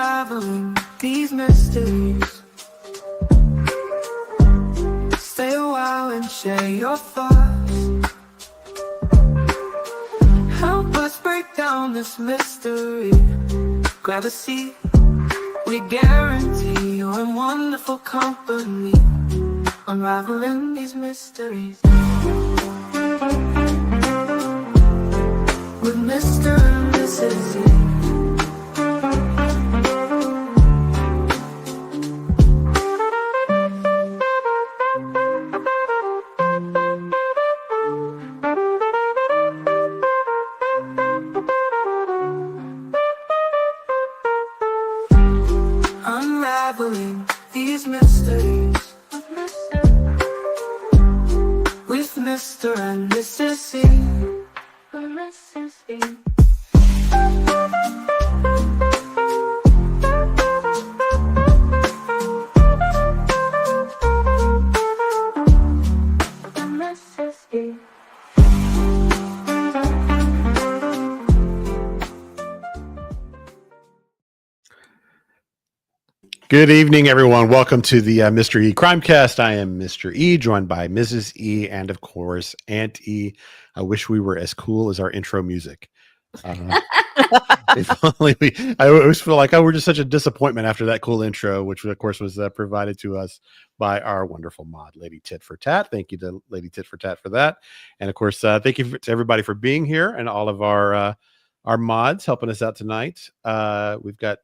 Unraveling these mysteries. Stay a while and share your thoughts. Help us break down this mystery. Grab a seat. We guarantee you're in wonderful company. Unraveling these mysteries with Mr. and Mrs. E. Unraveling these mysteries with Mr. and Mrs. E. Mrs. E. Mrs. E. Good evening, everyone. Welcome to the Mr. E Crimecast. I am Mr. E, joined by Mrs. E, and of course, Aunt E. I wish we were as cool as our intro music. If only I always feel like we're just such a disappointment after that cool intro, which of course was provided to us by our wonderful mod, Lady Tit for Tat. Thank you to Lady Tit for Tat for that. And of course, thank you to everybody for being here and all of our mods helping us out tonight. We've got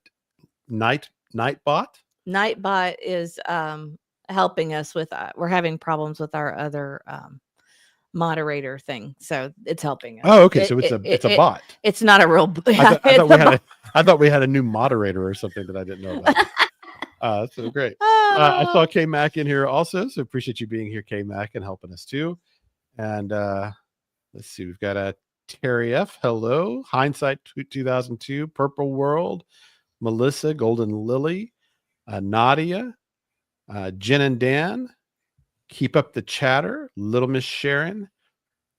Nightbot. Nightbot is helping us with we're having problems with our other moderator thing, so it's helping us. Oh, okay. So it's a bot. It's not a real I thought we had a new moderator or something that I didn't know about. So great. I saw K Mac in here also, so appreciate you being here, K Mac, and helping us too. And let's see, we've got a Terry F. Hello, Hindsight 2002, Purple World, Melissa, Golden Lily, Nadia, Jen and Dan, Keep Up the Chatter, Little Miss Sharon,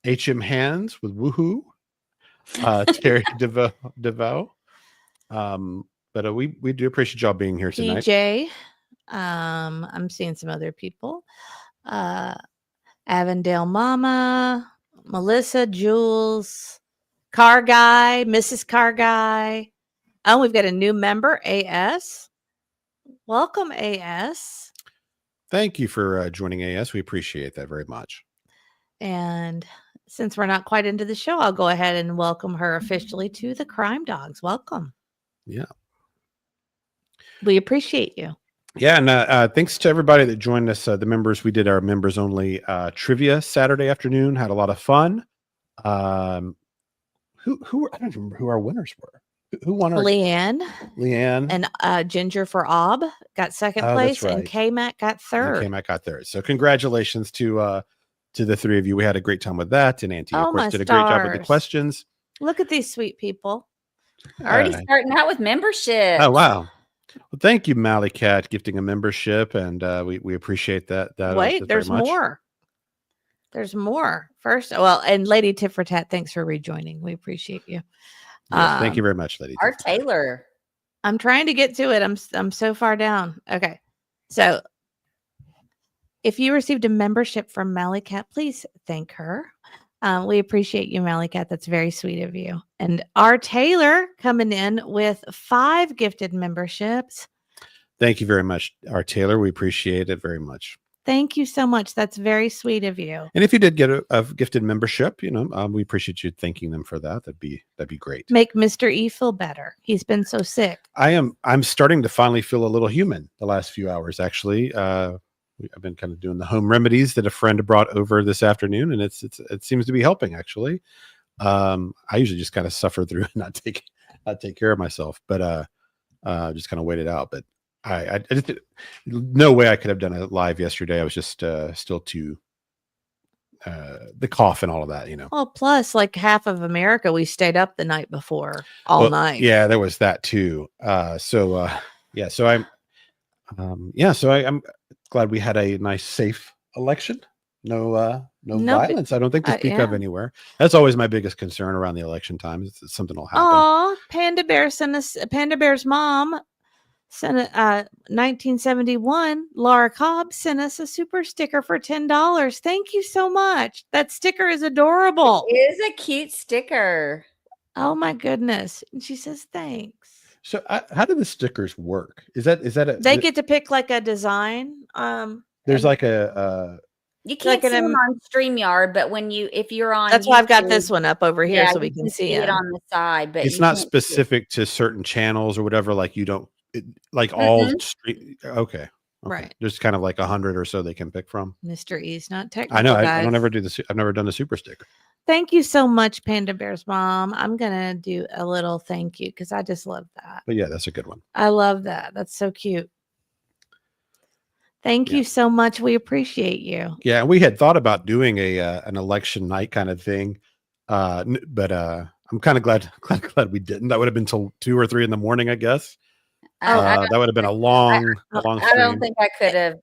HM Hands with Woohoo, Terry DeVoe. But we do appreciate y'all being here tonight. DJ, I'm seeing some other people. Avondale Mama, Melissa, Jules, Car Guy, Mrs. Car Guy. Oh, we've got a new member, AS. Welcome, AS. Thank you for joining AS. We appreciate that very much. And since we're not quite into the show, I'll go ahead and welcome her officially to the Crime Dogs. Welcome. Yeah. We appreciate you. Yeah, and thanks to everybody that joined us, the members. We did our members only trivia Saturday afternoon. Had a lot of fun. Who I don't remember who our winners were. Who won our Leanne and Ginger for Ob got second place, right. and K-Mac got third. K-Mac got third. So congratulations to the three of you. We had a great time with that, and Auntie, of course, did a great job with the questions. Look at these sweet people. Already starting out with membership. Oh wow! Well, thank you, Mally Cat, gifting a membership, and we appreciate that. Wait, there's more. There's more. First, well, and Lady Tit for Tat, thanks for rejoining. We appreciate you. Yes, thank you very much, Lady. Our Taylor. I'm trying to get to it. I'm so far down. Okay. So if you received a membership from Mally Cat, please thank her. We appreciate you, Mally Cat. That's very sweet of you. And our Taylor coming in with 5 gifted memberships. Thank you very much, our Taylor. We appreciate it very much. Thank you so much. That's very sweet of you. And if you did get a gifted membership, we appreciate you thanking them for that. That'd be great. Make Mr. E feel better. He's been so sick. I'm starting to finally feel a little human the last few hours, actually. I've been kind of doing the home remedies that a friend brought over this afternoon, and it seems to be helping, actually. I usually just kind of suffer through and not take care of myself, but just kind of wait it out. But I just no way I could have done it live yesterday. I was just still too the cough and all of that, Well, plus like half of America, we stayed up the night before all night. Yeah, there was that too. So I'm glad we had a nice, safe election. No violence. I don't think to speak of anywhere. That's always my biggest concern around the election time. Something will happen. Oh, Panda Bear's mom Sent 1971, Laura Cobb sent us a super sticker for $10. Thank you so much. That sticker is adorable. It is a cute sticker. Oh my goodness. And she says, thanks. So how do the stickers work? Is that They get to pick like a design. there's and like a You like can't see an them on StreamYard, but if you're on that's why I've got YouTube, this one up over here yeah, so we you can see it them. on the side, but it's you not can't see it. specific to certain channels or whatever. Like you don't like all street. Okay. Right. There's kind of like 100 or so they can pick from. Mr. E's not technical. I know. I guys. don't ever do this. I've never done a super sticker. Thank you so much, Panda Bear's mom. I'm gonna do a little thank you because I just love that. But yeah, that's a good one. I love that. That's so cute. Thank you so much. We appreciate you. Yeah, and we had thought about doing an election night kind of thing, but I'm kind of glad we didn't. That would have been till 2 or 3 in the morning, I guess. That would have been a long stream. I don't think I could have.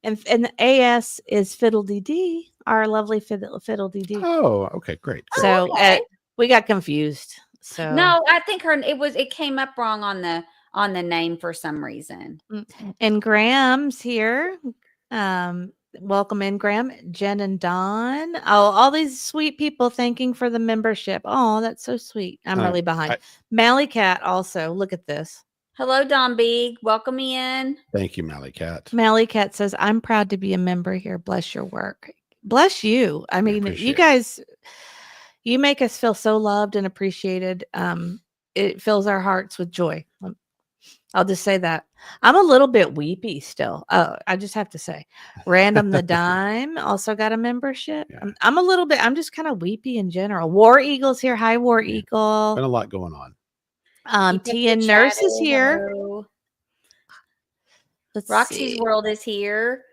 And the AS is Fiddle DD, our lovely Fiddle DD. Oh, okay, great. So we got confused. So No, I think it came up wrong on the name for some reason. And Graham's here. Welcome in, Graham, Jen and Don. Oh, all these sweet people thanking for the membership. Oh, that's so sweet. I'm really behind. Mally Cat also. Look at this. Hello, Don Big. Welcome in. Thank you, Mally Cat. Mally Cat says, I'm proud to be a member here. Bless your work. Bless you. I mean, you guys, you make us feel so loved and appreciated. It fills our hearts with joy. I'll just say that. I'm a little bit weepy still. I just have to say. Random the Dime also got a membership. Yeah. I'm just kind of weepy in general. War Eagle's here. Hi, War Eagle. Been a lot going on. Tia Nurse is here. Roxy's World is here.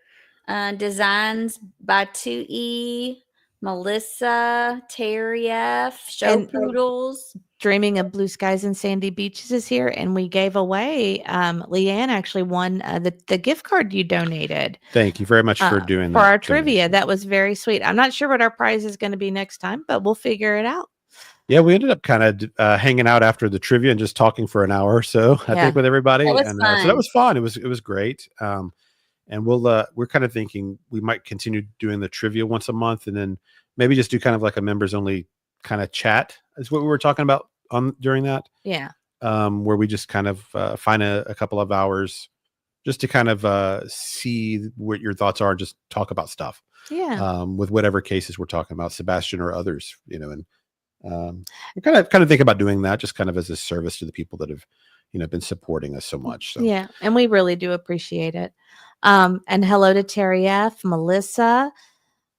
Designs by 2E. Melissa, Terry F, Show Poodles. Dreaming of Blue Skies and Sandy Beaches is here, and we gave away. Leanne actually won the gift card you donated. Thank you very much for doing that for our trivia. That was very sweet. I'm not sure what our prize is going to be next time, but we'll figure it out. Yeah, we ended up kind of hanging out after the trivia and just talking for an hour or so. I think with everybody, that was and fun. So that was fun. It was great. And we're kind of thinking we might continue doing the trivia once a month, and then maybe just do kind of like a members only kind of chat is what we were talking about during that. Yeah. Where we just kind of find a couple of hours just to kind of see what your thoughts are, just talk about stuff. Yeah. With whatever cases we're talking about, Sebastian or others, and we kind of think about doing that just kind of as a service to the people that have, been supporting us so much. So. Yeah. And we really do appreciate it. And hello to Terry F, Melissa,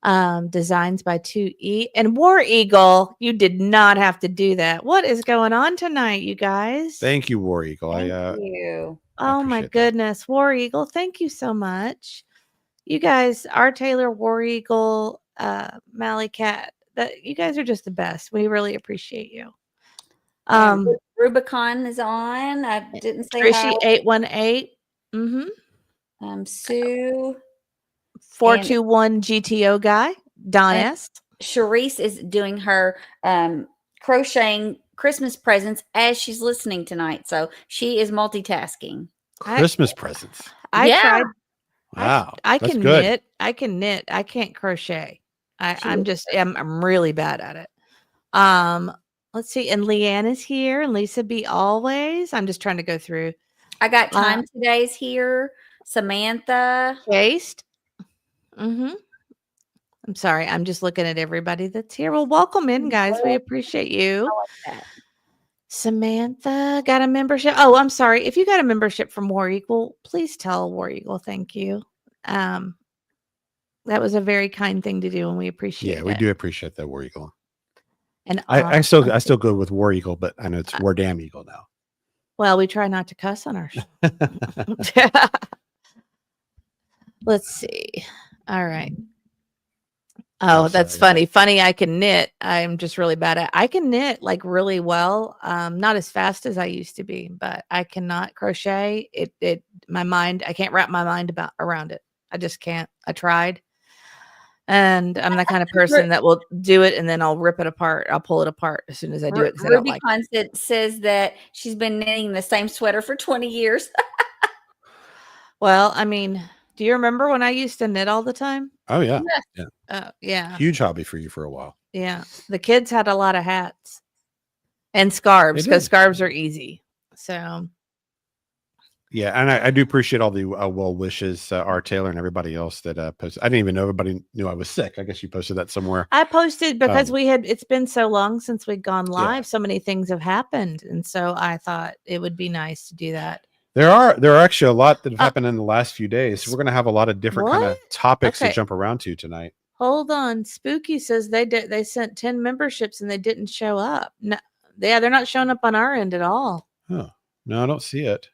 Designs by 2E, and War Eagle. You did not have to do that. What is going on tonight, you guys? Thank you, War Eagle. Thank you. Oh my goodness, War Eagle. Thank you so much. You guys, our Taylor, War Eagle, Mally Cat, you guys are just the best. We really appreciate you. Rubicon is on. I didn't say Rishi 818. Sue 421 GTO guy. Don Est. Sharice is doing her crocheting Christmas presents as she's listening tonight. So she is multitasking. Christmas presents. I tried. Wow. I can knit. I can knit. I can't crochet. I'm really bad at it. Let's see. And Leanne is here, and Lisa B always. I'm just trying to go through. I got Time Today's here. Samantha. Chased. I'm sorry. I'm just looking at everybody that's here. Well, welcome in, guys. We appreciate you. I like that. Samantha got a membership. Oh, I'm sorry. If you got a membership from War Eagle, please tell War Eagle thank you. That was a very kind thing to do, and we appreciate it. Yeah, we do appreciate that, War Eagle. And I still go with War Eagle, but I know it's War Damn Eagle now. Well, we try not to cuss on our show. Let's see. All right. Oh, that's funny. Funny, I can knit. I'm just really bad at it. I can knit like really well. Not as fast as I used to be, but I cannot crochet. My mind, I can't wrap my mind around it. I just can't. I tried. And I'm the kind of person that will do it and then I'll rip it apart. I'll pull it apart as soon as I do it. Rubicon says that she's been knitting the same sweater for 20 years. Well, I mean, do you remember when I used to knit all the time? Oh yeah, Yes. yeah. Yeah. Huge hobby for you for a while. Yeah. The kids had a lot of hats and scarves They because did. scarves are easy. So Yeah, and I do appreciate all the well wishes, R. Taylor and everybody else that posted. I didn't even know everybody knew I was sick. I guess you posted that somewhere. I posted because Um, it's been so long since we'd gone live. Yeah. So many things have happened. And so I thought it would be nice to do that. There are actually a lot that have happened in the last few days. So we're going to have a lot of different kind of What? topics Okay. to jump around to tonight. Hold on. Spooky says they sent 10 memberships and they didn't show up. No, yeah, they're not showing up on our end at all. Oh, no, I don't see it.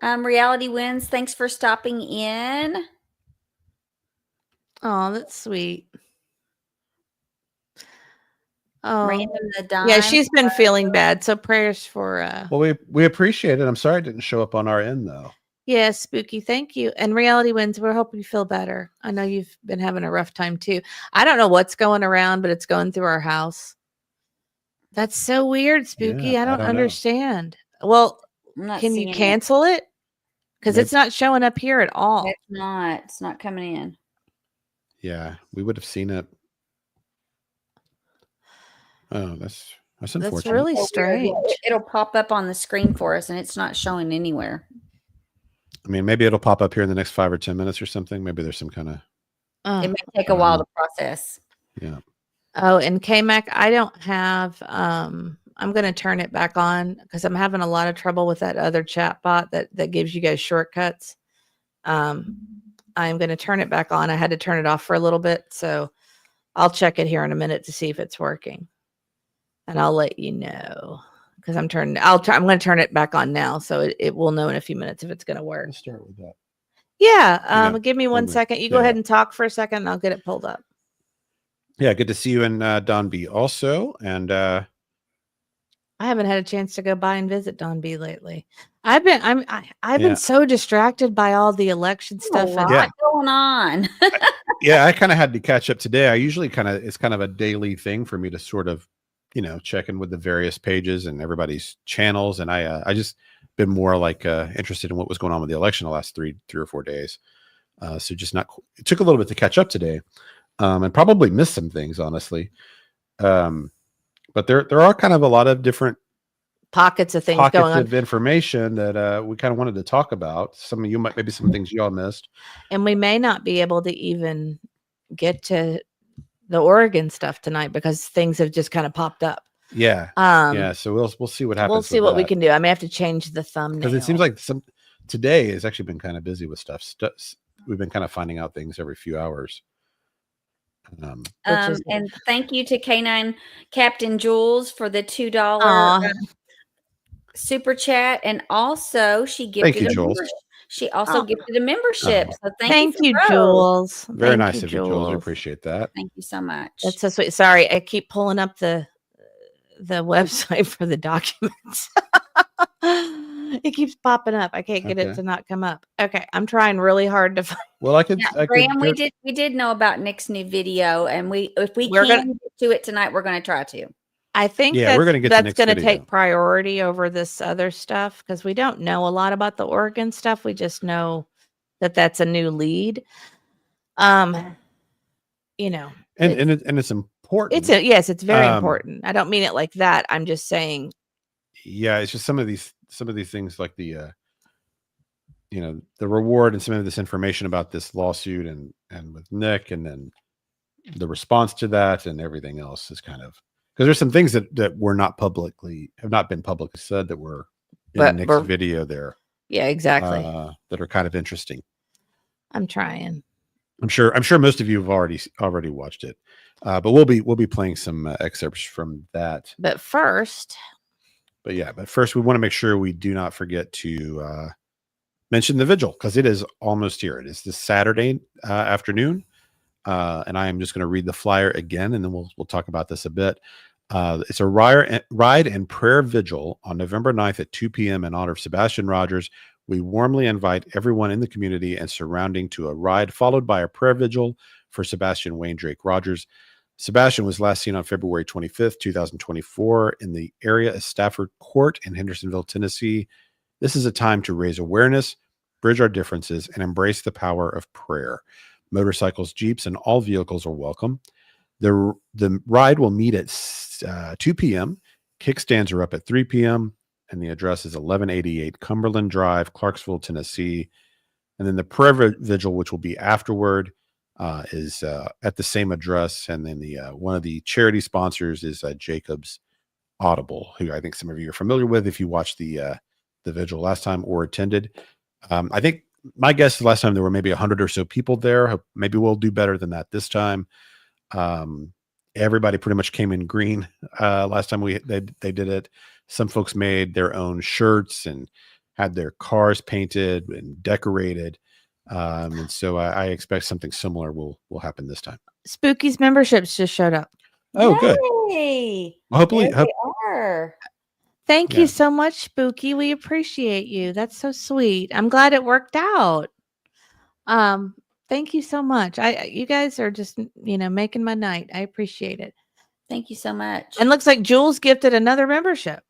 Reality Wins, thanks for stopping in. Oh, that's sweet. Oh, Random the Dime. yeah, she's been feeling bad. So prayers for Well, we appreciate it. I'm sorry it didn't show up on our end though. yeah, Spooky, thank you. And Reality Wins, we're hoping you feel better. I know you've been having a rough time too. I don't know what's going around, but it's going through our house. That's so weird, Spooky. Yeah, I I don't don't know. understand. Well, I'm not can you seeing it. cancel it? Because Maybe- it's not showing up here at all. It's not coming in. Yeah, we would have seen it. Oh, that's unfortunate. That's really So weird. strange. It'll pop up on the screen for us, and it's not showing anywhere. I mean, maybe it'll pop up here in the next 5 or 10 minutes or something. Maybe there's some kind of It may take a while to process. yeah. Oh, and KMAC, I don't have I'm going to turn it back on because I'm having a lot of trouble with that other chat bot that gives you guys shortcuts. I'm going to turn it back on. I had to turn it off for a little bit, so I'll check it here in a minute to see if it's working. And I'll let you know because I'm going to turn it back on now, so it will know in a few minutes if it's going to work. Let's start with that. Yeah, give me one me. second. You go Yeah. ahead and talk for a second and I'll get it pulled up. Yeah, good to see you and Don B also. And I haven't had a chance to go by and visit Don B lately. I've been Yeah. been so distracted by all the election stuff. A And lot Yeah. going on. yeah, I kind of had to catch up today. I usually it's kind of a daily thing for me to sort of, check in with the various pages and everybody's channels. And I just been more like interested in what was going on with the election the last three or 4 days. So just it took a little bit to catch up today, and probably missed some things, honestly. But there are kind of a lot of different pockets of things pockets going on. of information that we kind of wanted to talk about. Some of you maybe some things y'all missed. And we may not be able to even get to the Oregon stuff tonight because things have just kind of popped up. Yeah. Yeah. So we'll see what happens. We'll see what we can do. I may have to change the thumbnail because it seems like today has actually been kind of busy with stuff. We've been kind of finding out things every few hours. And thank you to K9 Captain Jules for the $2 super chat, and also she gifted She also gifted a membership. So thank you, Jules. Very nice of you, Jules. We appreciate that. Thank you so much. That's so sweet. Sorry, I keep pulling up the website for the documents. It keeps popping up. I can't get it to not come up. Okay, I'm trying really hard to find. Well, Graham, we did know about Nick's new video, and if we can get to it tonight, we're going to try to. I think we're going to get that's going to take priority over this other stuff because we don't know a lot about the Oregon stuff. We just know that that's a new lead. And it's important. It's very important. I don't mean it like that. I'm just saying. Yeah, it's just some of these things like the the reward and some of this information about this lawsuit and with Nick, and then the response to that and everything else is kind of. Because there's some things that have not been publicly said that were in Nick's video there. Yeah, exactly. That are kind of interesting. I'm trying. I'm sure most of you have already watched it, but we'll be playing some excerpts from that. But first, we want to make sure we do not forget to mention the Vigil because it is almost here. It is this Saturday afternoon. And I am just going to read the flyer again, and then we'll talk about this a bit. It's a ride and prayer vigil on November 9th at 2 p.m. in honor of Sebastian Rogers. We warmly invite everyone in the community and surrounding to a ride, followed by a prayer vigil for Sebastian Wayne Drake Rogers. Sebastian was last seen on February 25th, 2024 in the area of Stafford Court in Hendersonville, Tennessee. This is a time to raise awareness, bridge our differences, and embrace the power of prayer. Motorcycles, Jeeps, and all vehicles are welcome. The ride will meet at 2 p.m. Kickstands are up at 3 p.m. And the address is 1188 Cumberland Drive, Clarksville, Tennessee. And then the prayer vigil, which will be afterward, is at the same address. And then the one of the charity sponsors is Jacob's Audible, who I think some of you are familiar with if you watched the vigil last time or attended. I think my guess is last time there were maybe 100 or so people there. Maybe we'll do better than that this time. Everybody pretty much came in green last time they did it. Some folks made their own shirts and had their cars painted and decorated. And so I expect something similar will happen this time. Spooky's memberships just showed up. Oh, good. Yay. Well, hopefully, There they are. Thank Yeah. you so much, Spooky. We appreciate you. That's so sweet. I'm glad it worked out. Thank you so much. You guys are just, making my night. I appreciate it. Thank you so much. And looks like Jules gifted another membership.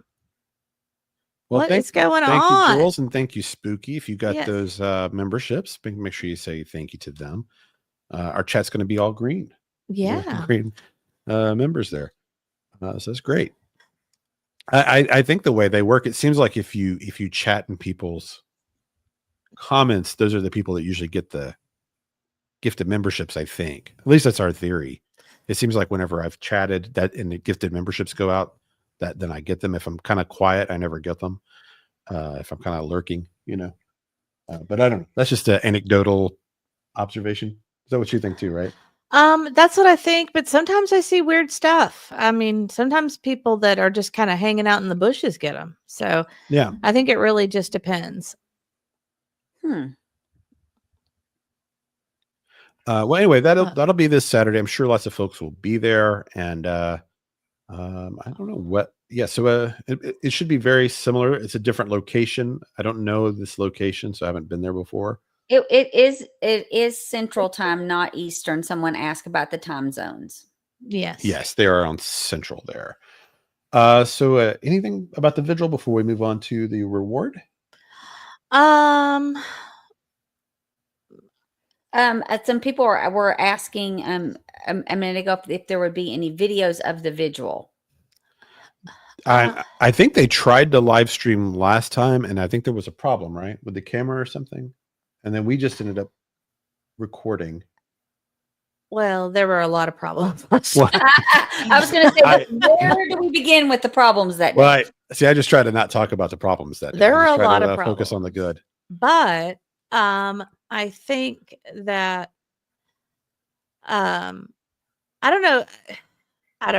well, What is going thank on? you, Jules, and thank you, Spooky. If you got Yes. those memberships, make sure you say thank you to them. Our chat's going to be all green. Yeah. Green members there. So that's great. I think the way they work, it seems like if you chat in people's comments, those are the people that usually get the gifted memberships. I think, at least that's our theory. It seems like whenever I've chatted that and the gifted memberships go out, then I get them. If I'm kind of quiet, I never get them. If I'm kind of lurking, but I don't know. That's just an anecdotal observation. Is that what you think too, right? That's what I think, but sometimes I see weird stuff. I mean, sometimes people that are just kind of hanging out in the bushes get them. So Yeah. I think it really just depends. Well, anyway, that'll be this Saturday. I'm sure lots of folks will be there, and I don't know what. Yeah, so it should be very similar. It's a different location. I don't know this location, so I haven't been there before. It is Central Time, not Eastern. Someone asked about the time zones. Yes. They are on Central there. So anything about the vigil before we move on to the reward? Some people were asking a minute ago if there would be any videos of the vigil. I think they tried to live stream last time, and I think there was a problem, right, with the camera or something, and then we just ended up recording. Well, there were a lot of problems. Well, I was going to say, where do we begin with the problems that day? well, I just try to not talk about the problems that day. There I are just a try lot to, of focus on the problems. good. But I think that I don't know. I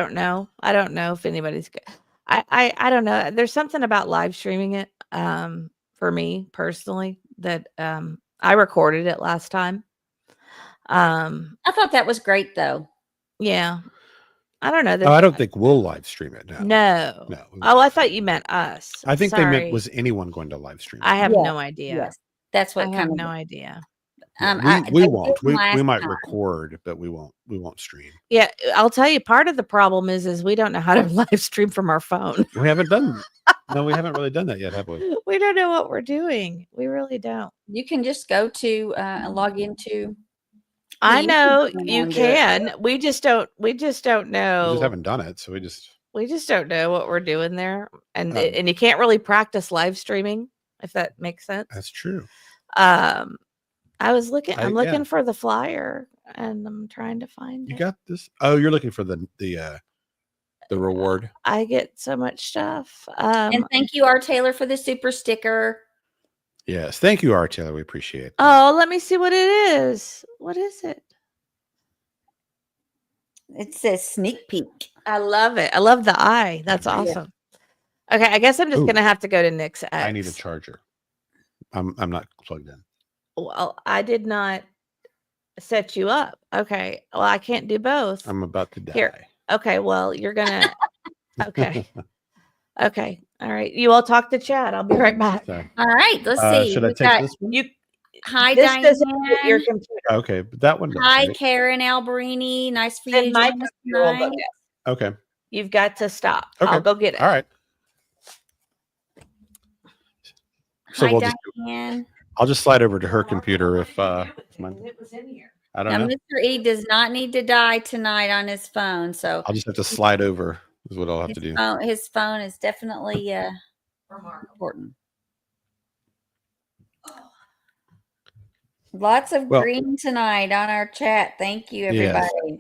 don't know if anybody's good. I don't know. There's something about live streaming it for me personally that I recorded it last time. I thought that was great, though. Yeah. I don't know. Oh, I don't think we'll live stream it now. No. No. Oh, I thought you meant us. I think they meant Sorry. was anyone going to live stream? I have Yes, no idea. Yes, that's I what have kind of. no idea. We they won't. did last We might time. record, but we won't stream. Yeah, I'll tell you. Part of the problem is we don't know how to live stream from our phone. We haven't done. No, we haven't really done that yet, have we? We don't know what we're doing. We really don't. You can just go to log into. I YouTube know channel you and do it. can. We just don't We know. just haven't done it, so we just. We just don't know what we're doing there, and Oh. and you can't really practice live streaming if that makes sense. That's true. I was looking. I'm looking Yeah. for the flyer, and I'm trying to find You it. got this. Oh, you're looking for the reward. I get so much stuff. And thank you, R. Taylor, for the super sticker. Yes, thank you, R. Taylor. We appreciate it. Oh, let me see what it is. What is it? It says sneak peek. I love it. I love the eye. That's Yeah. awesome. Okay, I guess I'm just Ooh. gonna have to go to Nick's X. I need a charger. I'm not plugged in. Well, I did not set you up. Okay. Well, I can't do both. I'm about to die. Here. Okay. Well, you're gonna. Okay. Okay. All right. You all talk to Chad. I'll be right back. Sorry. All right, let's see. Should I We've take got- this one? You. Hi, This Diane. doesn't fit your computer. Okay, but that one. does, Hi, right? Karen Alberini. Nice for you And to my join us computer will go tonight. down. Okay. You've got to stop. Okay. I'll go get it. All right. So Hi, we'll just. Diane. I'll just slide over to her computer if it was in here. I Now, don't know. Mr. E does not need to die tonight on his phone, so I'll just have to slide over is what I'll have to do. his phone is definitely important. Lots of green tonight on our chat. Thank you, everybody. Yes.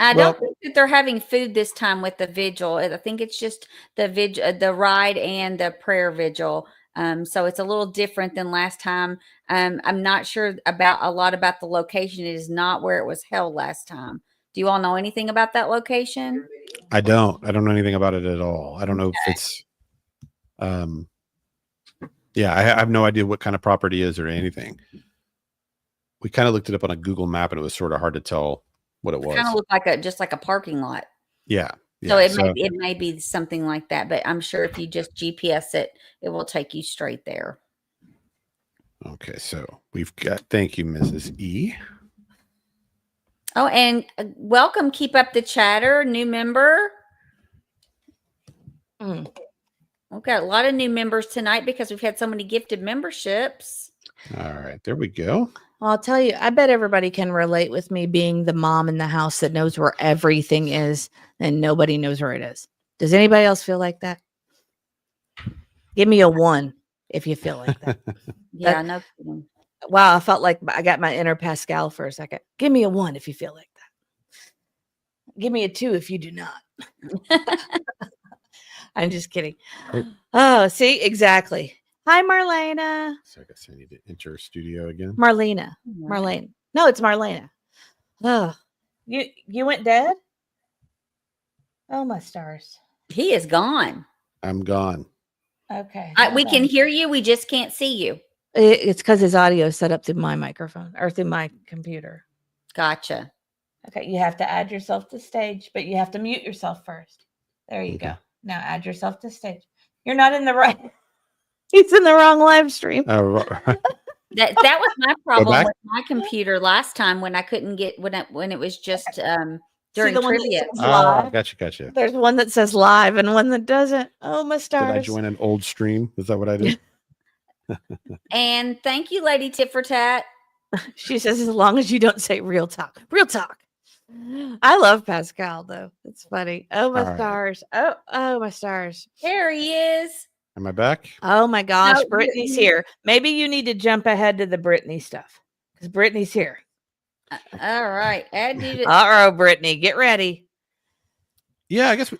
I don't think that they're having food this time with the vigil. I think it's just the ride and the prayer vigil. So it's a little different than last time. I'm not sure about a lot about the location. It is not where it was held last time. Do you all know anything about that location? I don't know anything about it at all. I don't know if it's yeah, I have no idea what kind of property it is or anything. We kind of looked it up on a Google map and it was sort of hard to tell what it was. Kind of looked like just like a parking lot. Yeah. So it may be something like that, but I'm sure if you just GPS it, it will take you straight there. Okay, so we've got, thank you, Mrs. E. Oh, and welcome, keep up the chatter, new member. We've got a lot of new members tonight because we've had so many gifted memberships. All right, there we go. Well, I'll tell you, I bet everybody can relate with me being the mom in the house that knows where everything is and nobody knows where it is. Does anybody else feel like that? Give me a 1 if you feel like that. Yeah, no kidding. Wow, I felt like I got my inner Pascal for a second. Give me a 1 if you feel like that. Give me a 2 if you do not. I'm just kidding. Oh, see, exactly. Hi, Marlena. So I guess I need to enter studio again. Marlena. Marlene. No, it's Marlena. Oh, you went dead? Oh, my stars. He is gone. I'm gone. Okay. We can hear you. We just can't see you. It's because his audio is set up through my microphone or through my computer. Gotcha. Okay. You have to add yourself to stage, but you have to mute yourself first. There you go. Now add yourself to stage. You're not in the right. He's in the wrong live stream. Oh, that was my problem with my computer last time when I couldn't get when it was just during trivia. Gotcha. There's one that says live and one that doesn't. Oh, my stars. Did I join an old stream? Is that what I did? And thank you, Lady Tit for Tat. She says, as long as you don't say real talk. Real talk. I love Pascal, though. It's funny. Oh, my stars. Oh, my stars. There he is. Am I back? Oh, my gosh. Brittany's here. Maybe you need to jump ahead to the Brittany stuff because Brittany's here. All right. Uh-oh, Brittany. Get ready. Yeah, I guess.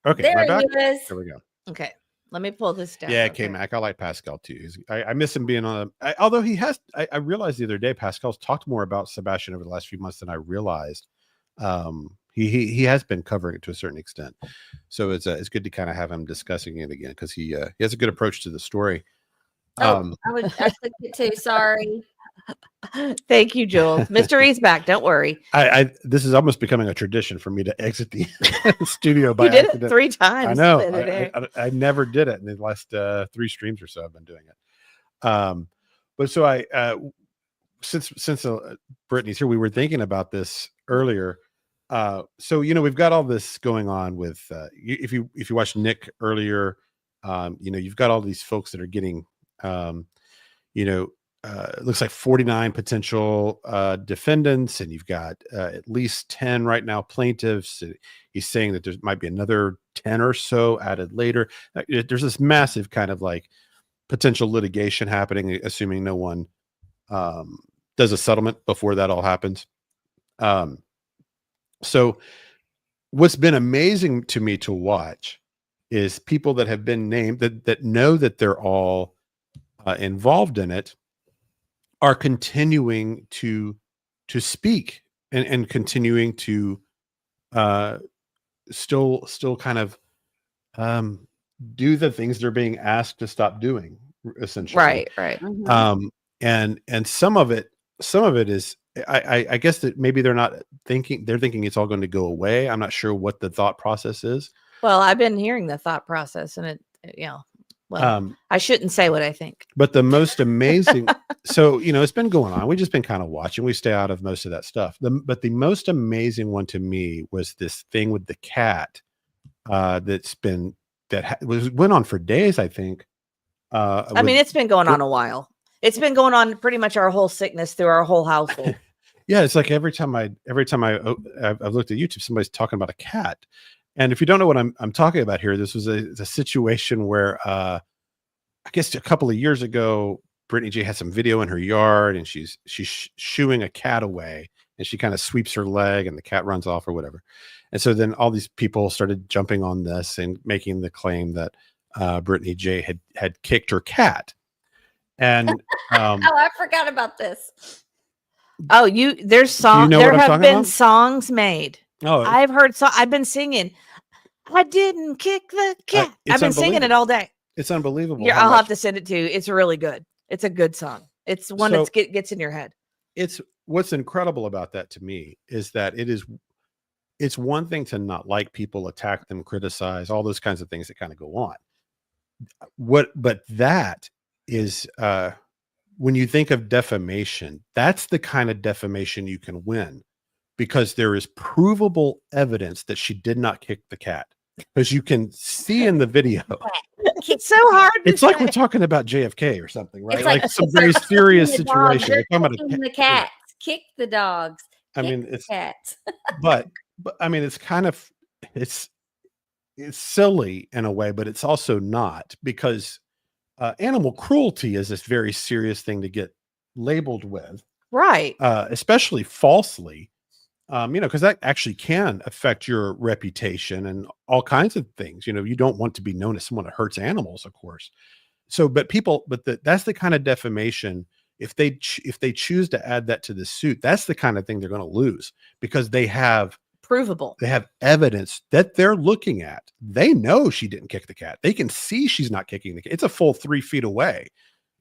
Okay. There am I back? he is. There we go. Okay. Let me pull this down. Yeah, K-Mac. I like Pascal too. I miss him being on. Although he has, I realized the other day, Pascal's talked more about Sebastian over the last few months than I realized. He has been covering it to a certain extent, so it's good to kind of have him discussing it again because he has a good approach to the story. I clicked it too. Sorry. Thank you, Joel. Mr. E's back. Don't worry. This is almost becoming a tradition for me to exit the studio by you did accident. It 3 times. I know. I never did it in the last 3 streams or so. I've been doing it. But so since Brittany's here, we were thinking about this earlier. So we've got all this going on with if you watched Nick earlier, you've got all these folks that are getting it looks like 49 potential defendants, and you've got at least 10 right now plaintiffs. He's saying that there might be another 10 or so added later. There's this massive kind of like potential litigation happening, assuming no one does a settlement before that all happens. So what's been amazing to me to watch is people that have been named that know that they're all involved in it are continuing to speak and continuing to still kind of do the things they're being asked to stop doing, essentially. Right. Mm-hmm. And some of it is I guess that maybe they're thinking it's all going to go away. I'm not sure what the thought process is. Well, I've been hearing the thought process, and I shouldn't say what I think. But the most amazing, so it's been going on. We've just been kind of watching. We stay out of most of that stuff. But the most amazing one to me was this thing with the cat went on for days, I think. I mean, it's been going on a while. It's been going on pretty much our whole sickness through our whole household. Yeah, it's like every time I've looked at YouTube, somebody's talking about a cat. And if you don't know what I'm talking about here, this was a situation where I guess a couple of years ago, Brittany J had some video in her yard, and she's shooing a cat away, and she kind of sweeps her leg, and the cat runs off or whatever. And so then all these people started jumping on this and making the claim that Brittany J had kicked her cat. And oh, I forgot about this. Oh, there's songs. There have been songs made. Oh, I've heard. So I've been singing. I didn't kick the cat. I've been singing it all day. It's unbelievable. Yeah, I'll have to send it to you. It's really good. It's a good song. It's one that gets in your head. It's what's incredible about that to me is that it's one thing to not like people, attack them, criticize, all those kinds of things that kind of go on. But that is when you think of defamation, that's the kind of defamation you can win, because there is provable evidence that she did not kick the cat, because you can see in the video. It's so hard. It's like we're talking about JFK or something, right? Like some very serious situation. We're talking about the cats, kick the dogs. I mean, it's cats. but I mean, it's kind of it's silly in a way, but it's also not, because animal cruelty is this very serious thing to get labeled with, right? Especially falsely, because that actually can affect your reputation and all kinds of things. You don't want to be known as someone that hurts animals, of course. So, but that's the kind of defamation. If they choose to add that to the suit, that's the kind of thing they're going to lose, because they have provable. They have evidence that they're looking at. They know she didn't kick the cat. They can see she's not kicking the cat. It's a full 3 feet away,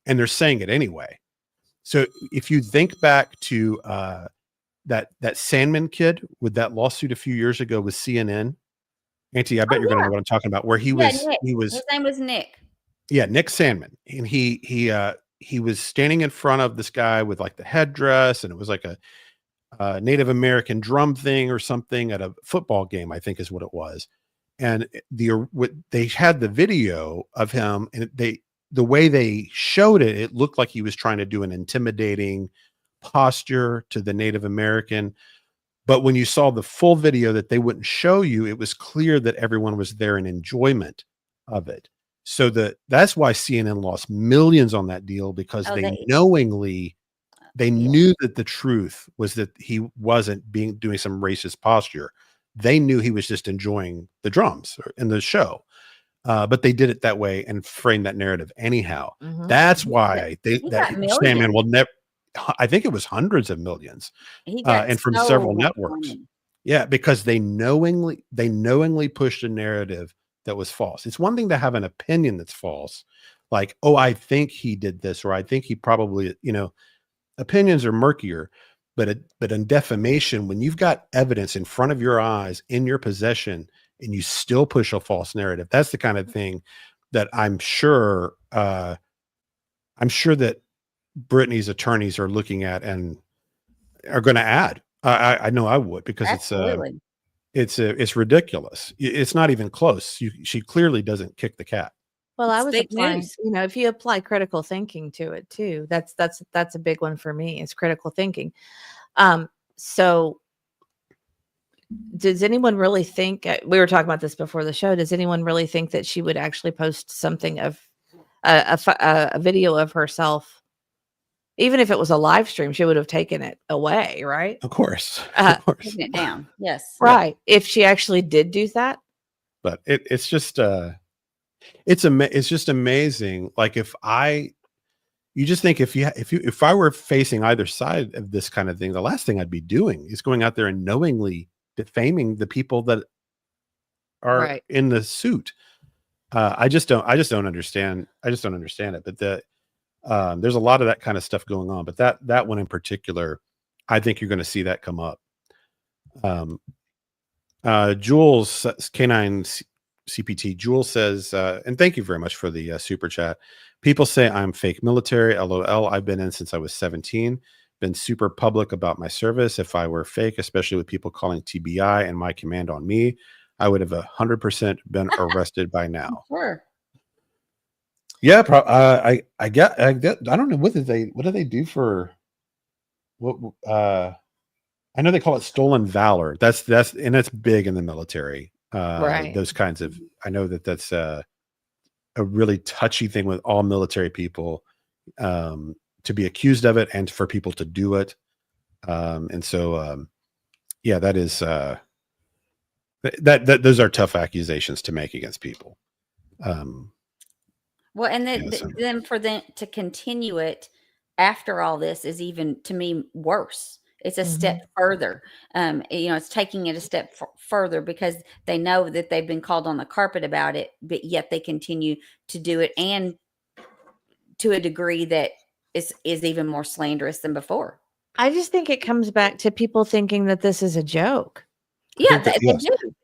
and they're saying it anyway. So if you think back to that Sandman kid with that lawsuit a few years ago with CNN, Auntie, I bet you're going to know what I'm talking about. Where Nick. His name was Nick. Yeah, Nick Sandman, and he was standing in front of this guy with like the headdress, and it was like a Native American drum thing or something at a football game, I think is what it was. And they had the video of him, and the way they showed it, it looked like he was trying to do an intimidating posture to the Native American. But when you saw the full video that they wouldn't show you, it was clear that everyone was there in enjoyment of it. So that's why CNN lost millions on that deal, because they knowingly, they knew that the truth was that he wasn't doing some racist posture. They knew he was just enjoying the drums in the show. But they did it that way and framed that narrative anyhow. Mm-hmm. That's why Sandman will never, I think it was hundreds of millions, and from several networks. Yeah, because they knowingly pushed a narrative that was false. It's one thing to have an opinion that's false, like, oh, I think he did this, or I think he probably, opinions are murkier. But in defamation, when you've got evidence in front of your eyes, in your possession, and you still push a false narrative, that's the kind of thing that I'm sure that Brittany's attorneys are looking at and are going to add. I know I would, because it's ridiculous. It's not even close. She clearly doesn't kick the cat. Well, I was applying, if you apply critical thinking to it too, that's a big one for me. It's critical thinking. So does anyone really think, we were talking about this before the show, does anyone really think that she would actually post something of a video of herself? Even if it was a live stream, she would have taken it away, right? Of course. Taking it down. Yes. Right. Yeah. If she actually did do that. But it's just it's just amazing. Like you just think if I were facing either side of this kind of thing, the last thing I'd be doing is going out there and knowingly defaming the people that are in the suit. I just don't understand. I just don't understand it. But there's a lot of that kind of stuff going on. But that one in particular, I think you're going to see that come up. Jules K9 CPT Jules says, and thank you very much for the super chat. People say I'm fake military. LOL. I've been in since I was 17. Been super public about my service. If I were fake, especially with people calling TBI and my command on me, I would have 100% been arrested by now. Sure. Yeah, I get I don't know what do they do for what I know they call it stolen valor. That's and it's big in the military. Right. Those kinds of I know that's a really touchy thing with all military people, to be accused of it and for people to do it. And so yeah, that is that those are tough accusations to make against people. Well, and Yeah, then for them to continue it after all this is even, to me, worse. It's a step further. It's taking it a step further because they know that they've been called on the carpet about it, but yet they continue to do it, and to a degree that is even more slanderous than before. I just think it comes back to people thinking that this is a joke. Yeah, that- they yes. do.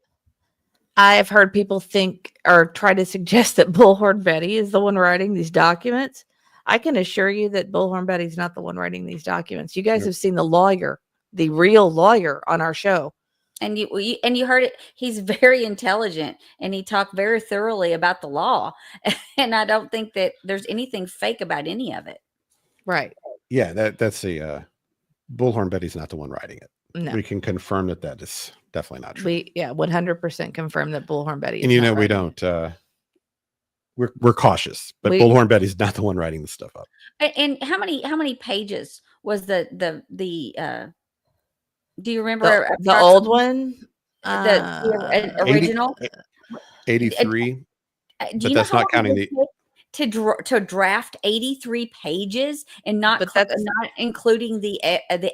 I've heard people think or try to suggest that Bullhorn Betty is the one writing these documents. I can assure you that Bullhorn Betty's not the one writing these documents. You guys Yep. have seen the lawyer, the real lawyer on our show. And you heard it. He's very intelligent, and he talked very thoroughly about the law. And I don't think that there's anything fake about any of it. Right. Yeah, that's the Bullhorn Betty's not the one writing it. No. We can confirm that is definitely not true. We 100% confirm that Bullhorn Betty is And not we writing it. don't we're cautious, but We- Bullhorn Betty's not the one writing the stuff up. And how many pages was the do you remember the old one? the original? 83, Do but you know that's how not long counting it would take to draft 83 pages and not But that's- not including the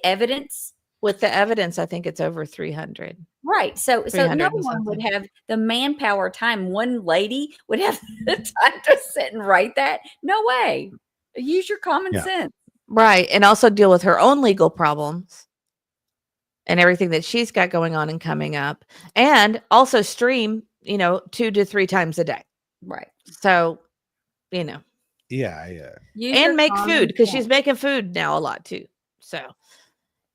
evidence? With the evidence, I think it's over 300. Right. So no 300 and one would something. have the manpower time. One lady would have the time to sit and write that. No way. Use your common Yeah. sense. Right. And also deal with her own legal problems and everything that she's got going on and coming up. And also stream, 2 to 3 times a day. Right. So, Yeah, Use and your make common food because sense. she's making food now a lot too. So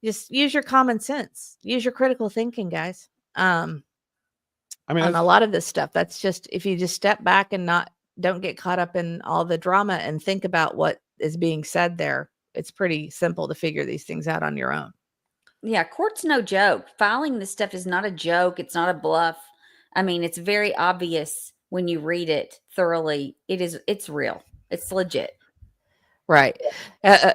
just use your common sense, use your critical thinking, guys. I mean, On a lot of this stuff, that's just, if you just step back and don't get caught up in all the drama and think about what is being said there, it's pretty simple to figure these things out on your own. Yeah, court's no joke. Filing this stuff is not a joke. It's not a bluff. I mean, it's very obvious when you read it thoroughly. It's real. It's legit. Right.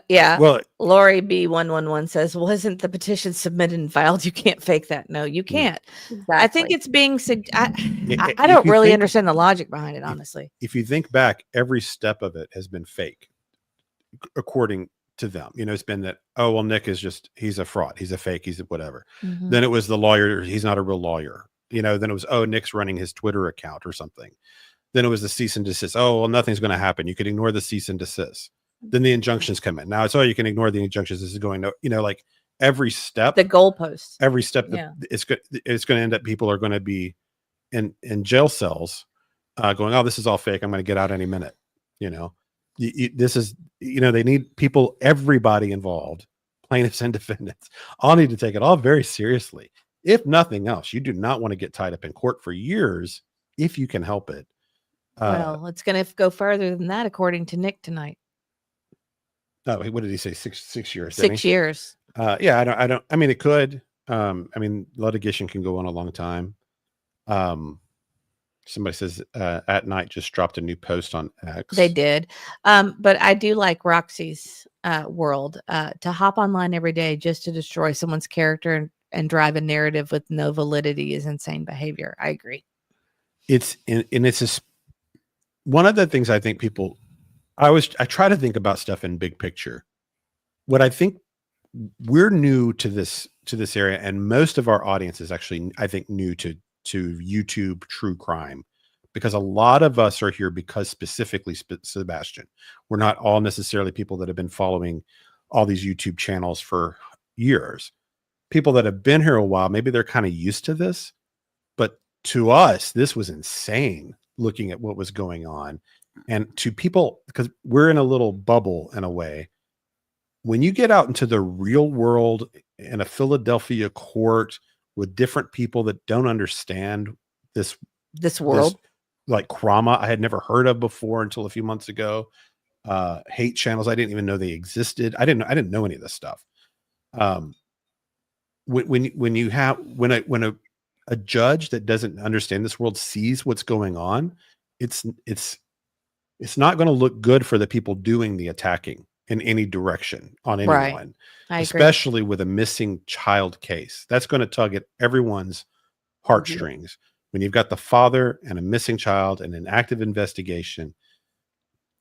Yeah. well, Lori B111 says, wasn't the petition submitted and filed? You can't fake that. No, you can't. Exactly. I think it's being, I if don't you really think- understand the logic behind it, honestly. if you think back, every step of it has been fake, according to them. It's been that, oh, well, Nick he's a fraud. He's a fake. He's a whatever. Mhm. Then it was the lawyer. He's not a real lawyer. Then it was, oh, Nick's running his Twitter account or something. Then it was the cease and desist. Oh, well, nothing's going to happen. You could ignore the cease and desist. Then the injunctions come in. Now it's, oh, you can ignore the injunctions. This is going to, like every step, The goalposts. every step, Yeah. it's going to end up, people are going to be in jail cells going, oh, this is all fake. I'm going to get out any minute. This is, they need people, everybody involved, plaintiffs and defendants, all need to take it all very seriously. If nothing else, you do not want to get tied up in court for years if you can help it. Well, it's going to go further than that, according to Nick tonight. Oh, what did he say? 6 years. didn't 6 he? years. Yeah, I mean, it could. Litigation can go on a long time. Somebody says at night just dropped a new post on X. They did. But I do like Roxy's world to hop online every day just to destroy someone's character and drive a narrative with no validity is insane behavior. I agree. It's one of the things I think people, I try to think about stuff in big picture. What I think, we're new to this area, and most of our audience is actually, I think, new to YouTube true crime, because a lot of us are here because specifically Sebastian. We're not all necessarily people that have been following all these YouTube channels for years. People that have been here a while, maybe they're kind of used to this, but to us, this was insane looking at what was going on. And to people, because we're in a little bubble in a way, when you get out into the real world in a Philadelphia court with different people that don't understand this This world. like Krama I had never heard of before until a few months ago. Hate channels I didn't even know they existed. I didn't know any of this stuff. When a judge that doesn't understand this world sees what's going on, it's not going to look good for the people doing the attacking in any direction on anyone, Right. I agree. especially with a missing child case. That's going to tug at everyone's heartstrings. When you've got the father and a missing child and an active investigation,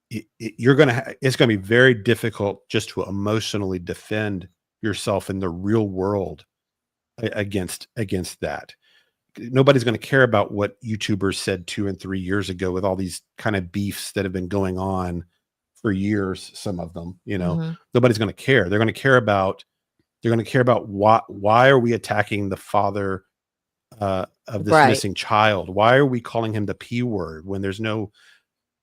it's going to be very difficult just to emotionally defend yourself in the real world against that. Nobody's going to care about what YouTubers said 2 and 3 years ago with all these kind of beefs that have been going on for years. Some of them, nobody's going to care. They're going to care about why are we attacking the father of this missing child? Why are we calling him the P word when there's no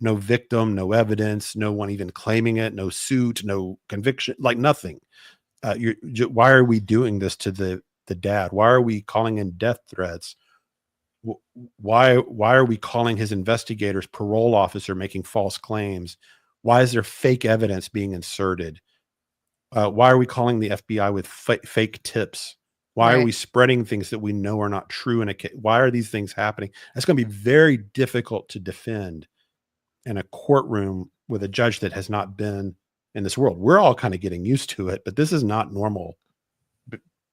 victim, no evidence, no one even claiming it, no suit, no conviction, like nothing. Why are we doing this to the dad? Why are we calling in death threats? Why are we calling his investigators parole officer making false claims? Why is there fake evidence being inserted? Why are we calling the FBI with fake tips? Why are we spreading things that we know are not true in a case? Why are these things happening? That's going to be very difficult to defend in a courtroom with a judge that has not been in this world. We're all kind of getting used to it, but this is not normal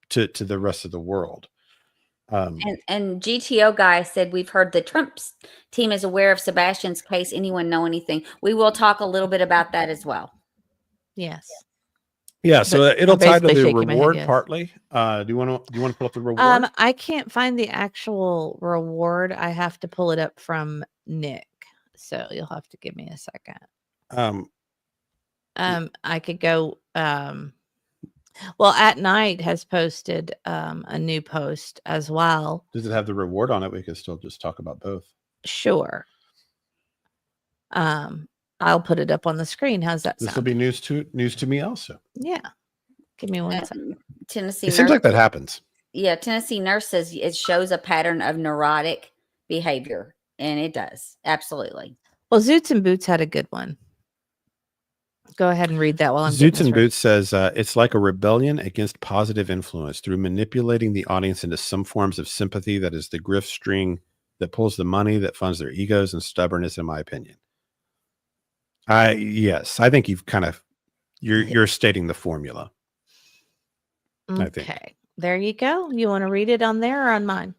to the rest of the world. And GTO guy said, we've heard the Trump's team is aware of Sebastian's case. Anyone know anything? We will talk a little bit about that as well. Yes. Yeah, so it'll tie to the reward yes. partly. Do you want to pull up the reward? I can't find the actual reward. I have to pull it up from Nick. So you'll have to give me a second. I could go well, At Night has posted a new post as well. Does it have the reward on it? We could still just talk about both. Sure. I'll put it up on the screen. How's that sound? This will be news to me also. Yeah. Give me one second. Tennessee. It seems like that happens. Yeah, Tennessee Nurse says it shows a pattern of neurotic behavior, and it does. Absolutely. Well, Zoots and Boots had a good one. Go ahead and read that while I'm Zoots and Boots says it's like a rebellion against positive influence through manipulating the audience into some forms of sympathy that is the Griff String that pulls the money that funds their egos and stubbornness, in my opinion. Yes, I think you've kind of you're stating the formula. Okay. I think. There you go. You want to read it on there or on mine?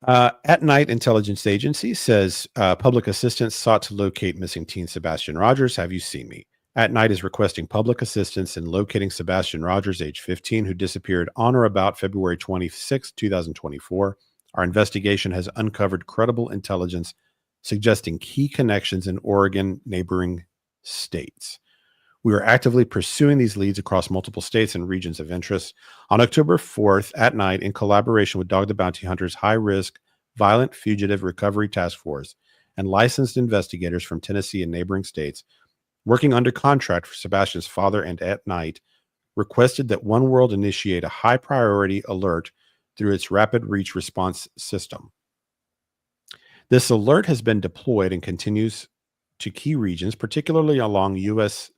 At Night Intelligence Agency says public assistance sought to locate missing teen Sebastian Rogers. Have you seen me? At Night is requesting public assistance in locating Sebastian Rogers, age 15, who disappeared on or about February 26, 2024. Our investigation has uncovered credible intelligence suggesting key connections in Oregon neighboring states. We are actively pursuing these leads across multiple states and regions of interest. On October 4th, At Night, in collaboration with Dog the Bounty Hunter's High-Risk Violent Fugitive Recovery Task Force and licensed investigators from Tennessee and neighboring states, working under contract for Sebastian's father and At Night, requested that One World initiate a high-priority alert through its Rapid Reach Response System. This alert has been deployed and continues to key regions, particularly along U.S.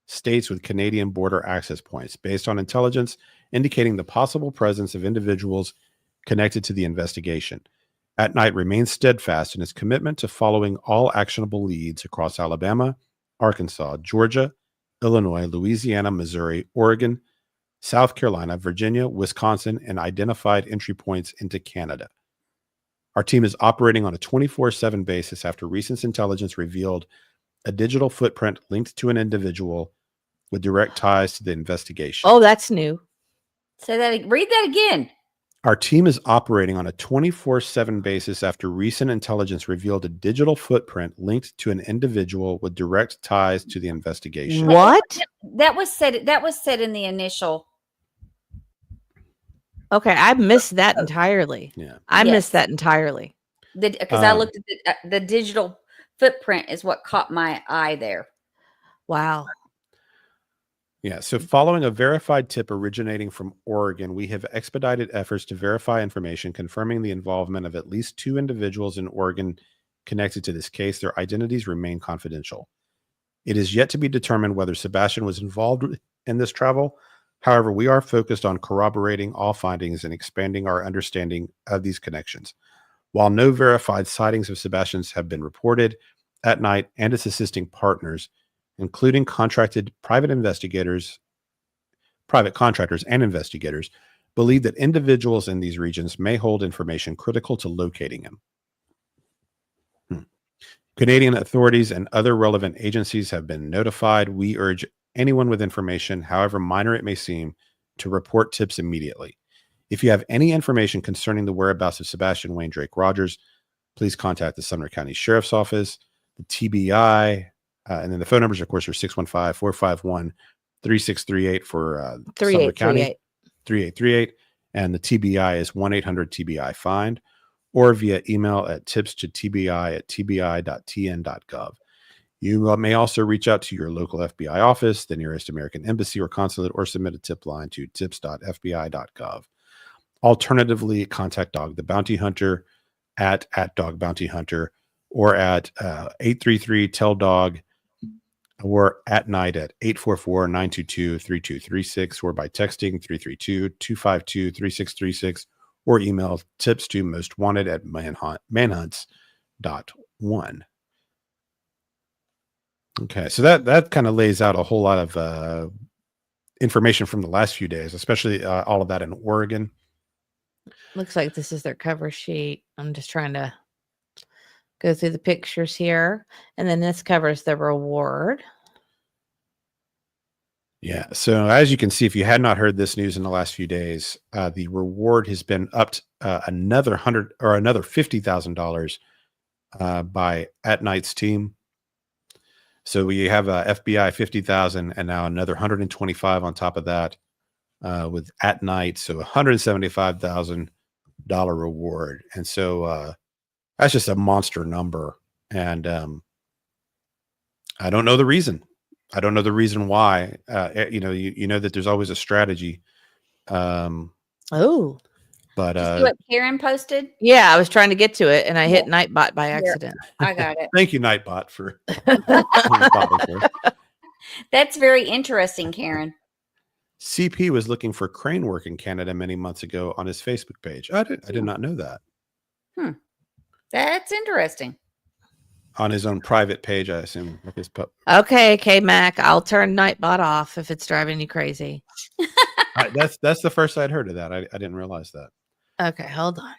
states with Canadian border access points, based on intelligence indicating the possible presence of individuals connected to the investigation. At Night remains steadfast in its commitment to following all actionable leads across Alabama, Arkansas, Georgia, Illinois, Louisiana, Missouri, Oregon, South Carolina, Virginia, Wisconsin, and identified entry points into Canada. Our team is operating on a 24/7 basis after recent intelligence revealed a digital footprint linked to an individual with direct ties to the investigation. Oh, that's new. Say that. Read that again. Our team is operating on a 24/7 basis after recent intelligence revealed a digital footprint linked to an individual with direct ties to the investigation. What? That was said. That was said in the initial. Okay, I missed that entirely. Yeah, I missed that entirely. Because I looked at the digital footprint is what caught my eye there. Wow. Yeah. So following a verified tip originating from Oregon, we have expedited efforts to verify information confirming the involvement of at least 2 individuals in Oregon connected to this case, their identities remain confidential. It is yet to be determined whether Sebastian was involved in this travel. However, we are focused on corroborating all findings and expanding our understanding of these connections. While no verified sightings of Sebastian's have been reported, At Night and its assisting partners, including contracted private contractors and investigators, believe that individuals in these regions may hold information critical to locating him. Canadian authorities and other relevant agencies have been notified. We urge anyone with information, however minor it may seem, to report tips immediately. If you have any information concerning the whereabouts of Sebastian Wayne Drake Rogers, please contact the Sumner County Sheriff's Office, the TBI, and then the phone numbers, of course, are 615-451-3638 for Sumner County, 3838, and the TBI is 1-800-TBI-FIND, or via email at tips@tbi.gov. You may also reach out to your local FBI office, the nearest American embassy or consulate, or submit a tip line to tips.fbi.gov. Alternatively, contact Dog the Bounty Hunter at Dog Bounty Hunter, or at 833-TELL-DOG, or At Night at 844-922-3236, or by texting 332-252-3636, or email tips to mostwanted@manhunts.one. Okay, so that kind of lays out a whole lot of information from the last few days, especially all of that in Oregon. Looks like this is their cover sheet. I'm just trying to go through the pictures here. And then this covers the reward. Yeah. So as you can see, if you had not heard this news in the last few days, the reward has been upped another $50,000 by At Night's team. So we have FBI 50,000 and now another 125 on top of that with At Night. So $175,000 reward. And so that's just a monster number. And I don't know the reason. I don't know the reason why. You know that there's always a strategy. Oh, but Did you see what Karen posted? yeah, I was trying to get to it and I hit Nightbot by accident. I got it. Thank you, Nightbot, for. That's very interesting, Karen. CP was looking for crane work in Canada many months ago on his Facebook page. I did not know that. That's interesting. On his own private page, I assume. Like his Okay, K-Mac, I'll turn Nightbot off if it's driving you crazy. That's the first I'd heard of that. I didn't realize that. Okay, hold on.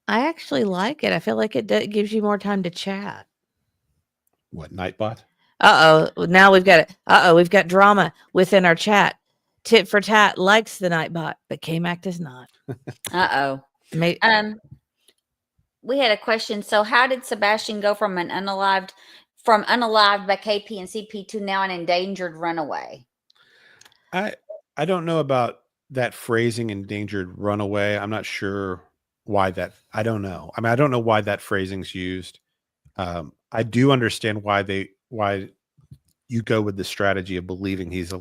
I actually like it. I feel like it gives you more time to chat. What, Nightbot? Now we've got it. We've got drama within our chat. Tit for Tat likes the Nightbot, but K-Mac does not. We had a question. So how did Sebastian go from unalived by KP and CP to now an endangered runaway? I don't know about that phrasing, endangered runaway. I'm not sure why that. I don't know. I mean, I don't know why that phrasing's used. I do understand why you go with the strategy of believing he's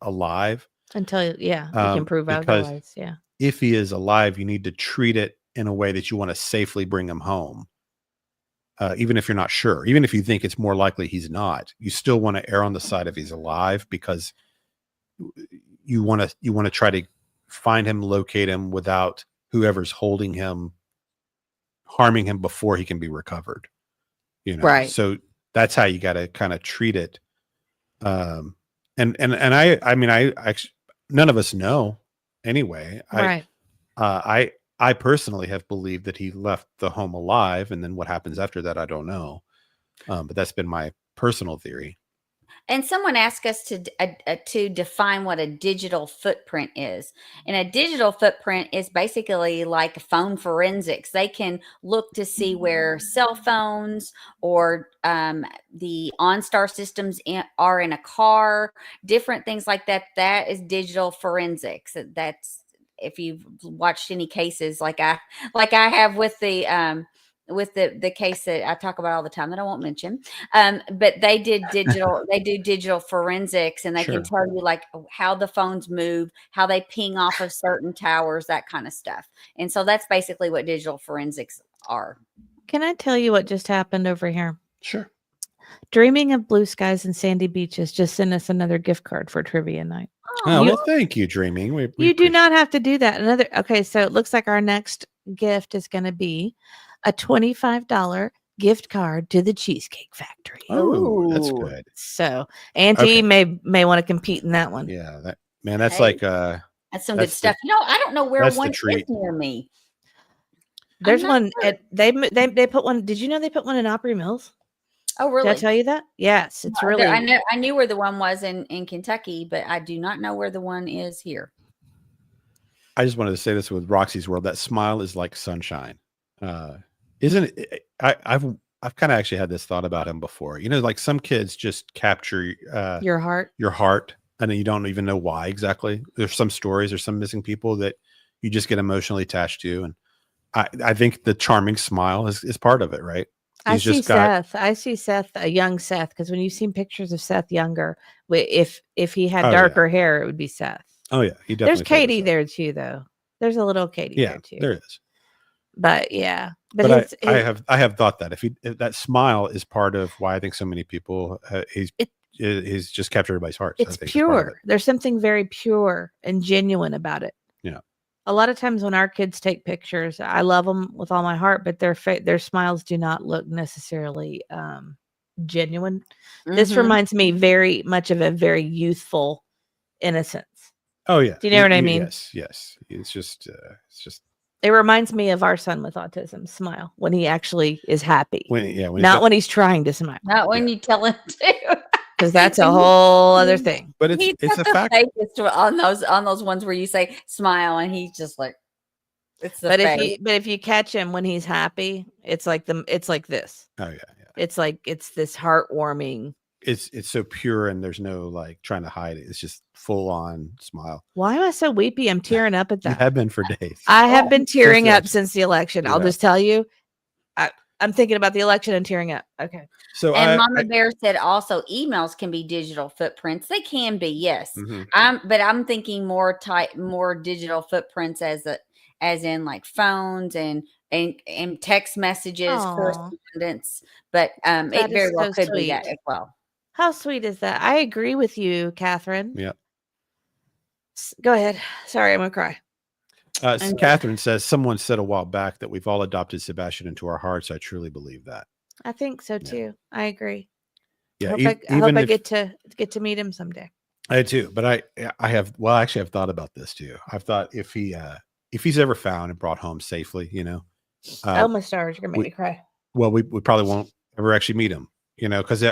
alive until you can prove otherwise. Yeah. If he is alive, you need to treat it in a way that you want to safely bring him home. Even if you're not sure, even if you think it's more likely he's not, you still want to err on the side of he's alive, because you want to try to find him, locate him without whoever's holding him harming him before he can be recovered. Right. So that's how you got to kind of treat it. And I mean, none of us know anyway. Right. I personally have believed that he left the home alive, and then what happens after that, I don't know. But that's been my personal theory. And someone asked us to define what a digital footprint is. And a digital footprint is basically like phone forensics. They can look to see where cell phones or the OnStar systems are in a car, different things like that. That is digital forensics. That's, if you've watched any cases like I have with the with the case that I talk about all the time that I won't mention. But they do digital forensics, and they Sure. can tell you like how the phones move, how they ping off of certain towers, that kind of stuff. And so that's basically what digital forensics are. Can I tell you what just happened over here? Sure. Dreaming of Blue Skies and Sandy Beaches just sent us another gift card for trivia night. Oh, well, thank you, Dreaming. We You do appreciate not have to do that. Okay, so it looks like our next gift is going to be a $25 gift card to the Cheesecake Factory. Oh, that's Ooh. good. So Auntie may want to compete in that one. Yeah, that's Hey. like That's some That's good stuff. I don't know where that's the one is treat. near me. There's I'm not one. sure. They put one. Did you know they put one in Opry Mills? Oh, really? Did I tell you that? Yes, it's really. I knew where the one was in Kentucky, but I do not know where the one is here. I just wanted to say this with Roxy's World. That smile is like sunshine. Isn't it? I've kind of actually had this thought about him before. Like some kids just capture your heart. your heart, and then you don't even know why exactly. There's some stories or some missing people that you just get emotionally attached to, and I think the charming smile is part of it, right? I see Seth. I see Seth, a young Seth, because when you've seen pictures of Seth younger, if he had darker hair, it would be Seth. Oh yeah, he definitely. There's Katie there too, though. There's a little Katie there too. There is. But yeah, but I have thought that if that smile is part of why I think so many people he's just captured everybody's hearts. It's pure. There's something very pure and genuine about it. Yeah. A lot of times when our kids take pictures, I love them with all my heart, but their smiles do not look necessarily genuine. Mm-hmm. This reminds me very much of a very youthful innocence. Oh yeah. Do you know what I mean? Yes. It's just. It reminds me of our son with autism smile when he actually is happy. Not when he's trying to smile. Not when you tell him to. Because that's a whole other thing. But it's a fact on those ones where you say smile and he's just like it's the but face. if you catch him when he's happy, it's like this. Oh yeah. It's like it's this heartwarming. It's so pure and there's no like trying to hide it. It's just full on smile. Why am I so weepy? I'm tearing up at that. You have been for days. I have been tearing up since the election. I'll just tell you. I'm thinking about the election and tearing up. Okay. So Mama Bear said also emails can be digital footprints. They can be, yes. Mm-hmm. But I'm thinking more digital footprints as in like phones and text messages, correspondence. But it very well could be that as well. How sweet is that? I agree with you, Catherine. Yeah. Go ahead. Sorry, I'm gonna cry. Catherine says, someone said a while back that we've all adopted Sebastian into our hearts. I truly believe that. I think so too. Yeah. I agree. Yeah, I hope I get to meet him someday. I do, but I have thought about this too. I've thought if he's ever found and brought home safely, my stars, you're gonna make me cry. Well, we probably won't ever actually meet him, because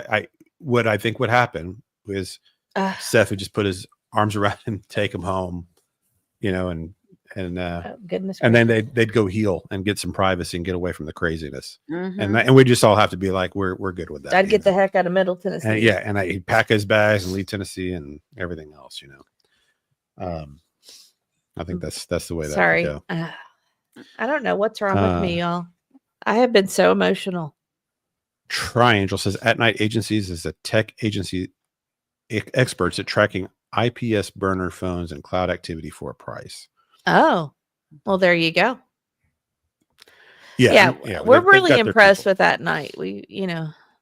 what I think would happen is Seth would just put his arms around him, take him home, goodness, and then they'd go heal and get some privacy and get away from the craziness. Mm-hmm. And we just all have to be like, we're good with that. I'd get the heck out of Middle Tennessee. And he'd pack his bags and leave Tennessee and everything else, I think that's the way that would go. I don't know what's wrong with me, y'all. I have been so emotional. Triangel says At Night Agencies is a tech agency experts at tracking IPS burner phones and cloud activity for a price. Oh, well, there you go. Yeah, we're really impressed with At Night.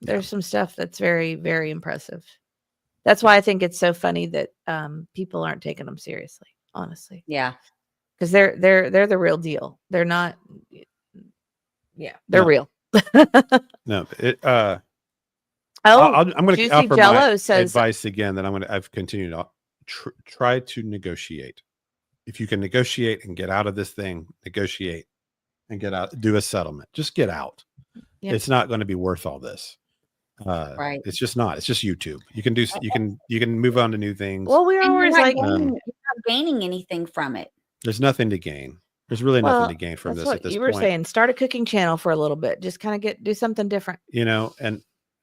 There's some stuff that's very, very impressive. That's why I think it's so funny that people aren't taking them seriously, honestly. Yeah. Because they're the real deal. They're not. Yeah, they're real. No, I'm going to offer my advice again that I've continued to try to negotiate. If you can negotiate and get out of this thing, negotiate and get out, do a settlement, just get out. Yep. It's not going to be worth all this. Right. It's just not, it's just YouTube. You can move on to new things. Well, we're always like, you're not gaining anything from it. There's nothing to gain. There's really nothing to gain from this at this point. You were saying, start a cooking channel for a little bit, just kind of do something different. And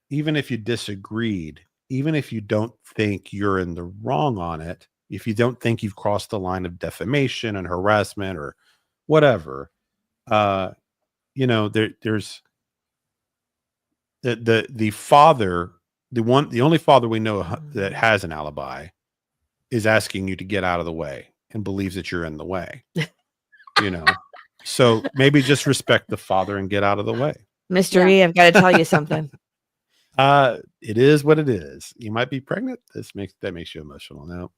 even if you disagreed, even if you don't think you're in the wrong on it, if you don't think you've crossed the line of defamation and harassment or whatever, there's the father, the only father we know that has an alibi is asking you to get out of the way and believes that you're in the way. So maybe just respect the father and get out of the way. Mr. E, I've got to tell you something. It is what it is. You might be pregnant. That makes you emotional.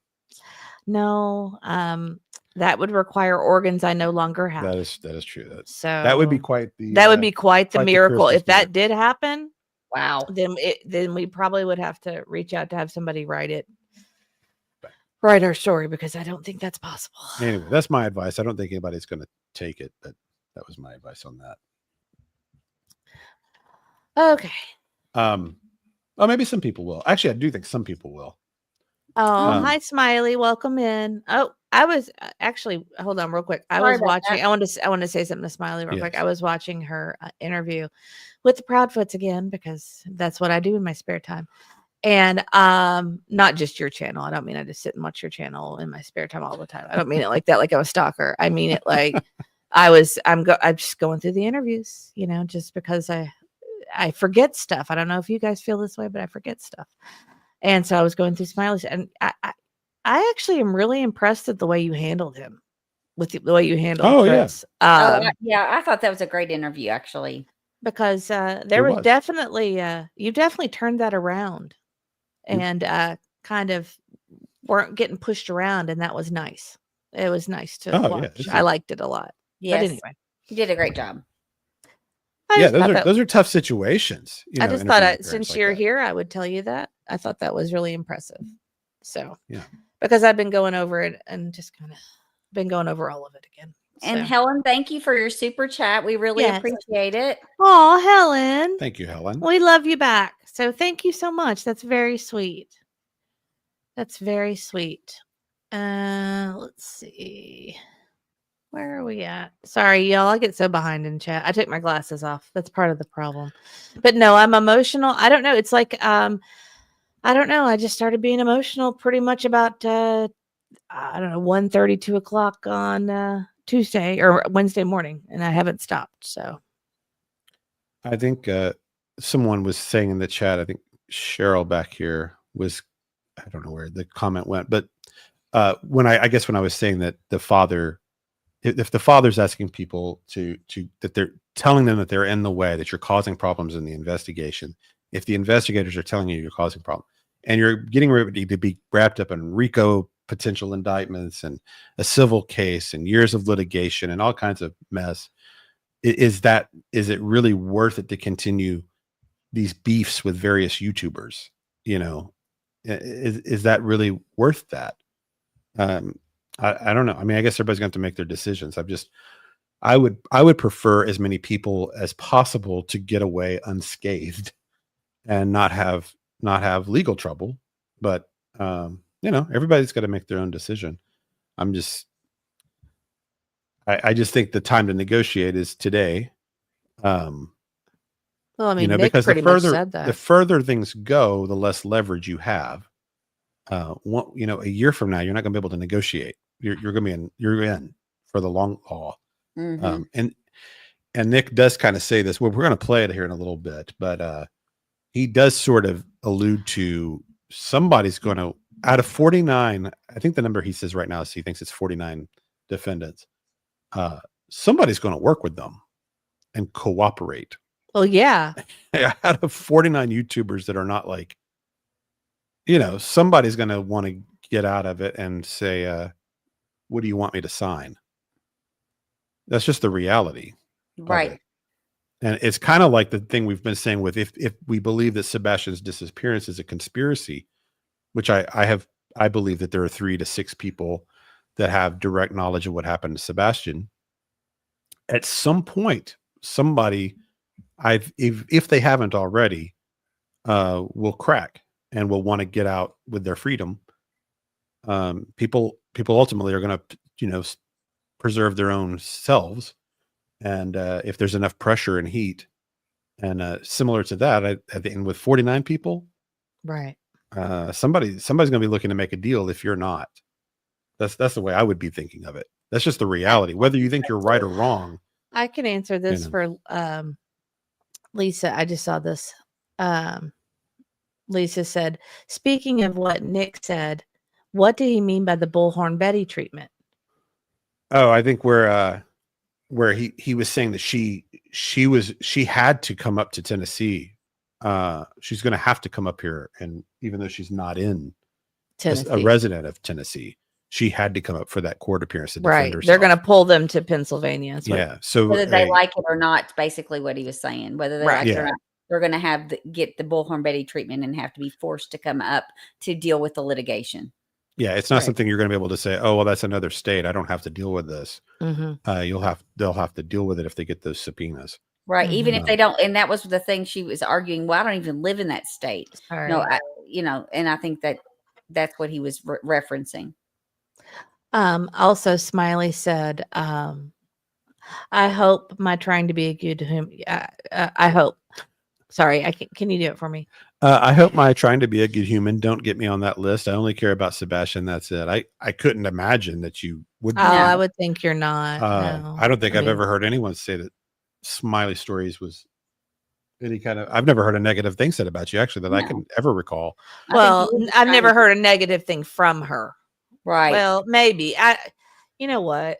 No, that would require organs I no longer have. That is true. So that would be quite the quite the miracle. If that did happen, wow, then we probably would have to reach out to have somebody write our story, because I don't think that's possible. Anyway, that's my advice. I don't think anybody's going to take it, but that was my advice on that. Okay. Maybe some people will. Actually, I do think some people will. Oh, hi, Smiley. Welcome in. Oh, I was actually, hold on real quick. I was watching. I want to say something to Smiley real quick. I was watching her interview with the Proudfoots again, because that's what I do in my spare time. And not just your channel. I don't mean I just sit and watch your channel in my spare time all the time. I don't mean it like that, like I'm a stalker. I mean it like I'm just going through the interviews, just because I forget stuff. I don't know if you guys feel this way, but I forget stuff. And so I was going through Smiley's, and I actually am really impressed at the way you handled him, with the way you handled Chris. I thought that was a great interview, actually, because there was definitely you definitely turned that around, and kind of weren't getting pushed around, and that was nice. It was nice to watch. I liked it a lot. Yes. But anyway, you did a great job. Those are tough situations. I just thought since you're here, I would tell you that. I thought that was really impressive. So, because I've been going over it and just kind of been going over all of it again. And Helen, thank you for your super chat. We really appreciate it. Oh, Helen. Thank you, Helen. We love you back. So thank you so much. That's very sweet. That's very sweet. Let's see. Where are we at? Sorry, y'all. I get so behind in chat. I took my glasses off. That's part of the problem. But no, I'm emotional. I don't know. It's like, I don't know. I just started being emotional pretty much about, 1:30, 2 o'clock on Tuesday or Wednesday morning. And I haven't stopped. So I think someone was saying in the chat, I think Cheryl back here was, I don't know where the comment went, but when I was saying that the father, if the father's asking people that they're telling them that they're in the way, that you're causing problems in the investigation, if the investigators are telling you you're causing problems and you're getting ready to be wrapped up in RICO potential indictments and a civil case and years of litigation and all kinds of mess, is it really worth it to continue these beefs with various YouTubers? Is that really worth that? I don't know. I mean, I guess everybody's going to have to make their decisions. I would prefer as many people as possible to get away unscathed and not have legal trouble. But everybody's got to make their own decision. I just think the time to negotiate is today. Well, I mean, Nick because pretty much said that. The further things go, the less leverage you have. A year from now, you're not going to be able to negotiate. You're in for the long haul. Mm-hmm. And Nick does kind of say this. Well, we're going to play it here in a little bit, but he does sort of allude to somebody's going to, out of 49, I think the number he says right now is he thinks it's 49 defendants. Somebody's going to work with them and cooperate. Well, yeah. Out of 49 YouTubers that are not like, somebody's going to want to get out of it and say, what do you want me to sign? That's just the reality. Right. And it's kind of like the thing we've been saying with, if we believe that Sebastian's disappearance is a conspiracy, which I believe that there are 3 to 6 people that have direct knowledge of what happened to Sebastian. At some point, somebody, if they haven't already, will crack and will want to get out with their freedom. People ultimately are going to, preserve their own selves. And if there's enough pressure and heat, and similar to that, at the end with 49 people, right? Somebody's going to be looking to make a deal. If you're not, that's the way I would be thinking of it. That's just the reality. Whether you think you're right or wrong, I can answer this know. for Lisa. I just saw this. Lisa said, speaking of what Nick said, what did he mean by the Bullhorn Betty treatment? Oh, I think where he was saying that she had to come up to Tennessee. She's going to have to come up here, and even though she's not in Tennessee. a resident of Tennessee, she had to come up for the court appearance to defend Right. herself. They're going to pull them to Pennsylvania. That's what- Yeah. So Whether they like it or not, basically what he was saying. Whether they Right. like it or Yeah. not, they're going to get the Bullhorn Betty treatment and have to be forced to come up to deal with the litigation. yeah, it's not Right. something you're going to be able to say, oh, well, that's another state, I don't have to deal with this. Mhm. They'll have to deal with it if they get those subminas. Right. Even if Mhm. they don't. And that was the thing she was arguing. Well, I don't even live in that state. All No, right. and I think that's what he was referencing. Also, Smiley said, I hope my trying to be a good human. I hope. Sorry, can you do it for me? I hope my trying to be a good human don't get me on that list. I only care about Sebastian. That's it. I couldn't imagine that you would. Oh, I would think you're not. No. I don't think I've mean, ever heard anyone say that Smiley Stories was any kind of. I've never heard a negative thing said about you, actually, that I No. can ever recall. Well, I've never heard a negative thing from her. Right. Well, maybe. You know what?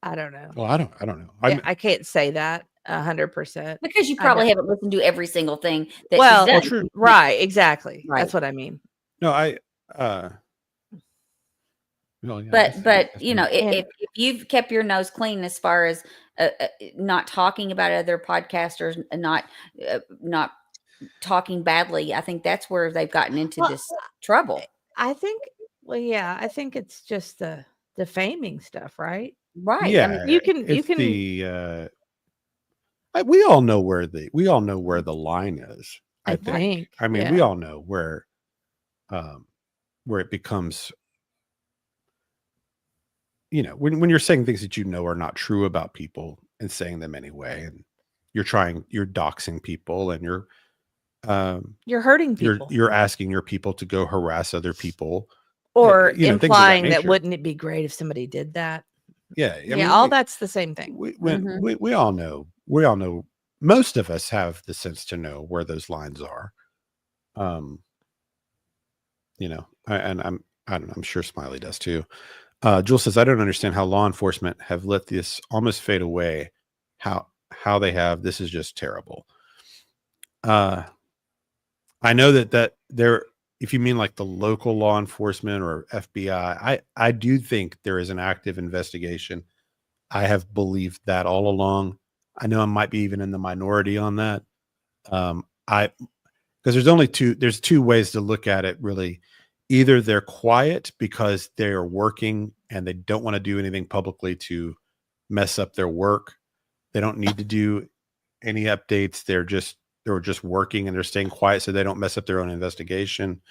I don't know. Well, I don't know. I can't say that 100%. Because you I probably know. haven't listened to every single thing that Well, she's done. true. Right, exactly. Right. That's what I mean. No, well, yeah, But that's you know, me. And- if you've kept your nose clean as far as not talking about other podcasters and not talking badly, I think that's where they've gotten into Well, this trouble. I think, well, yeah, I think it's just the defaming stuff, right? Right. Yeah, I mean, you can- it's the we all know where the line is. I think. I mean, yeah. we all know where it becomes, when you're saying things that are not true about people and saying them anyway, and you're doxing people, and you're hurting people. you're asking your people to go harass other people, or things of that implying that nature. wouldn't it be great if somebody did that? Yeah, I mean, all that's the same thing. we all know. Most of us have the sense to know where those lines are. I'm sure Smiley does too. Jules says, I don't understand how law enforcement have let this almost fade away. How they have. This is just terrible. I know that there, if you mean like the local law enforcement or FBI, I do think there is an active investigation. I have believed that all along. I know I might be even in the minority on that. Because there's two ways to look at it, really. Either they're quiet because they're working and they don't want to do anything publicly to mess up their work. They don't need to do any updates. They're just working and they're staying quiet so they don't mess up their own investigation.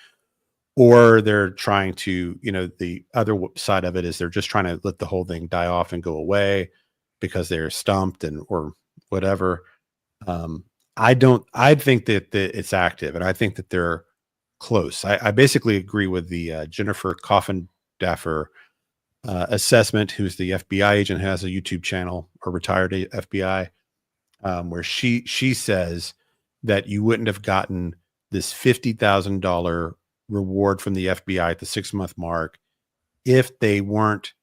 Or they're trying to, the other side of it is they're just trying to let the whole thing die off and go away because they're stumped or whatever. I think that it's active, and I think that they're close. I basically agree with the Jennifer Coffindaffer assessment, who's the FBI agent, has a YouTube channel, or retired FBI, where she says that you wouldn't have gotten this $50,000 reward from the FBI at the 6-month mark if they did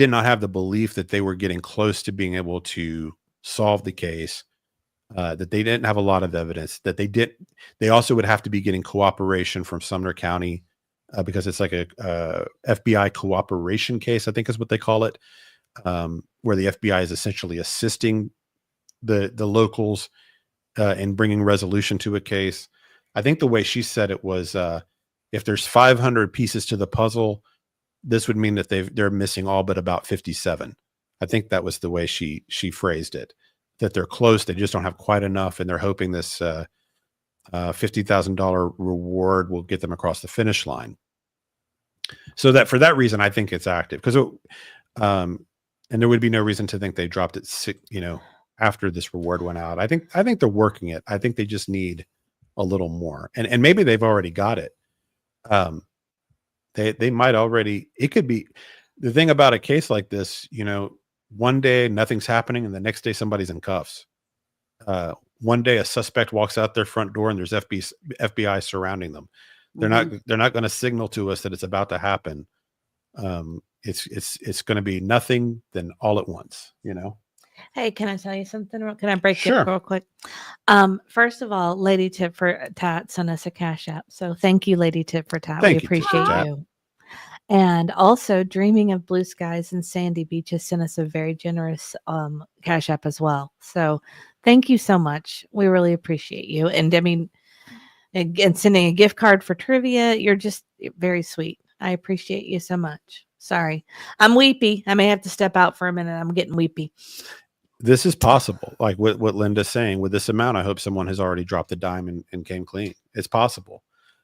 not have the belief that they were getting close to being able to solve the case, that they didn't have a lot of evidence, that they also would have to be getting cooperation from Sumner County, because it's like a FBI cooperation case, I think is what they call it, where the FBI is essentially assisting the locals in bringing resolution to a case. I think the way she said it was, if there's 500 pieces to the puzzle, this would mean that they're missing all but about 57. I think that was the way she phrased it, that they're close. They just don't have quite enough. And they're hoping this $50,000 reward will get them across the finish line. So that for that reason, I think it's active, because, and there would be no reason to think they dropped it, after this reward went out. I think they're working it. I think they just need a little more, and maybe they've already got it. They might already. It could be the thing about a case like this. one day nothing's happening, and the next day somebody's in cuffs. One day a suspect walks out their front door and there's FBI surrounding them. They're not going to signal to us that it's about to happen. It's going to be nothing then all at once, you know. Hey, can I tell you something? Can I break Sure. it real quick? First of all, Lady Tip for Tat sent us a cash app. So thank you, Lady Tip for Tat. Thank We you, Tip for appreciate Tat. you. And also Dreaming of Blue Skies and Sandy Beach has sent us a very generous cash app as well. So thank you so much. We really appreciate you. And I mean, and sending a gift card for trivia. You're just very sweet. I appreciate you so much. Sorry. I'm weepy. I may have to step out for a minute. I'm getting weepy. This is possible. Like what Linda's saying, with this amount, I hope someone has already dropped the dime and came clean. It's possible.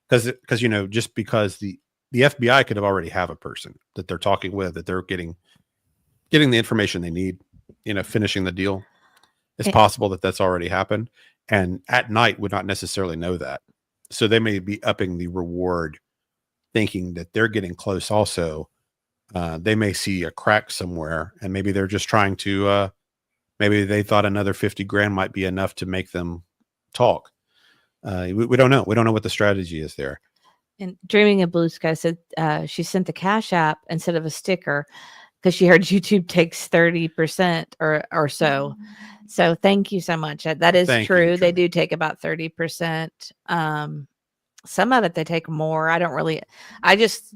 Because you know, just because the FBI could have already have a person that they're talking with, that they're getting the information they need, you know, finishing the deal. It's possible that that's already happened. And at night would not necessarily know that. So they may be upping the reward, thinking that they're getting close also. They may see a crack somewhere, and maybe they're just trying to, maybe they thought another 50 grand might be enough to make them talk. We don't know. We don't know what the strategy is there. And Dreaming of Blue Sky said she sent the cash app instead of a sticker because she heard YouTube takes 30% or so. So thank you so much. That is true. They do take about 30%. Some of it they take more. I just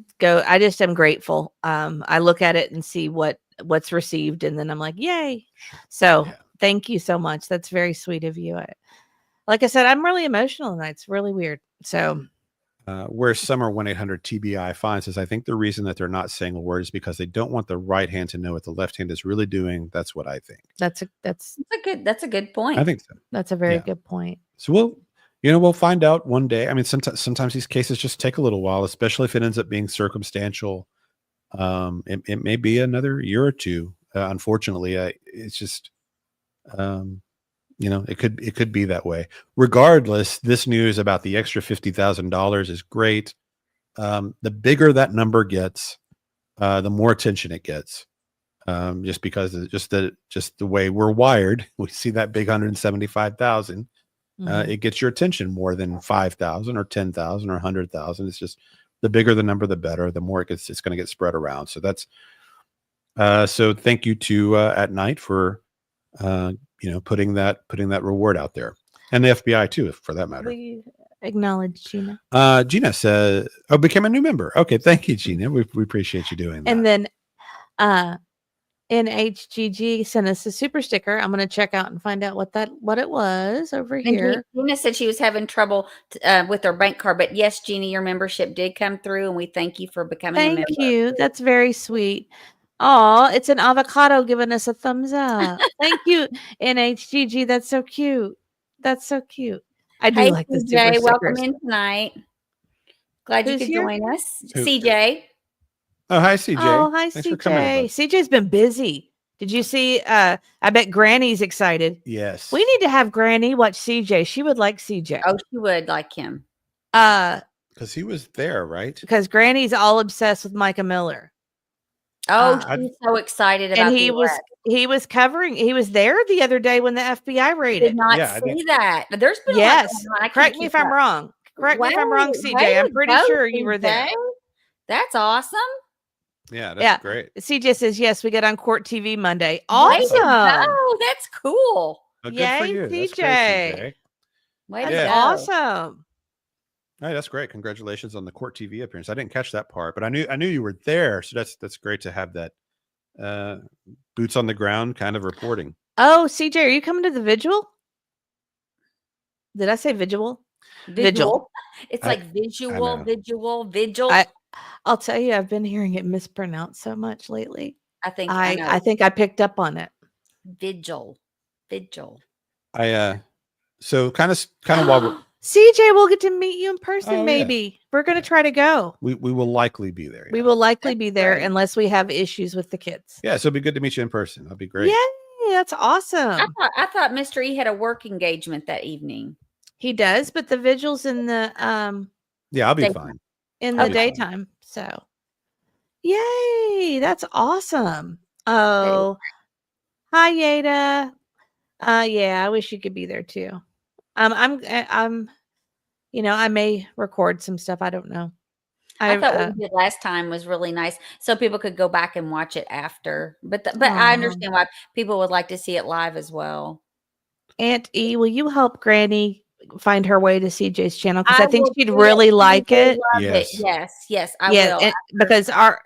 am grateful. I look at it and see what's received, and then I'm like, yay. So thank you so much. That's very sweet of you. Like I said, I'm really emotional tonight. It's really weird. So where Summer 1-800-TBI finds is, I think the reason that they're not saying a word is because they don't want the right hand to know what the left hand is really doing. That's what I think. That's a good point. I think so. That's a very good point. So we'll find out one day. I mean, sometimes these cases just take a little while, especially if it ends up being circumstantial. It may be another year or two. Unfortunately, it's just, you know, it could be that way. Regardless, this news about the extra $50,000 is great. The bigger that number gets, the more attention it gets. Just because of just the way we're wired, we see that big 175,000. It gets your attention more than 5,000 or 10,000 or 100,000. It's just the bigger the number, the better. The more it's going to get spread around. So that's so. Thank you to At Night for putting that reward out there, and the FBI too, for that matter. We acknowledge Gina. Gina said, "Oh, became a new member." Okay, thank you, Gina. We appreciate you doing that. And then NHGG sent us a super sticker. I'm going to check out and find out what it was over here. Gina said she was having trouble with her bank card, but yes, Gina, your membership did come through, and we thank you for becoming a member. Thank you. That's very sweet. Oh, it's an avocado giving us a thumbs up. Thank you, NHGG. That's so cute. That's so cute. I do like the super stickers. Welcome in tonight. Glad you could join us. CJ. Oh, hi, CJ. Oh, hi, Thanks CJ. for coming, CJ's been busy. Did you see? I bet Granny's excited. Yes. We need to have Granny watch CJ. She would like CJ. Oh, she would like him. Because he was there, right? Because Granny's all obsessed with Micah Miller. Oh, she's so excited about. And he was there the other day when the FBI raided. Did not see that. There's been Correct me if I'm wrong. Correct me if I'm wrong, CJ. I'm pretty sure you were there. That's awesome. Yeah, that's great. CJ says yes. We get on Court TV Monday. Awesome. Oh, that's cool. Oh, good for you. CJ. That's awesome. Hey, that's great. Congratulations on the Court TV appearance. I didn't catch that part, but I knew you were there. So that's great to have that boots on the ground kind of reporting. Oh, CJ, are you coming to the Vigil? Did I say Vigil? Vigil. It's like Vigil. I'll tell you, I've been hearing it mispronounced so much lately. I think I picked up on it. Vigil. So kind of while we're CJ, we'll get to meet you in person. Maybe we're going to try to go. We will likely be there. We will likely be there unless we have issues with the kids. Yeah, so it'd be good to meet you in person. That'd be great. Yay, that's awesome. I thought Mr. E had a work engagement that evening. He does, but the vigil's in the I'll be fine in the daytime. So, yay, that's awesome. Oh, Hi, Yada. Yeah, I wish you could be there too. I'm, I may record some stuff. I don't know. I I've, thought what we did last time was really nice, so people could go back and watch it after. But I understand why people would like to see it live as well. Aunt E, will you help Granny find her way to CJ's channel? Because I think will she'd do it. really She would like really it. love it. Yes. Yes, I Yeah, will. and because our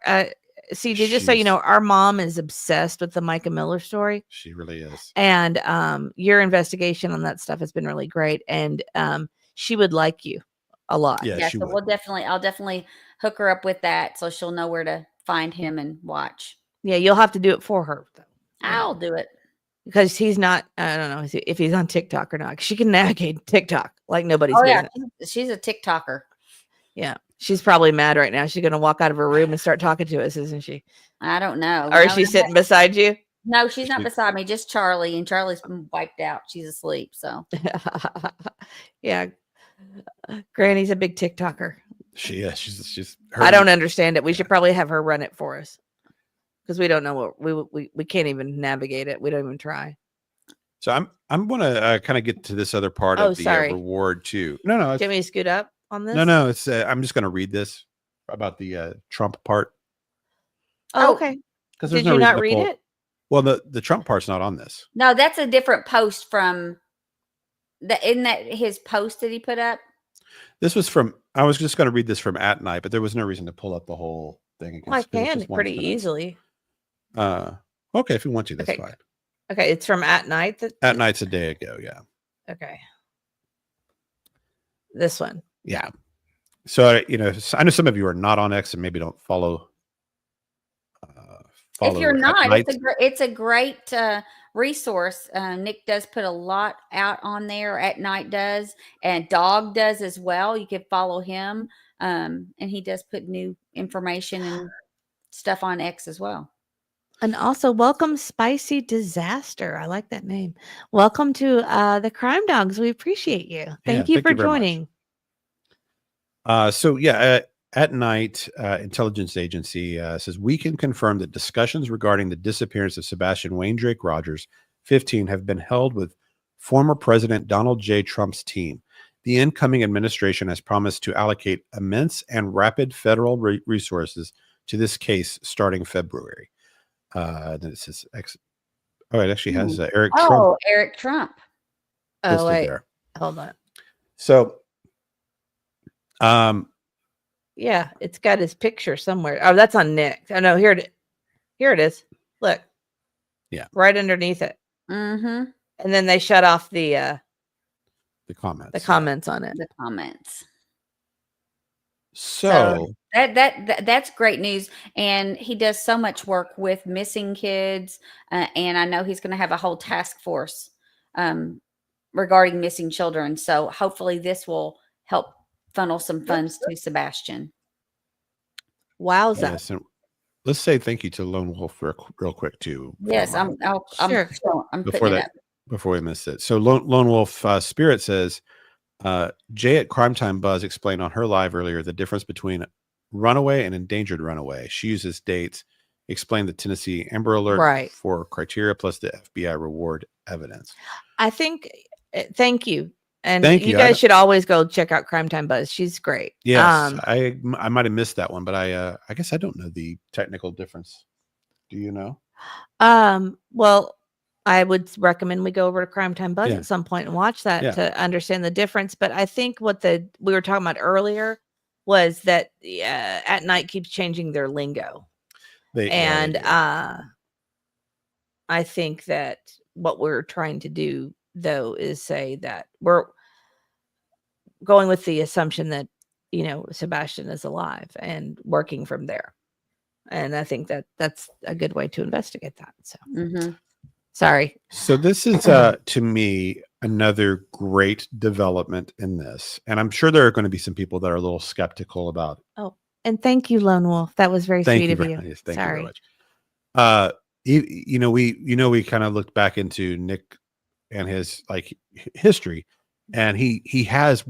CJ, just so you She's- know, our mom is obsessed with the Micah Miller story. She really is. And your investigation on that stuff has been really great. And she would like you a lot. Yeah, Yeah, she so would. I'll definitely hook her up with that so she'll know where to find him and watch. Yeah, you'll have to do it for her though. I'll do it. Because he's not, I don't know if he's on TikTok or not. 'Cause she can navigate TikTok like nobody's Oh yeah, business. she's a TikToker. Yeah. She's probably mad right now. She's gonna walk out of her room and start talking to us, isn't she? I don't know. Or is No, she sitting beside you? No, she's not beside me. Just Charlie, and Charlie's been wiped out. She's asleep. So Yeah. Granny's a big TikToker. She's. I don't understand it. We should probably have her run it for us. Because we don't know what we can't even navigate it. We don't even try. So I'm gonna kind of get to this other part Oh, of the sorry. reward too. No, it's, Jimmy, scoot up on this. no. It's I'm just gonna read this about the Trump part Oh, okay. because Did you not read it? Well, the Trump part's not on this. no, that's a different post from isn't that his post that he put up? This was from. I was just gonna read this from at night, but there was no reason to pull up the whole thing. Well, I because it's can just one pretty sentence. easily. Okay, if you want to, that's Okay. fine. Okay, it's from at night. At night's a day ago. Yeah. Okay. This one. Yeah. So I know some of you are not on X and maybe don't follow. If you're At not, Night. it's a great resource. Nick does put a lot out on there. At Night does, and Dog does as well. You can follow him, and he does put new information and stuff on X as well. And also, welcome, Spicy Disaster. I like that name. Welcome to the Crime Dogs. We appreciate you. Thank you thank for you very much. joining. At Night Intelligence Agency says we can confirm that discussions regarding the disappearance of Sebastian Wayne Drake Rogers, 15, have been held with former President Donald J. Trump's team. The incoming administration has promised to allocate immense and rapid federal resources to this case starting February. Then it says it actually has Eric Trump. Oh, Eric Trump. Oh, listed wait. there. Hold on. So, Yeah, it's got his picture somewhere. Oh, that's on Nick. Oh, no, here it is. Look. Yeah. Right underneath it. Mm-hmm. And then they shut off the comments. the comments on it. The comments. So That's great news, and he does so much work with missing kids, and I know he's going to have a whole task force regarding missing children. So hopefully, this will help funnel some funds to Sebastian. Wowza. yes, and let's say thank you to Lone Wolf real quick too. Yes, from, Sure. I'm before putting it that up. before we miss it. So Lone Wolf Spirit says Jay at Crime Time Buzz explained on her live earlier the difference between runaway and endangered runaway. She uses dates, explained the Tennessee Amber Alert Right. for criteria plus the FBI reward evidence. I think thank you. And Thank you you. guys should always go check out Crime Time Buzz. She's great. Yes, I might have missed that one, but I guess I don't know the technical difference. Do you know? Well, I would recommend we go over to Crime Time Buzz Yeah. at some point and watch that Yeah. to understand the difference. But I think what we were talking about earlier was that At Night keeps changing their lingo. They I think that what we're trying to do though is say that we're going with the assumption that Sebastian is alive and working from there, and I think that that's a good way to investigate that. So Mhm. sorry. So this is to me another great development in this, and I'm sure there are going to be some people that are a little skeptical about it. Oh, and thank you, Lone Wolf. That was very Thank sweet you of very you. much. Yes, thank Sorry. you very much. We kind of looked back into Nick and his history, and he has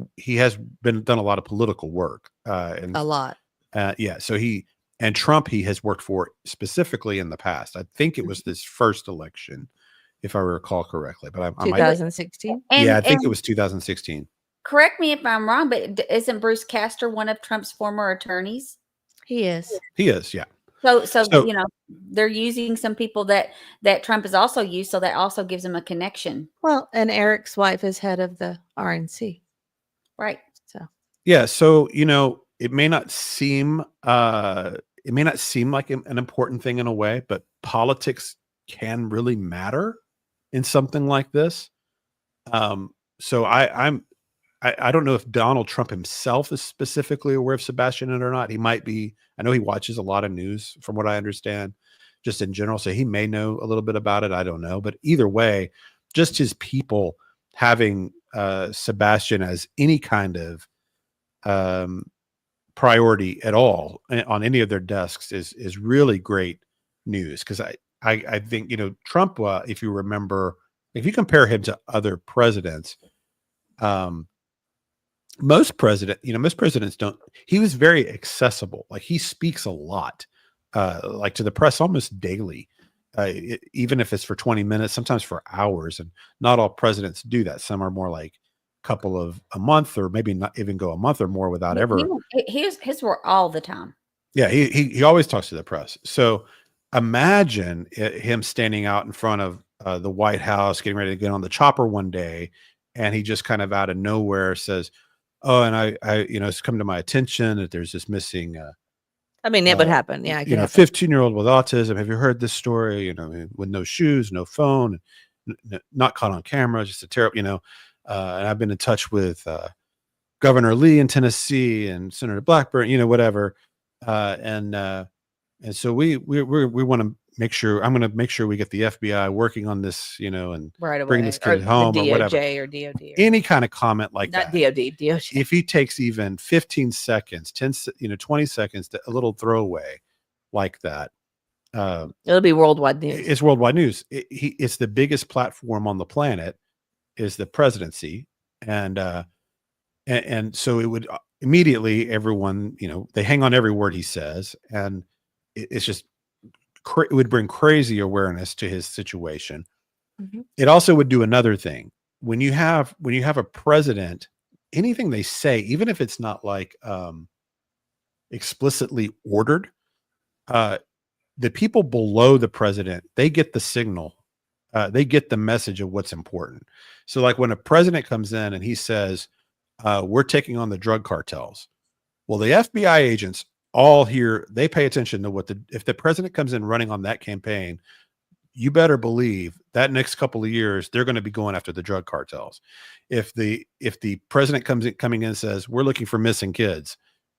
been done a lot of political work and A lot. yeah. So Trump he has worked for specifically in the past. I think it was this first election if I recall correctly. But I might, 2016. And, yeah, I think and it was 2016. correct me if I'm wrong, but isn't Bruce Castor one of Trump's former attorneys? He is. He is, yeah. So So they're using some people that Trump has also used, so that also gives them a connection, Well, and Eric's wife is head of the RNC. right? So yeah, so it may not seem like an important thing in a way, but politics can really matter in something like this. So I don't know if Donald Trump himself is specifically aware of Sebastian or not. He might be. I know he watches a lot of news, from what I understand, just in general. So he may know a little bit about it. I don't know. But either way, just his people having Sebastian as any kind of priority at all on any of their desks is really great news. Because I think Trump, if you remember, if you compare him to other presidents, most presidents don't. He was very accessible. Like, he speaks a lot, like to the press almost daily, even if it's for 20 minutes, sometimes for hours. And not all presidents do that. Some are more like a couple of a month, or maybe not even go a month or more without ever. His were all the time. Yeah, he always talks to the press. So imagine him standing out in front of the White House, getting ready to get on the chopper one day, and he just kind of out of nowhere says, "Oh, and I it's come to my attention that there's this missing, I mean, it would happen. Yeah, it could happen. 15-year-old with autism. Have you heard this story? With no shoes, no phone, not caught on camera, just a terrible, and I've been in touch with Governor Lee in Tennessee and Senator Blackburn, whatever, and so we want to make sure. I'm going to make sure we get the FBI working on this, and Right away. bring this kid Or home, the or whatever." DOJ or DOD. Any kind of comment like Not that. DOJ. If he takes even 15 seconds, 20 seconds, a little throwaway like that, It'll be worldwide news. it's worldwide news. It's the biggest platform on the planet, is the presidency. And so it would immediately, everyone, they hang on every word he says. And it's just, it would bring crazy awareness to his situation. Mm-hmm. It also would do another thing. When you have a president, anything they say, even if it's not like explicitly ordered, the people below the president, they get the signal, they get the message of what's important. So like when a president comes in and he says, we're taking on the drug cartels, well, the FBI agents all hear, they pay attention to if the president comes in running on that campaign, you better believe that next couple of years, they're going to be going after the drug cartels. If the president coming in and says, we're looking for missing kids,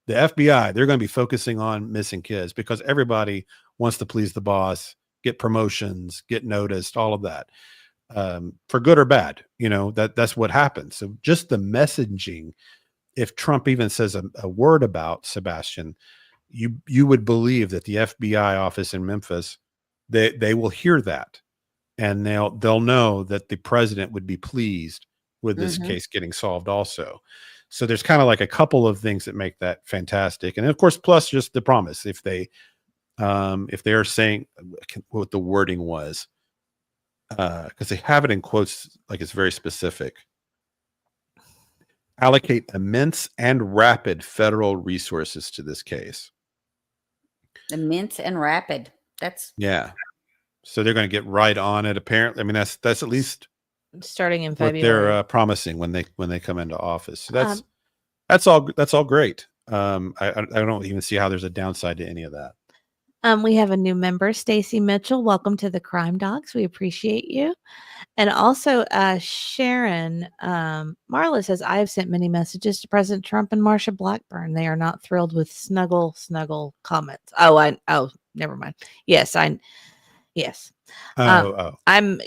the FBI, they're going to be focusing on missing kids, because everybody wants to please the boss, get promotions, get noticed, all of that, for good or bad. That's what happens. So just the messaging, if Trump even says a word about Sebastian, you would believe that the FBI office in Memphis, they will hear that, and they'll know that the president would be pleased with this case getting solved also. So there's kind of like a couple of things that make that fantastic. And of course, plus just the promise, if they are saying what the wording was, because they have it in quotes, like it's very specific. Allocate immense and rapid federal resources to this case. Immense and rapid. Yeah. So they're going to get right on it. Apparently, I mean, that's at least starting in what February. they're promising when they come into office. So that's all great. I don't even see how there's a downside to any of that. We have a new member, Stacy Mitchell. Welcome to the Crime Dogs. We appreciate you. And also, Sharon Marla says, I have sent many messages to President Trump and Marsha Blackburn. They are not thrilled with snuggle comments. Oh, never mind. Yes. Yes. I'm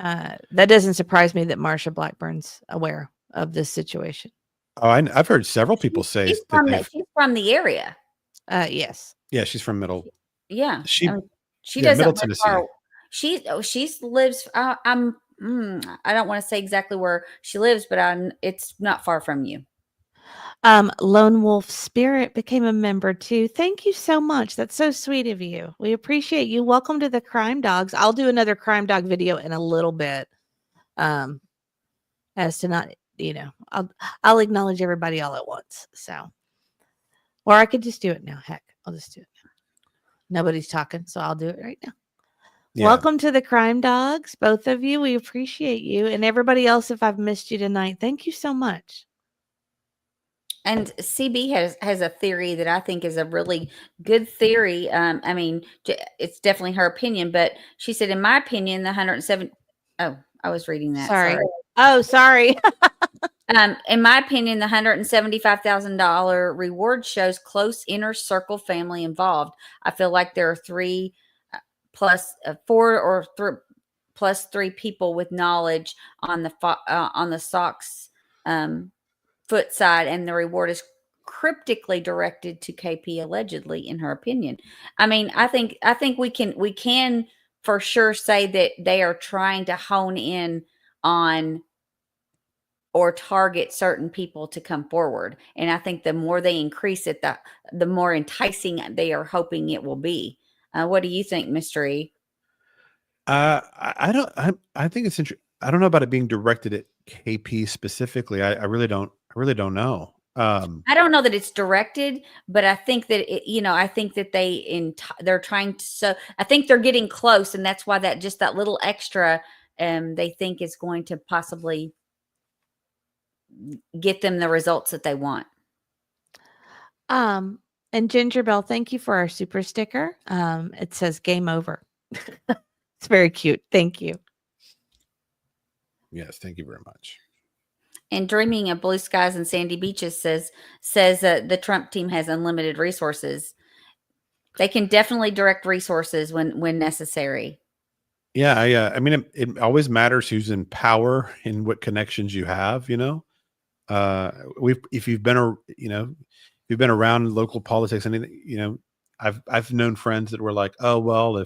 that doesn't surprise me that Marsha Blackburn's aware of this situation. Oh, I've heard several people say she's from the area. Yes. Yeah, she's from Middle. Yeah. She doesn't Middle live Tennessee. far. She lives. I don't want to say exactly where she lives, but it's not far from you. Lone Wolf Spirit became a member too. Thank you so much. That's so sweet of you. We appreciate you. Welcome to the Crime Dogs. I'll do another Crime Dog video in a little bit. As to not, I'll acknowledge everybody all at once. So, or I could just do it now. Heck, I'll just do it now. Nobody's talking, so I'll do it right now. Yeah. Welcome to the Crime Dogs, both of you. We appreciate you, and everybody else. If I've missed you tonight, thank you so much. And CB has a theory that I think is a really good theory. I mean, it's definitely her opinion, but she said, in my opinion, the 107. Oh, I was reading that. Sorry. Oh, sorry. In my opinion, the $175,000 reward shows close inner circle family involved. I feel like there are 3 plus 4 or 3 plus 3 people with knowledge on the Sox foot side, and the reward is cryptically directed to KP allegedly, in her opinion. I mean, I think we can for sure say that they are trying to hone in on or target certain people to come forward. And I think the more they increase it, the more enticing they are hoping it will be. What do you think, Mr. E? I think it's interesting. I don't know about it being directed at KP specifically. I really don't know. I don't know that it's directed, but I think that I think that they're trying to. So I think they're getting close, and that's why that little extra, they think is going to possibly get them the results that they want. And Ginger Bell, thank you for our super sticker. It says game over. It's very cute. Thank you. Yes, thank you very much. And Dreaming of Blue Skies and Sandy Beaches says the Trump team has unlimited resources. They can definitely direct resources when necessary. Yeah, I mean, it always matters who's in power and what connections you have. If you've been around local politics, anything, I've known friends that were like, oh well,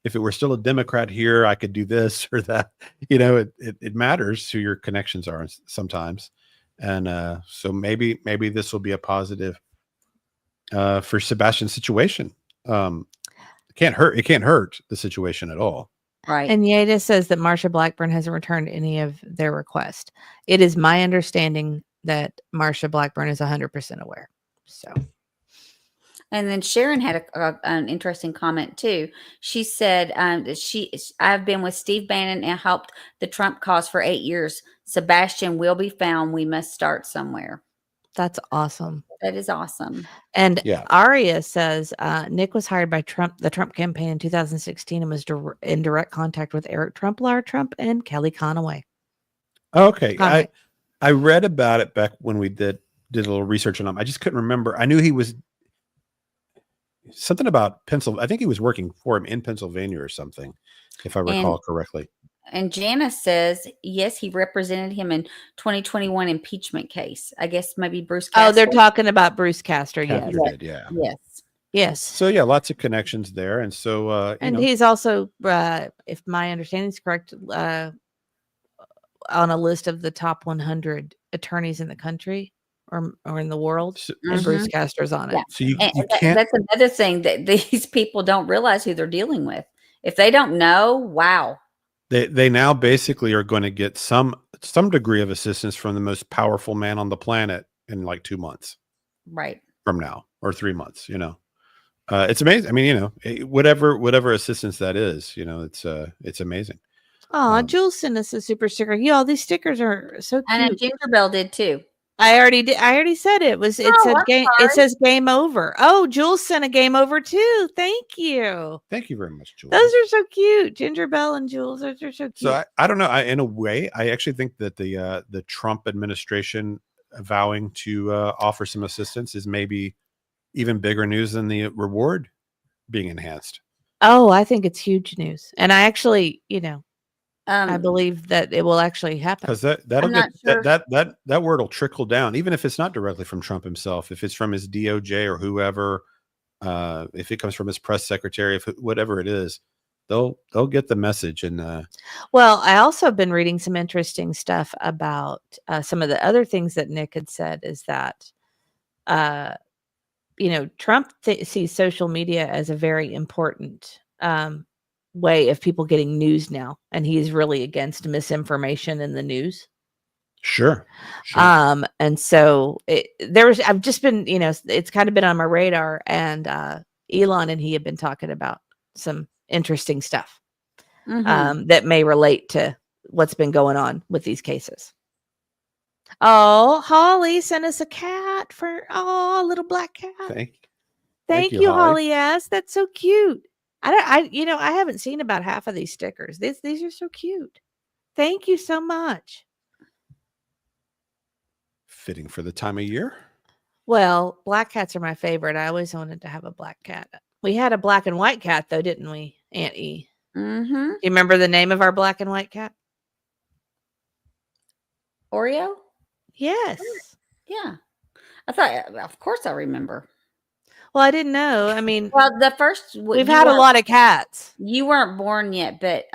if it were still a Democrat here, I could do this or that. It matters who your connections are sometimes, and so maybe this will be a positive for Sebastian's situation. It can't hurt the situation at all. Right. And Yeda says that Marsha Blackburn hasn't returned any of their requests. It is my understanding that Marsha Blackburn is 100% aware. So. And then Sharon had an interesting comment too. She said I've been with Steve Bannon and helped the Trump cause for 8 years. Sebastian will be found. We must start somewhere. That's awesome. That is awesome. And yeah. Aria says Nick was hired by the Trump campaign in 2016 and was in direct contact with Eric Trump, Lara Trump, and Kelly Conway. Okay. I read about it back when we did a little research on him. I just couldn't remember. I knew he was something about Pennsylvania. I think he was working for him in Pennsylvania or something, if I recall correctly. And Janice says, yes, he represented him in 2021 impeachment case. I guess maybe Bruce Castor. Oh, they're talking about Bruce Castor. Castor Yes. did, yeah. Yes. So yeah, lots of connections there. And so, and he's also, if my understanding is correct, on a list of the top 100 attorneys in the country or in the world. And Bruce Castor's on it. Yeah. So you can't. That's another thing that these people don't realize who they're dealing with. If they don't know, wow. They now basically are going to get some degree of assistance from the most powerful man on the planet in like 2 months. Right. From now, or 3 months, it's amazing. I mean, whatever assistance that is, it's amazing. Oh, Jules sent us a super sticker. Yeah, all these stickers are so cute. And Ginger Bell did too. I already said it was. It said game. Sorry. It says game over. Oh, Jules sent a game over too. Thank you. Thank you very much, Jules. Those are so cute, Ginger Bell and Jules. Those are so cute. So I don't know. In a way, I actually think that the Trump administration vowing to offer some assistance is maybe even bigger news than the reward being enhanced. Oh, I think it's huge news, and I actually, I believe that it will actually happen because that word will trickle down, even if it's not directly from Trump himself. If it's from his DOJ or whoever, if it comes from his press secretary, whatever it is, they'll get the message. And Well, I also have been reading some interesting stuff about some of the other things that Nick had said is that, Trump sees social media as a very important way of people getting news now. And he's really against misinformation in the news. sure. And so I've just been, it's kind of been on my radar, and Elon and he have been talking about some interesting stuff that may relate to what's been going on with these cases. Oh, Holly sent us a cat a little black cat. Thank you, Holly. Yes, that's so cute. I haven't seen about half of these stickers. These are so cute. Thank you so much. Fitting for the time of year. Well, black cats are my favorite. I always wanted to have a black cat. We had a black and white cat, though, didn't we, Aunt E? Mm-hmm. Do you remember the name of our black and white cat? Oreo? Yes. Yeah. I thought, of course I remember. Well, I didn't know. I mean, well, the first we've had a lot of cats. You weren't born yet, but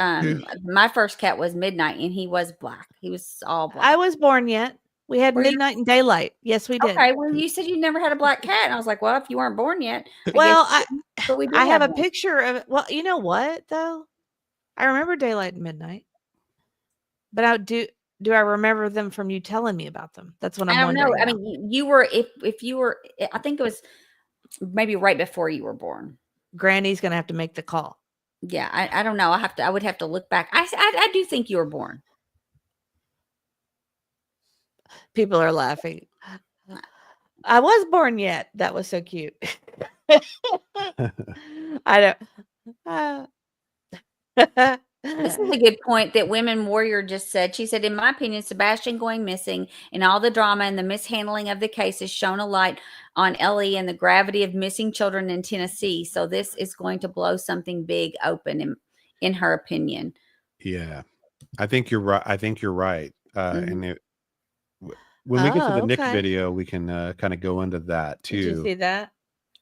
my first cat was Midnight, and he was black. He was all black. I was born yet. We had Midnight and Daylight. Yes, we did. Okay, well, you said you never had a black cat, and I was like, well, if you weren't born yet, I have a picture of it. Well, you know what though? I remember Daylight and Midnight, but do I remember them from you telling me about them? That's what I'm wondering. I don't know. I mean, you were if you were, I think it was maybe right before you were born. Granny's gonna have to make the call. Yeah, I don't know. I would have to look back. I do think you were born. People are laughing. I was born yet. That was so cute. I don't. This is a good point that Women Warrior just said. She said, in my opinion, Sebastian going missing and all the drama and the mishandling of the case has shown a light on Ellie and the gravity of missing children in Tennessee. So this is going to blow something big open, in her opinion. Yeah, I think you're right. And when we get to the Nick video, we can kind of go into that too. Did you see that?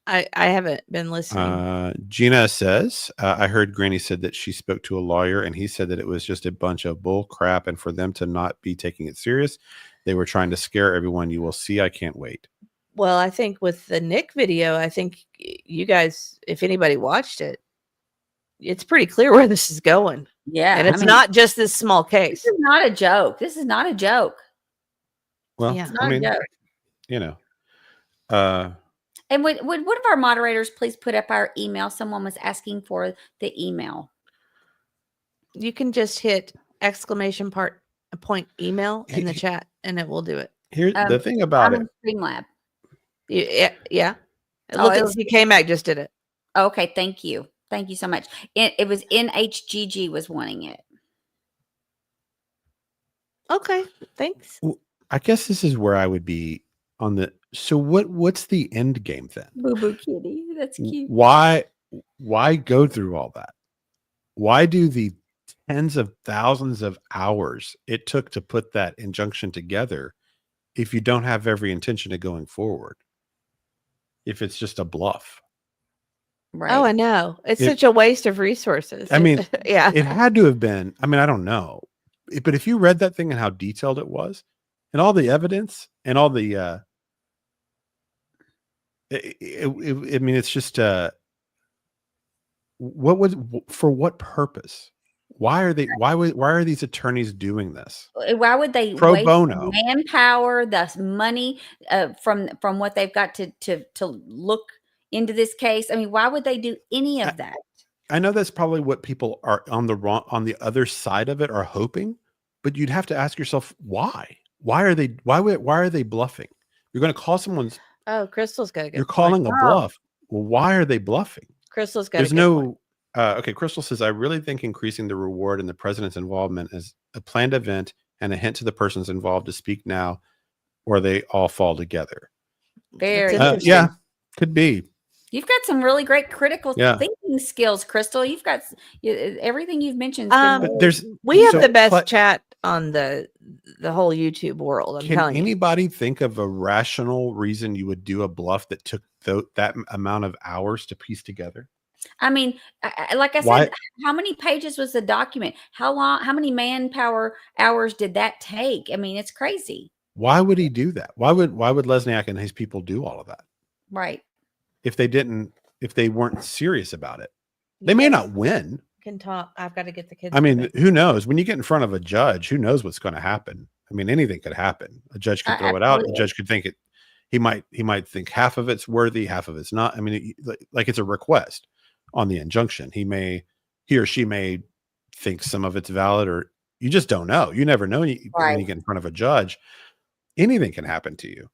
I haven't been listening. Gina says, I heard Granny said that she spoke to a lawyer and he said that it was just a bunch of bull crap, and for them to not be taking it serious, they were trying to scare everyone. You will see. I can't wait. Well, I think with the Nick video, I think you guys, if anybody watched it, it's pretty clear where this is going. Yeah. And it's not just this small case. This is not a joke. This is not a joke. Well, yeah. I mean, and would one of our moderators please put up our email? Someone was asking for the email. You can just hit !point email in the chat and it will do it. Here's the thing about it. Streamlab. Yeah. Look at CK Mac just did it. Okay, thank you. Thank you so much. It was NHGG was wanting it. Okay, thanks. I guess this is where I would be on the. So what's the end game then? Boo Boo Kitty, that's cute. Why go through all that? Why do the tens of thousands of hours it took to put that injunction together if you don't have every intention of going forward? If it's just a bluff. Right. Oh, I know. It's such a waste of resources. I mean, yeah. It had to have been. I mean, I don't know. But if you read that thing and how detailed it was and all the evidence and all the I mean, it's just for what purpose? Why are these attorneys doing this? Why would they pro waste bono manpower, the money from what they've got to look into this case? I mean, why would they do any of that? I know that's probably what people are on the other side of it are hoping, but you'd have to ask yourself why? Why are they bluffing? You're going to call someone's. Oh, Crystal's got to get. You're calling a bluff. Well, why are they bluffing? Crystal's got. There's no. Okay, Crystal says, I really think increasing the reward in the president's involvement is a planned event and a hint to the persons involved to speak now, or they all fall together. Very yeah, could be. You've got some really great critical thinking skills, Crystal. You've got everything you've mentioned. We have the best chat on the whole YouTube world. I'm telling you. Can anybody think of a rational reason you would do a bluff that took that amount of hours to piece together? I mean, like I Why said, how many pages was the document? How many manpower hours did that take? I mean, it's crazy. why would he do that? Why would Lesniak and his people do all of that Right. if they weren't serious about it? You They may guys not win. can talk. I've got to get the kids. I to mean, bed. who knows? When you get in front of a judge, who knows what's going to happen? I mean, anything could happen. A judge could throw it out. The Absolutely. judge could think it. He might think half of it's worthy, half of it's not. I mean, like it's a request on the injunction. He or she may think some of it's valid, or you just don't know. You never know when you Right. get in front of a judge. Anything can happen to you.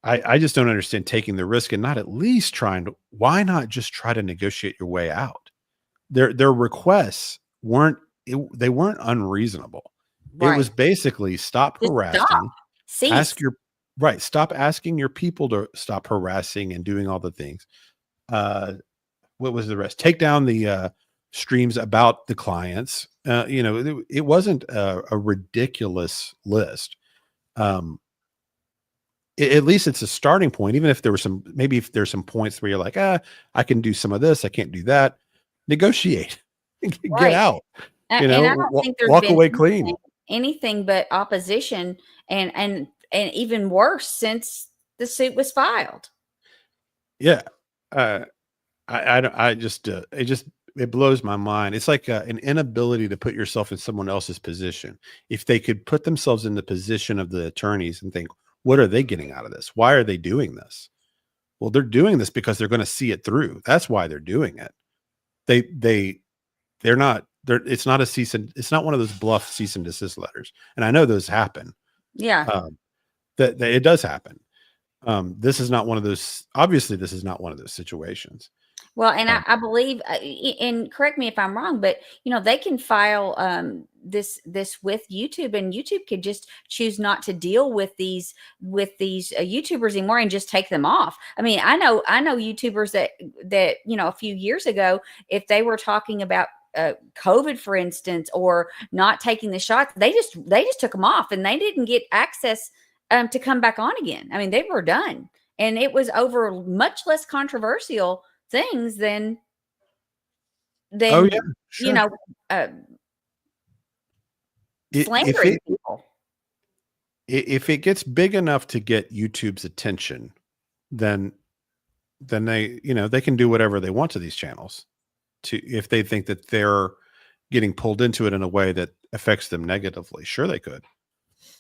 I just don't understand taking the risk and not at least trying to. Why not just try to negotiate your way out? Their requests weren't unreasonable. It was Right. basically stop Just harassing, stop. Cease. stop asking your people to stop harassing and doing all the things. What was the rest? Take down the streams about the clients. It wasn't a ridiculous list. At least it's a starting point. Even if there were if there's some points where you're like, I can do some of this, I can't do that. Negotiate, get Right. out. And I don't think there's Walk been away clean. anything but opposition and even worse since the suit was filed. Yeah, it blows my mind. It's like an inability to put yourself in someone else's position. If they could put themselves in the position of the attorneys and think, what are they getting out of this? Why are they doing this? Well, they're doing this because they're going to see it through. That's why they're doing it. It's not one of those bluff cease and desist letters. And I know those happen. Yeah. That it does happen. This is not one of those. Obviously, this is not one of those situations. Well, and I believe, and correct me if I'm wrong, but they can file this with YouTube, and YouTube could just choose not to deal with these YouTubers anymore and just take them off. I mean, I know YouTubers that a few years ago, if they were talking about COVID, for instance, or not taking the shots, they just took them off, and they didn't get access to come back on again. I mean, they were done, and it was over much less controversial things than Oh yeah, sure. Slandering people. If it gets big enough to get YouTube's attention, then they they can do whatever they want to these channels, if they think that they're getting pulled into it in a way that affects them negatively. Sure, they could.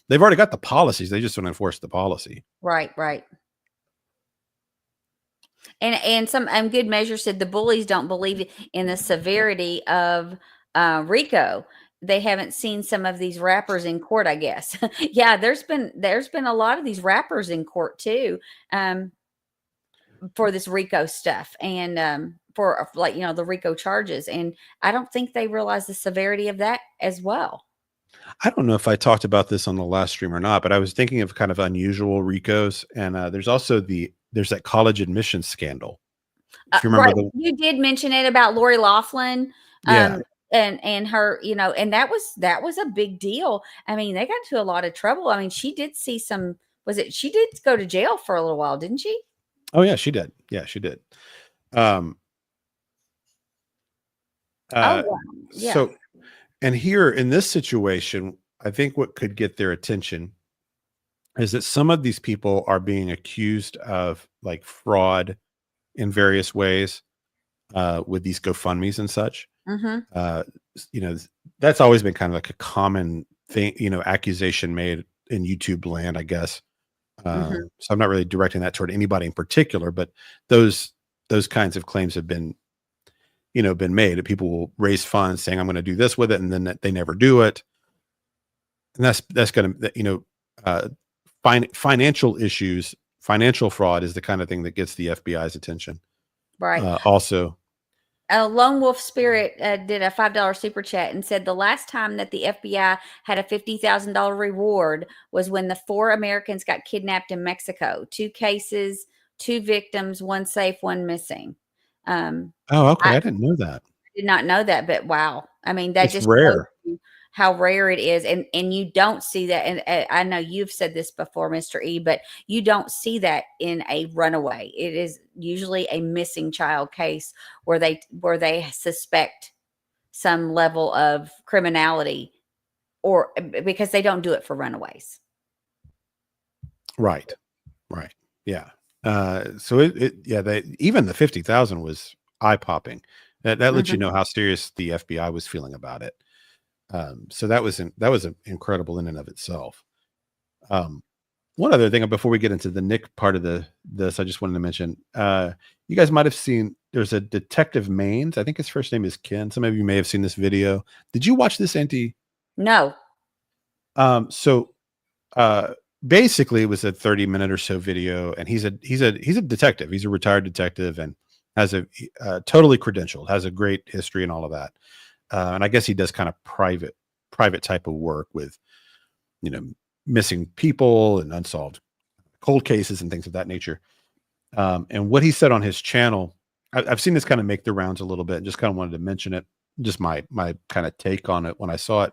They've already got the policies. They just don't enforce the policy. Right. And some Good Measure said the bullies don't believe in the severity of RICO. They haven't seen some of these rappers in court, I guess. Yeah, there's been a lot of these rappers in court too, for this RICO stuff, and for the RICO charges. And I don't think they realize the severity of that as well. I don't know if I talked about this on the last stream or not, but I was thinking of kind of unusual RICOs, and there's that college admissions scandal. If you remember, right. You did mention it about Lori Loughlin, yeah, and her, and that was a big deal. I mean, they got into a lot of trouble. I mean, she did see some. She did go to jail for a little while, didn't she? Oh yeah, she did. Yeah, she did. Wow. Yeah. So, and here in this situation, I think what could get their attention is that some of these people are being accused of like fraud in various ways with these GoFundMes and such. Mm-hmm. That's always been kind of like a common thing, accusation made in YouTube land, I guess. Mm-hmm. So I'm not really directing that toward anybody in particular, but those kinds of claims have been made. People will raise funds saying, I'm going to do this with it, and then they never do it. And that's going to, financial issues, financial fraud is the kind of thing that gets the FBI's attention. Right. Also, Lone Wolf Spirit did a $5 super chat and said the last time that the FBI had a $50,000 reward was when the 4 Americans got kidnapped in Mexico. 2 cases, 2 victims, 1 safe, 1 missing. okay. I didn't know that. I did not know that, but wow. I mean, that It's just rare. how rare it is, and you don't see that. And I know you've said this before, Mr. E, but you don't see that in a runaway. It is usually a missing child case where they suspect some level of criminality, or because they don't do it for runaways. Right. Yeah. So even the 50,000 was eye popping. That lets you know how serious the FBI was feeling about it. So that was incredible in and of itself. One other thing before we get into the Nick part of this, I just wanted to mention, you guys might have seen, there's a Detective Maines. I think his first name is Ken. Some of you may have seen this video. Did you watch this, Auntie? No. So basically it was a 30-minute or so video, and he's a detective. He's a retired detective and has a totally credentialed, has a great history and all of that. And I guess he does kind of private type of work with, missing people and unsolved cold cases and things of that nature. And what he said on his channel, I've seen this kind of make the rounds a little bit, and just kind of wanted to mention it, just my kind of take on it when I saw it.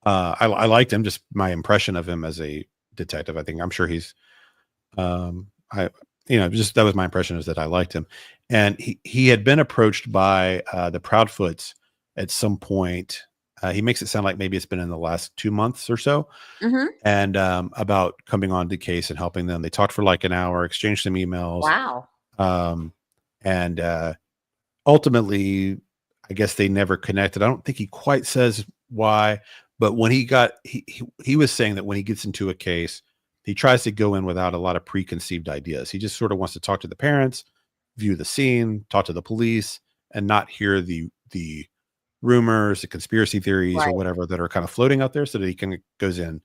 I liked him, just my impression of him as a detective. I'm sure he's, just that was my impression, is that I liked him. And he had been approached by the Proudfoots at some point. He makes it sound like maybe it's been in the last 2 months or so, and about coming on the case and helping them. They talked for like an hour, exchanged some emails. Wow. And ultimately, I guess they never connected. I don't think he quite says why, but when he was saying that when he gets into a case, he tries to go in without a lot of preconceived ideas. He just sort of wants to talk to the parents, view the scene, talk to the police, and not hear the rumors, the conspiracy theories, or whatever that are kind of floating out there, so that he goes in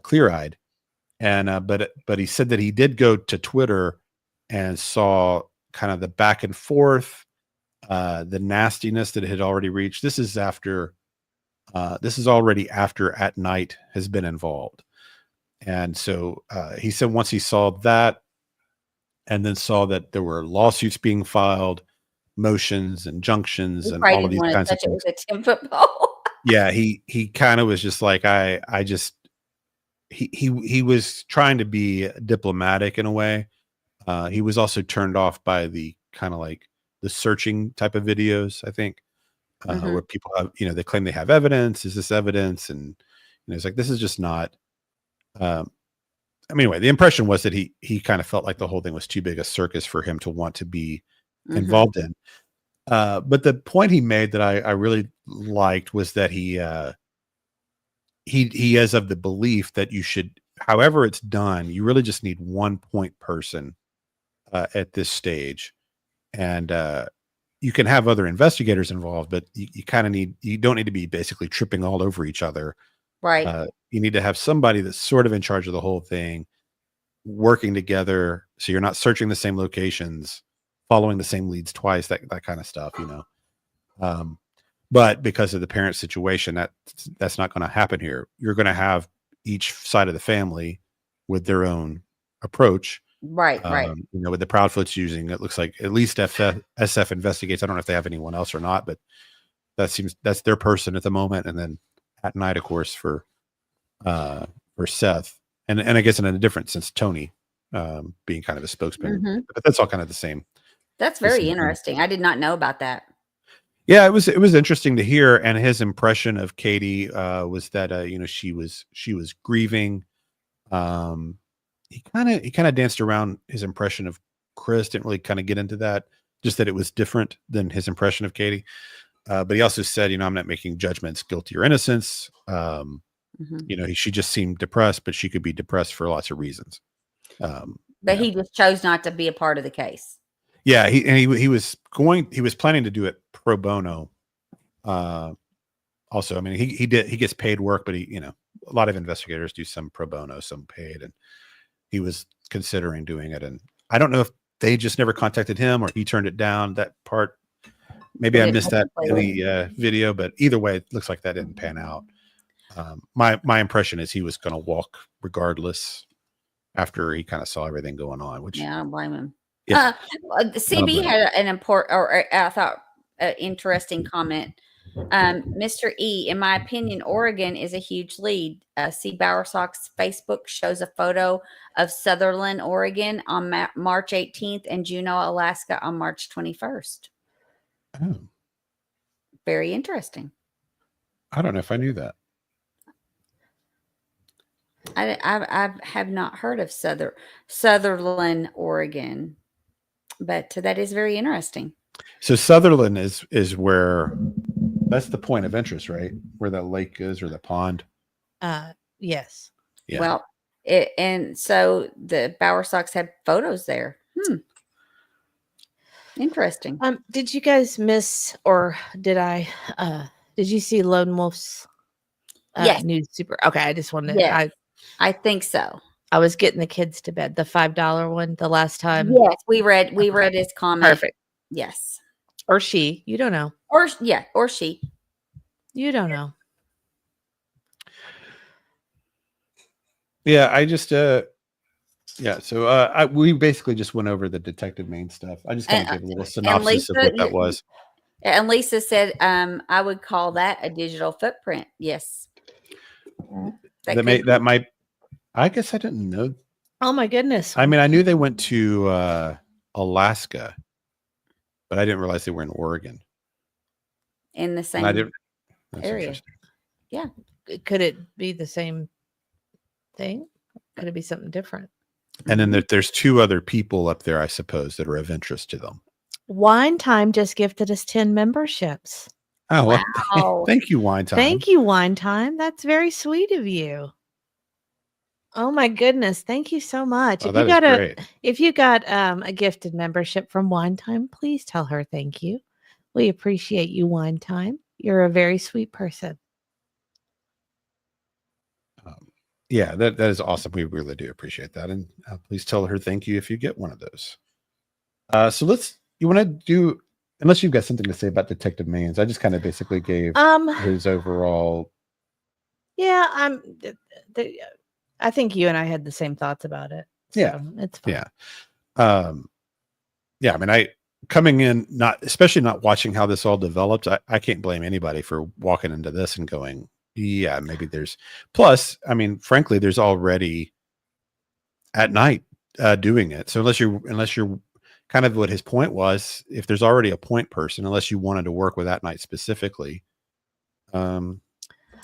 clear-eyed. And but he said that he did go to Twitter and saw kind of the back and forth, the nastiness that it had already reached. This is already after At Night has been involved. And so he said once he saw that, and then saw that there were lawsuits being filed, motions, injunctions, and all of these kinds of things. It with a 10-foot-pole. Yeah, he kind of was just like, he was trying to be diplomatic in a way. He was also turned off by the kind of like the searching type of videos, I think, where people have, they claim they have evidence. Is this evidence? And it's like, this is just not. Anyway, the impression was that he kind of felt like the whole thing was too big a circus for him to want to be involved in. But the point he made that I really liked was that he is of the belief that you should, however it's done, you really just need one point person at this stage. And you can have other investigators involved, but you don't need to be basically tripping all over each other. Right. You need to have somebody that's sort of in charge of the whole thing, working together, so you're not searching the same locations, following the same leads twice, that kind of stuff, But because of the parent situation, that's not going to happen here. You're going to have each side of the family with their own approach. Right. With the Proudfoots using, it looks like at least SF investigates. I don't know if they have anyone else or not, but that's their person at the moment. And then At Night, of course, for Seth, and I guess in a different sense, Tony being kind of a spokesman. But that's all kind of the same. That's very interesting. I did not know about that. Yeah, it was interesting to hear. And his impression of Katie was that she was grieving. He kind of danced around his impression of Chris. Didn't really kind of get into that. Just that it was different than his impression of Katie. But he also said, I'm not making judgments, guilty or innocence. She just seemed depressed, but she could be depressed for lots of reasons. But he just chose not to be a part of the case. Yeah, he was planning to do it pro bono. Also, I mean, he gets paid work, but a lot of investigators do some pro bono, some paid, and he was considering doing it. And I don't know if they just never contacted him or he turned it down. That part, maybe I missed that in the video, but either way, it looks like that didn't pan out. My impression is he was going to walk regardless after he kind of saw everything going on. Which, yeah, I don't blame him. Yeah. CB had an important, or I thought, interesting comment Mr. E, in my opinion, Oregon is a huge lead. See Bowersock's Facebook shows a photo of Sutherland, Oregon on March 18th and Juneau, Alaska on March 21st. Oh, Very interesting. I don't know if I knew that. I have not heard of Sutherland, Oregon, but that is very interesting. So Sutherland is where that's the point of interest, right? Where the lake is or the pond. Yes. Yeah. Well, and so the Bowersocks have photos there. Interesting. Did you guys miss, or did you see Lone Wolf's Yes. new super? Okay, I just wanted. Yes. I think so. I was getting the kids to bed. The $5 one, the last time. Yes, we read his comment. Perfect. Yes. Or she. You don't know. Or she. You don't know. Yeah, I just yeah, so we basically just went over the Detective Maine stuff. I just kind of gave a little synopsis of what that was. And Lisa said, I would call that a digital footprint. Yes. That might. I guess I didn't know. Oh my goodness. I mean, I knew they went to Alaska, but I didn't realize they were in Oregon. In the same area. Yeah. Could it be the same thing? Could it be something different? And then there's two other people up there, I suppose, that are of interest to them. Wine Time just gifted us 10 memberships. Oh, well, Wow. thank you, Wine Time. Thank you, Wine Time. That's very sweet of you. Oh my goodness. Thank you so much. Oh, If you got a gifted membership from Wine Time, please tell her thank you. We appreciate you, Wine Time. You're a very sweet person. Yeah, that is awesome. We really do appreciate that. And please tell her thank you if you get one of those. So you want to do, unless you've got something to say about Detective Maines, I just kind of basically gave his overall. Yeah, I think you and I had the same thoughts about it. So Yeah. It's fine. Yeah. Yeah. I mean, coming in, especially not watching how this all developed, I can't blame anybody for walking into this and going, yeah, maybe plus, I mean, frankly, there's already at night doing it. So unless you're kind of what his point was, if there's already a point person, unless you wanted to work with at night specifically, then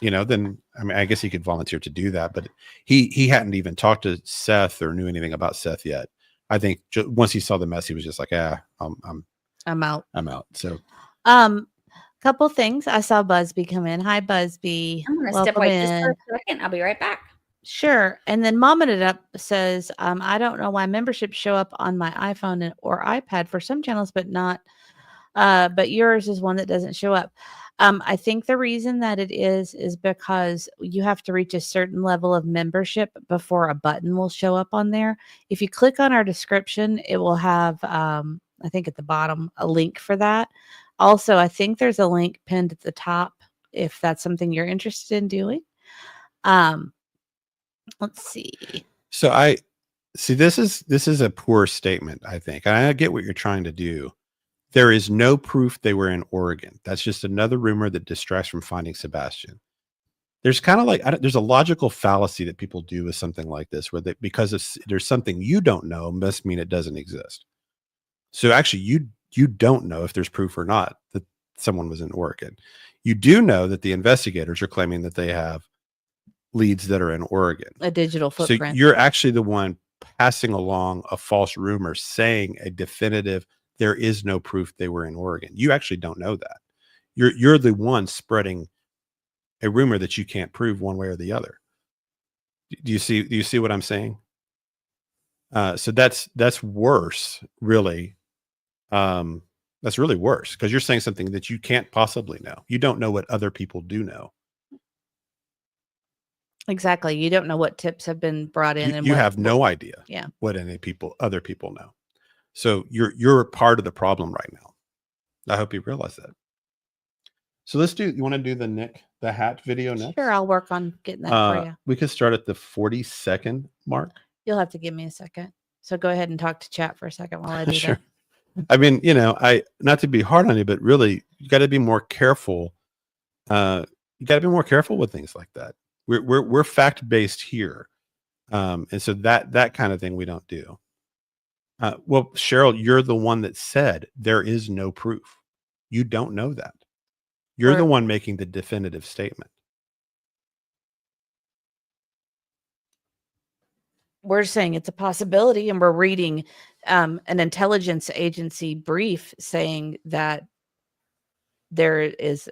I mean, I guess he could volunteer to do that, but he hadn't even talked to Seth or knew anything about Seth yet. I think once he saw the mess, he was just like, I'm out. So, couple things. I saw Busby come in. Hi, Busby. I'm going to step away just for a second. I'll be right back. Sure. And then Mom It Up says, I don't know why memberships show up on my iPhone or iPad for some channels, but not, but yours is one that doesn't show up. I think the reason that it is because you have to reach a certain level of membership before a button will show up on there. If you click on our description, it will have, I think at the bottom, a link for that. Also, I think there's a link pinned at the top if that's something you're interested in doing. Let's see. So this is a poor statement, I think. And I get what you're trying to do. There is no proof they were in Oregon. That's just another rumor that distracts from finding Sebastian. There's kind of there's a logical fallacy that people do with something like this, where because there's something you don't know must mean it doesn't exist. So actually, you don't know if there's proof or not that someone was in Oregon. You do know that the investigators are claiming that they have leads that are in Oregon. A digital footprint. So you're actually the one passing along a false rumor saying a definitive, there is no proof they were in Oregon. You actually don't know that. You're the one spreading a rumor that you can't prove one way or the other. Do you see what I'm saying? So that's worse, really. That's really worse because you're saying something that you can't possibly know. You don't know what other people do know. Exactly. You don't know what tips have been brought in. You have no idea what other people know. So you're a part of the problem right now. I hope you realize that. So you want to do the hat video next? Sure. I'll work on getting that for you. We could start at the 40-second mark. You'll have to give me a second. So go ahead and talk to chat for a second while I do Sure. that. I mean, not to be hard on you, but really you got to be more careful You got to be more careful with things like that. We're fact based here, and so that kind of thing we don't do. Well, Cheryl, you're the one that said there is no proof. You don't know that. You're the one making the definitive statement. We're saying it's a possibility, and we're reading an intelligence agency brief saying that there is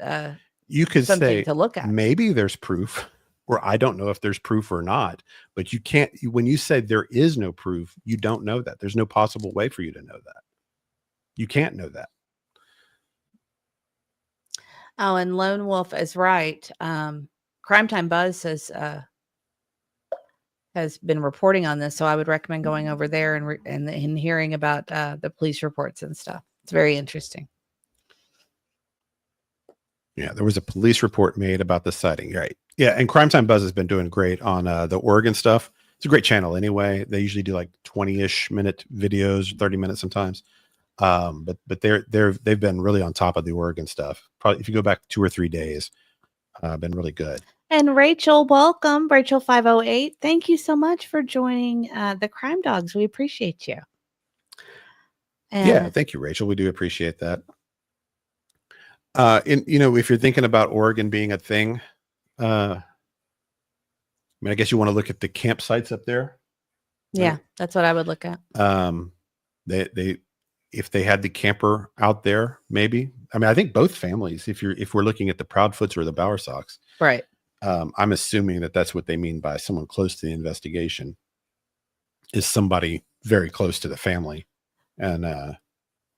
You could something say to look at. maybe there's proof, or I don't know if there's proof or not. But you can't. When you say there is no proof, you don't know that. There's no possible way for you to know that. You can't know that. Oh, and Lone Wolf is right. Crime Time Buzz has been reporting on this, so I would recommend going over there and hearing about the police reports and stuff. It's very interesting. Yeah, there was a police report made about the sighting. Right. Yeah, and Crime Time Buzz has been doing great on the Oregon stuff. It's a great channel anyway. They usually do like 20-ish minute videos, 30 minutes sometimes. But they've been really on top of the Oregon stuff. Probably if you go back 2 or 3 days, been really good. And Rachel, welcome, Rachel 508. Thank you so much for joining the Crime Dogs. We appreciate you. And Yeah, thank you, Rachel. We do appreciate that. And if you're thinking about Oregon being a thing, I guess you want to look at the campsites up there. yeah, Right? that's what I would look at. They if they had the camper out there, maybe. I think both families. If we're looking at the Proudfoots or the Bowersox, Right. I'm assuming that that's what they mean by someone close to the investigation is somebody very close to the family, and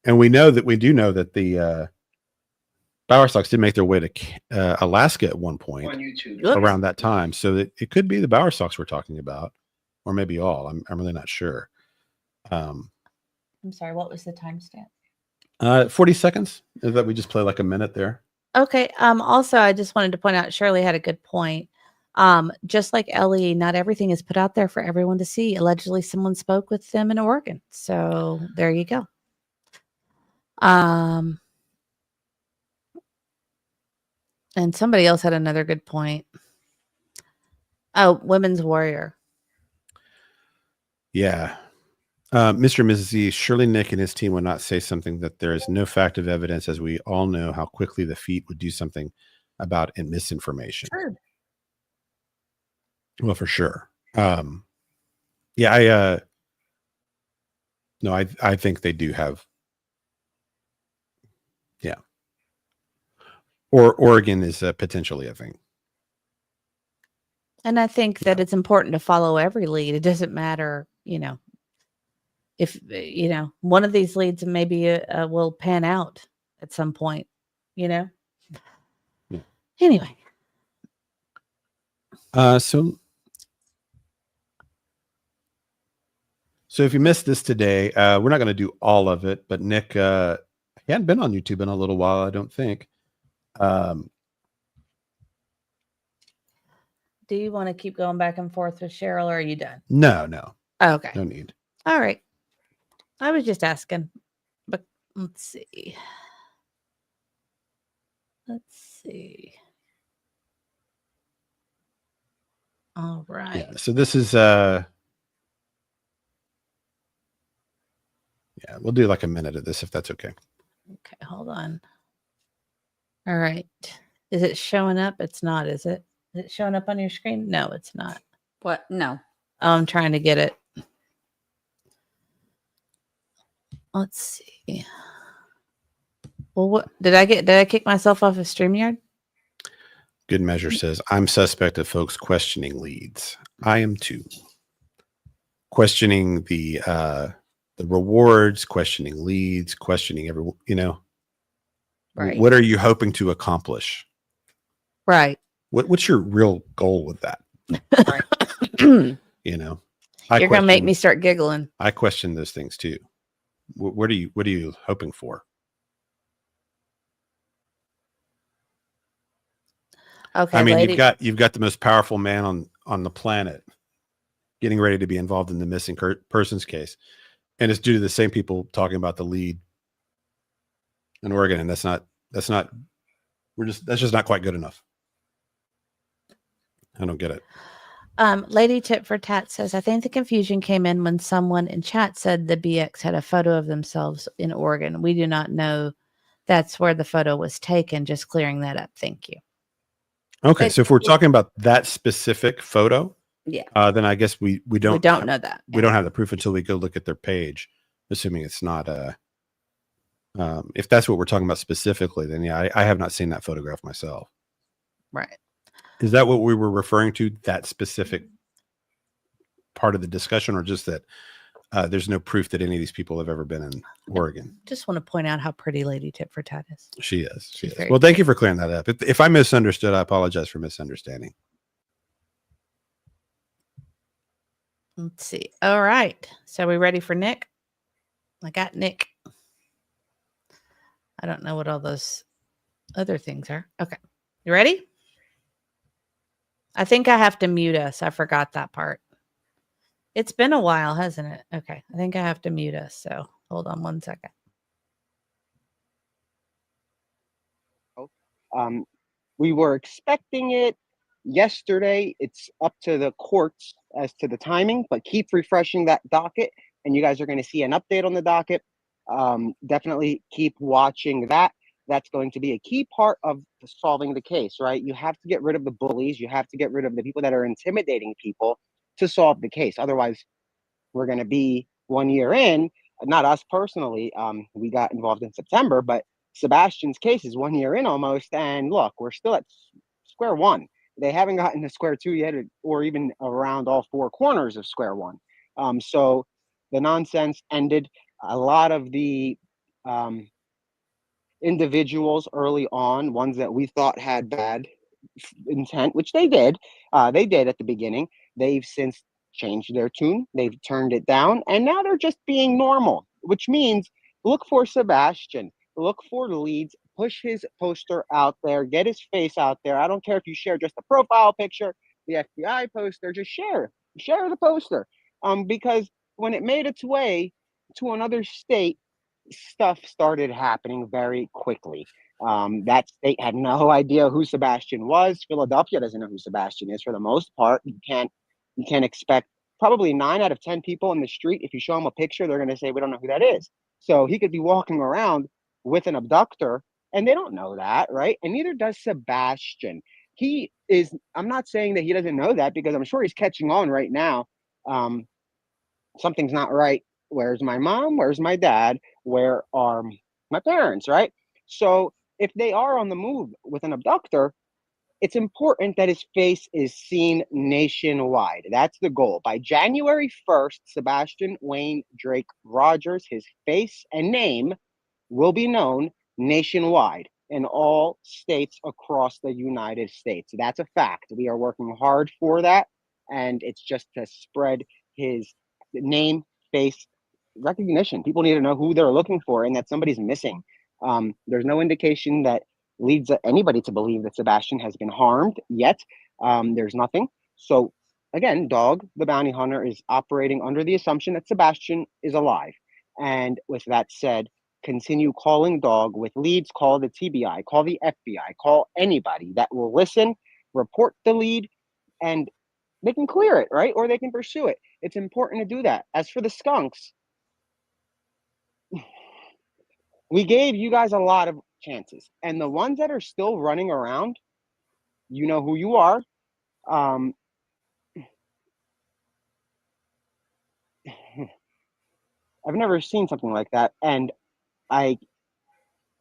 we do know that the Bowersox did make their way to Alaska at one point On YouTube. around that time, so it could be the Bowersox we're talking about, or maybe all. I'm really not sure. I'm sorry, what was the timestamp? 40 seconds. Is that we just play like a minute there? Okay. Also, I just wanted to point out Shirley had a good point. Just like Ellie, not everything is put out there for everyone to see. Allegedly, someone spoke with them in Oregon. So there you go. And somebody else had another good point. Oh, Women's Warrior. Yeah. Mr. and Mrs. Z, surely Nick and his team would not say something that there is no fact of evidence, as we all know how quickly the feet would do something about and misinformation. Sure. Well, for sure. I think they do have. Yeah. Or Oregon is potentially a thing. And I think that it's important to follow every lead. It doesn't matter, if, one of these leads maybe will pan out at some point, Yeah. Anyway. So if you missed this today, we're not going to do all of it, but Nick, he hadn't been on YouTube in a little while, I don't think. Do you want to keep going back and forth with Cheryl, or are you done? No. Okay. No need. All right. I was just asking, but let's see. All right. Yeah. So this is, we'll do like a minute of this if that's okay. Okay, hold on. All right. Is it showing up? It's not, is it? Is it showing up on your screen? No, it's not. What? No. Oh, I'm trying to get it. Let's see. Well, what did I kick myself off of StreamYard? Good Measure says, I'm suspect of folks questioning leads. I am too. Questioning the rewards, questioning leads, questioning everyone, Right. What are you hoping to accomplish? Right. What's your real goal with that? Right. You're I gonna make me start giggling. I question those things too. What are you hoping for? Okay. I mean, lady. you've got the most powerful man on the planet getting ready to be involved in the missing persons case, and it's due to the same people talking about the lead in Oregon, and that's not That's just not quite good enough. I don't get it. Lady Tit for Tat says, I think the confusion came in when someone in chat said the BX had a photo of themselves in Oregon. We do not know that's where the photo was taken. Just clearing that up. Thank you. Okay, so if we're talking about that specific photo, then I guess we don't know that. We don't have the proof until we go look at their page, assuming it's not if that's what we're talking about specifically, then yeah, I have not seen that photograph myself. Right. Is that what we were referring to, that specific part of the discussion, or just that there's no proof that any of these people have ever been in Oregon? Just want to point out how pretty Lady Tit for Tat is. She is. She is. Very Well, thank you for clearing that up. If I misunderstood, I apologize for misunderstanding. Let's see. All right. So are we ready for Nick? I got Nick. I don't know what all those other things are. Okay. You ready? I think I have to mute us. I forgot that part. It's been a while, hasn't it? Okay. I think I have to mute us. So hold on one second. We were expecting it yesterday. It's up to the courts as to the timing, but keep refreshing that docket and you guys are going to see an update on the docket. Definitely keep watching that. That's going to be a key part of solving the case, right? You have to get rid of the bullies. You have to get rid of the people that are intimidating people to solve the case. Otherwise, we're going to be 1 year in, not us personally. We got involved in September, but Sebastian's case is 1 year in almost. And look, we're still at square one. They haven't gotten to square two yet, or even around all four corners of square one. So the nonsense ended. A lot of the individuals early on, ones that we thought had bad intent, which they did at the beginning, they've since changed their tune. They've turned it down, and now they're just being normal, which means look for Sebastian, look for leads, push his poster out there, get his face out there. I don't care if you share just a profile picture, the FBI poster, just share the poster. Because when it made its way to another state, stuff started happening very quickly. That state had no idea who Sebastian was. Philadelphia doesn't know who Sebastian is for the most part. You can't expect probably 9 out of 10 people in the street. If you show them a picture, they're going to say, we don't know who that is. So he could be walking around with an abductor and they don't know that, right? And neither does Sebastian. I'm not saying that he doesn't know that, because I'm sure he's catching on right now. Something's not right. Where's my mom? Where's my dad? Where are my parents, right? So if they are on the move with an abductor, it's important that his face is seen nationwide. That's the goal. By January 1st, Sebastian Wayne Drake Rogers, his face and name will be known nationwide in all states across the United States. That's a fact. We are working hard for that, and it's just to spread his name, face recognition. People need to know who they're looking for and that somebody's missing. There's no indication that leads anybody to believe that Sebastian has been harmed yet. There's nothing. So again, Dog, the bounty hunter, is operating under the assumption that Sebastian is alive. And with that said, continue calling Dog with leads. Call the TBI, call the FBI, call anybody that will listen, report the lead, and they can clear it, right? Or they can pursue it. It's important to do that. As for the skunks, we gave you guys a lot of chances. And the ones that are still running around, you know who you are. I've never seen something like that. And I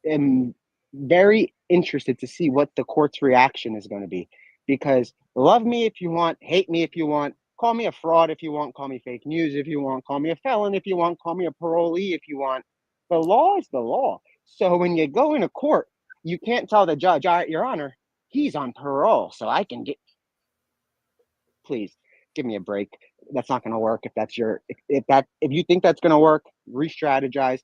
am very interested to see what the court's reaction is going to be. Because love me if you want, hate me if you want, call me a fraud if you want, call me fake news if you want, call me a felon if you want, call me a parolee if you want. The law is the law. So when you go into court, you can't tell the judge, all right, Your Honor, he's on parole, so I can get. Please give me a break. That's not going to work. If you think that's going to work, re-strategize.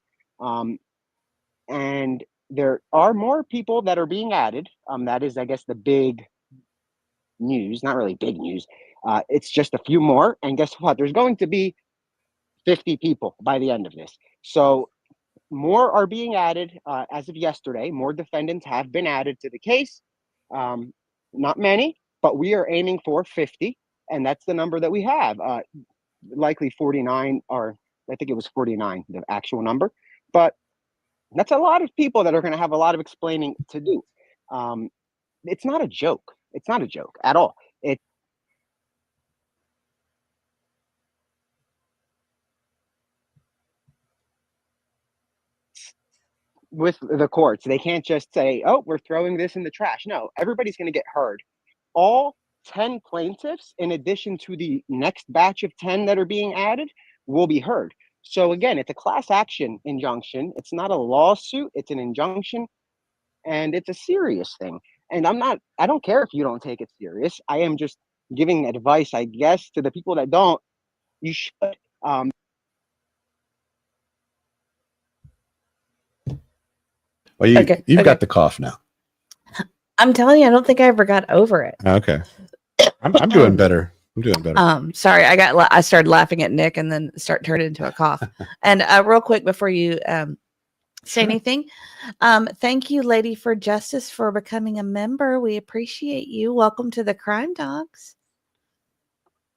And there are more people that are being added. That is, I guess, the big news. Not really big news. It's just a few more. And guess what? There's going to be 50 people by the end of this. So more are being added as of yesterday. More defendants have been added to the case. Not many, but we are aiming for 50, and that's the number that we have. Likely 49, or I think it was 49, the actual number. But that's a lot of people that are going to have a lot of explaining to do. It's not a joke. It's not a joke at all. With the courts, they can't just say, oh, we're throwing this in the trash. No, everybody's going to get heard. All 10 plaintiffs, in addition to the next batch of 10 that are being added, will be heard. So again, it's a class action injunction. It's not a lawsuit, it's an injunction, and it's a serious thing. And I don't care if you don't take it serious. I am just giving advice, I guess, to the people that don't. You should. Well, you've got the cough now. I'm telling you, I don't think I ever got over it. Okay. I'm doing better. I'm doing better. Sorry, I started laughing at Nick and then turned into a cough. And real quick before you say anything, thank you, Lady for Justice, for becoming a member. We appreciate you. Welcome to the Crime Dogs.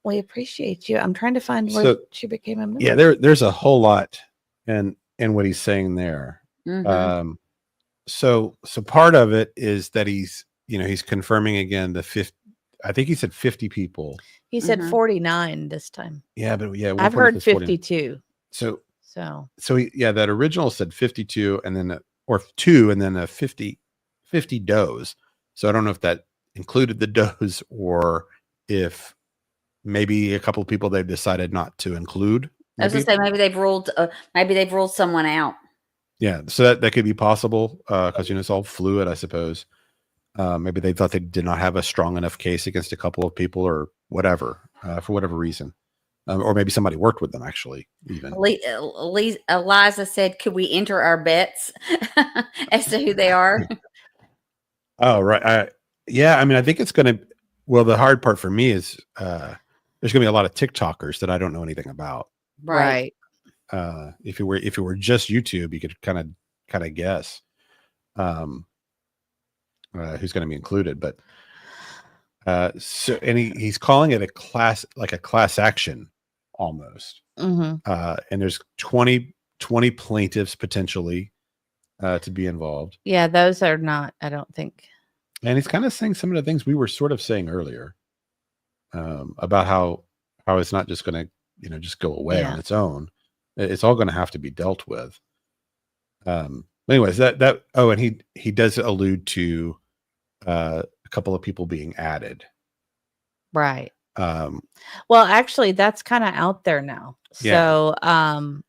We appreciate you. I'm trying to find where she became a member. Yeah, there's a whole lot in what he's saying there. Mm-hmm. So part of it is that he's confirming again the 50. I think he said 50 people. He said 49 this time. Yeah, but I've heard 52. So that original said 52 and then or 2 and then a 50 does. So I don't know if that included the does or if maybe a couple of people they've decided not to include. I was gonna say maybe they've ruled someone out. Yeah, so that could be possible because it's all fluid, I suppose. Maybe they thought they did not have a strong enough case against a couple of people or whatever, for whatever reason. Or maybe somebody worked with them, actually, even. Eliza said, could we enter our bets as to who they are? Oh, right. Yeah, I mean, I think it's going to... Well, the hard part for me is there's going to be a lot of TikTokers that I don't know anything about. Right. If it were just YouTube, you could kind of guess who's going to be included, but he's calling it a class action almost. Mm-hmm. And there's 20 plaintiffs potentially to be involved. Yeah, those are not, I don't think. And he's kind of saying some of the things we were sort of saying earlier about how it's not just going to just go away on its own. It's all going to have to be dealt with. Anyways, and he does allude to a couple of people being added. Right. Well, actually, that's kind of out there now. So, of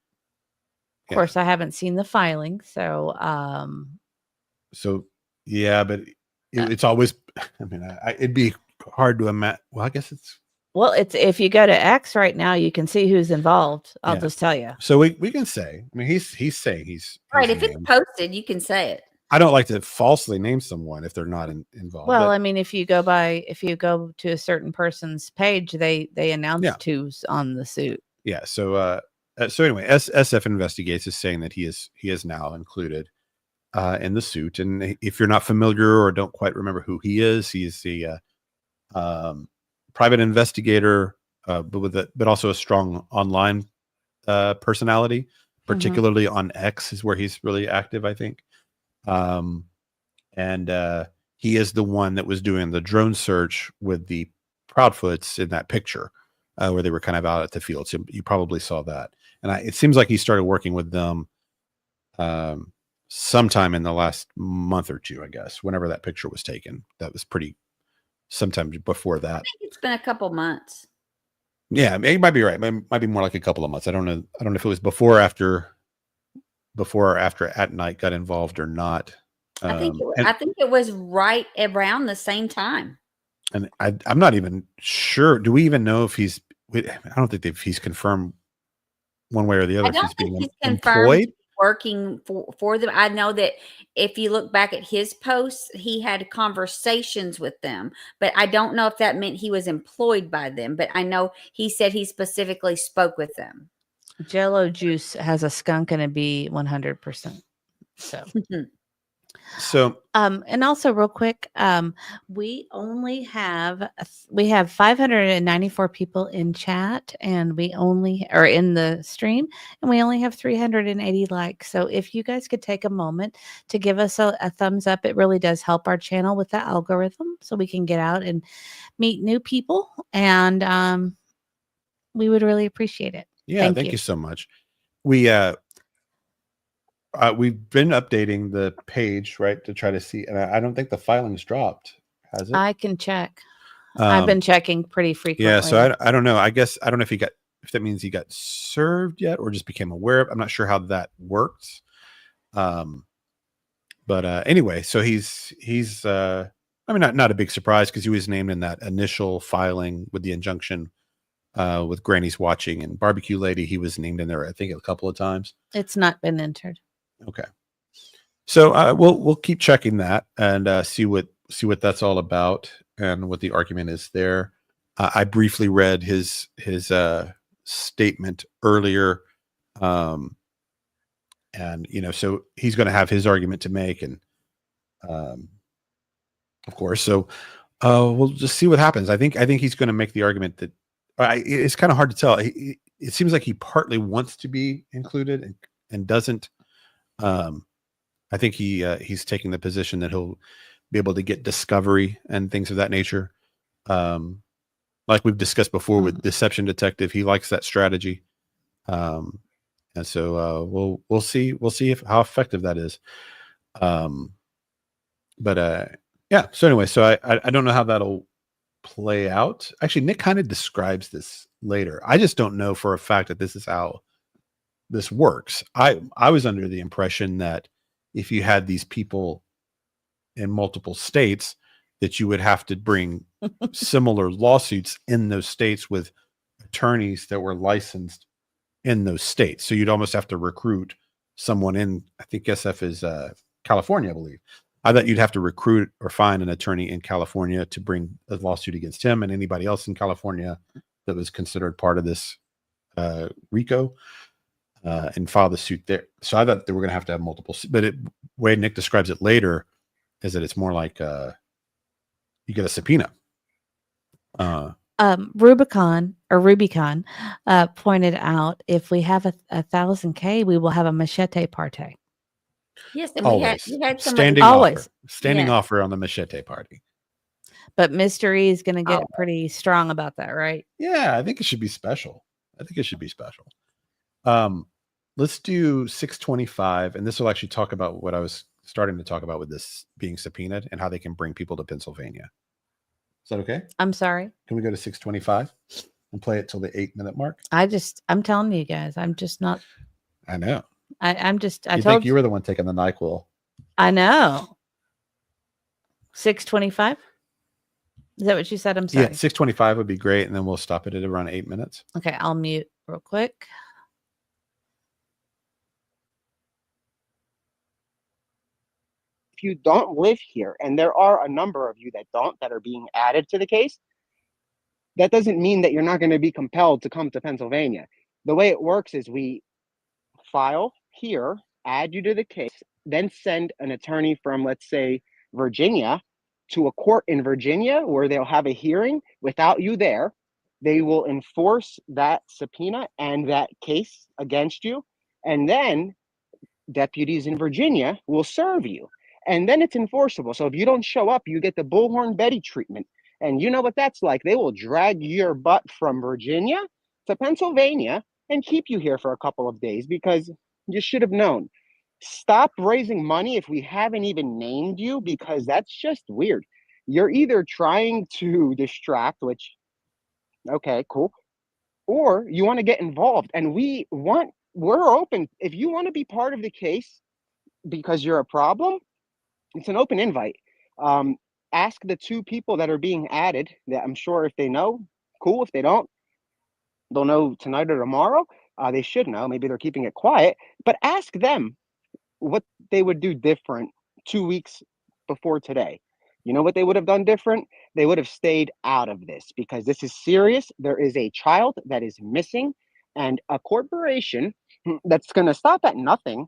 course, I haven't seen the filing. So, but it's always. I mean, it'd be hard to imagine. Well, I guess it's. Well, it's if you go to X right now, you can see who's involved. I'll just tell you. So we can say. I mean, he's saying he's right. If it's posted, you can say it. I don't like to falsely name someone if they're not involved. Well, I mean, if you go to a certain person's page, they announce who's on the suit. Yeah. So anyway, SF Investigates is saying that he is now included in the suit. And if you're not familiar or don't quite remember who he is the private investigator, but also a strong online personality, particularly on X is where he's really active, I think. He is the one that was doing the drone search with the Proudfoots in that picture, where they were kind of out at the field. So you probably saw that. And it seems like he started working with them sometime in the last month or two, I guess, whenever that picture was taken. That was sometime before that. I think it's been a couple months. Yeah, it might be right. It might be more like a couple of months. I don't know if it was before or after At Night got involved or not. I think it was right around the same time. And I'm not even sure. Do we even know if I don't think he's confirmed one way or the other. I don't think he's confirmed working for them. I know that if you look back at his posts, he had conversations with them, but I don't know if that meant he was employed by them. But I know he said he specifically spoke with them. Jello juice has a skunk and a bee 100%. So And also real quick, we only have we have 594 people in chat, and we only are in the stream, and we only have 380 likes. So if you guys could take a moment to give us a thumbs up, it really does help our channel with the algorithm, so we can get out and meet new people, and we would really appreciate it. yeah, thank you so much. We've been updating the page, right, to try to see, and I don't think the filing's dropped, has it? I can check. I've been checking pretty frequently. Yeah, so I don't know. I guess I don't know if that means he got served yet or just became aware of. I'm not sure how that works. But anyway, so he's I mean, not a big surprise because he was named in that initial filing with the injunction with Granny's Watching and Barbecue Lady. He was named in there, I think, a couple of times. It's not been entered. Okay. So we'll keep checking that and see what that's all about and what the argument is there. I briefly read his statement earlier, and so he's going to have his argument to make, and of course, so we'll just see what happens. I think he's going to make the argument that it's kind of hard to tell. It seems like he partly wants to be included and doesn't. I think he's taking the position that he'll be able to get discovery and things of that nature. Like we've discussed before with Deception Detective, he likes that strategy. And so we'll see how effective that is. Yeah. So anyway, so I don't know how that'll play out. Actually, Nick kind of describes this later. I just don't know for a fact that this is how this works. I was under the impression that if you had these people in multiple states, that you would have to bring similar lawsuits in those states with attorneys that were licensed in those states. So you'd almost have to recruit someone in, I think SF is California, I believe. I thought you'd have to recruit or find an attorney in California to bring a lawsuit against him and anybody else in California that was considered part of this RICO. And file the suit there. So I thought they were going to have multiple, but the way Nick describes it later is that it's more like you get a subpoena. Rubicon pointed out if we have 1,000K, we will have a machete party. Yes, and Always. we had somebody standing offer on the machete party. But Mystery is going to get pretty strong about that, right? Yeah, I think it should be special. Let's do 625, and this will actually talk about what I was starting to talk about with this being subpoenaed and how they can bring people to Pennsylvania. Is that okay? I'm sorry. Can we go to 625 and play it till the 8-minute mark? I'm telling you guys, I'm just not. I know. I think you were the one taking the NyQuil. I know. 625. Is that what you said? I'm sorry. Yeah, 625 would be great, and then we'll stop it at around 8 minutes. Okay, I'll mute real quick. If you don't live here, and there are a number of you that are being added to the case, that doesn't mean that you're not going to be compelled to come to Pennsylvania. The way it works is we file here, add you to the case, then send an attorney from, let's say, Virginia to a court in Virginia where they'll have a hearing without you there. They will enforce that subpoena and that case against you. And then deputies in Virginia will serve you. And then it's enforceable. So if you don't show up, you get the Bullhorn Betty treatment. And you know what that's like. They will drag your butt from Virginia to Pennsylvania and keep you here for a couple of days because you should have known. Stop raising money if we haven't even named you, because that's just weird. You're either trying to distract, which, okay, cool, or you want to get involved. And we're open. If you want to be part of the case because you're a problem, it's an open invite. Ask the two people that are being added that I'm sure if they know, cool. If they don't, they'll know tonight or tomorrow. They should know. Maybe they're keeping it quiet, but ask them what they would do different 2 weeks before today. You know what they would have done different? They would have stayed out of this because this is serious. There is a child that is missing. and a corporation that's going to stop at nothing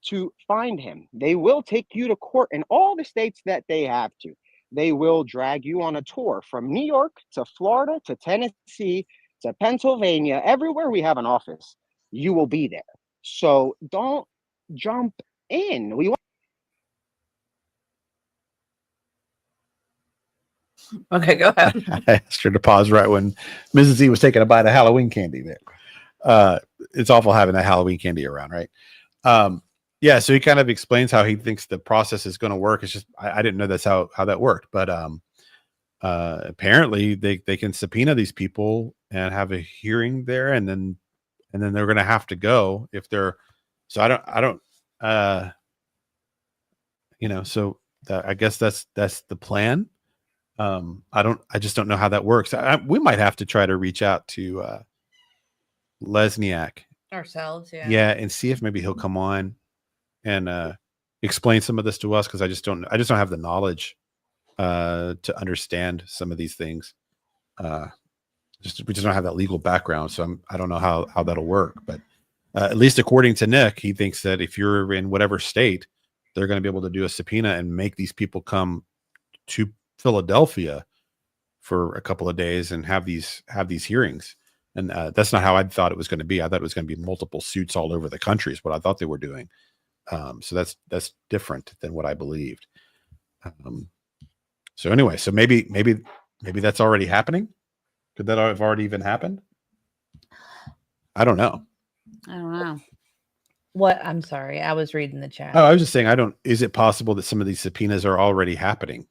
to find him. They will take you to court in all the states that they have to. They will drag you on a tour from New York to Florida to Tennessee to Pennsylvania, everywhere we have an office. You will be there. So don't jump in. Okay, go ahead. I asked her to pause right when Mrs. E was taking a bite of Halloween candy there. It's awful having that Halloween candy around, right? Yeah, so he kind of explains how he thinks the process is going to work. It's just I didn't know that's how that worked, but apparently they can subpoena these people and have a hearing there, and then they're going to have to go if they're. So I don't so I guess that's the plan. I just don't know how that works. We might have to try to reach out to Lesniak Ourselves, yeah. Yeah, and see if maybe he'll come on and explain some of this to us, because I just don't have the knowledge to understand some of these things. We just don't have that legal background, so I don't know how that'll work. But at least according to Nick, he thinks that if you're in whatever state, they're going to be able to do a subpoena and make these people come to Philadelphia for a couple of days and have these hearings. And that's not how I thought it was going to be. I thought it was going to be multiple suits all over the country is what I thought they were doing. So that's different than what I believed. So anyway, so maybe that's already happening. Could that have already even happened? I don't know. I don't know. What? I'm sorry. I was reading the chat. Oh, I was just saying, is it possible that some of these subpoenas are already happening?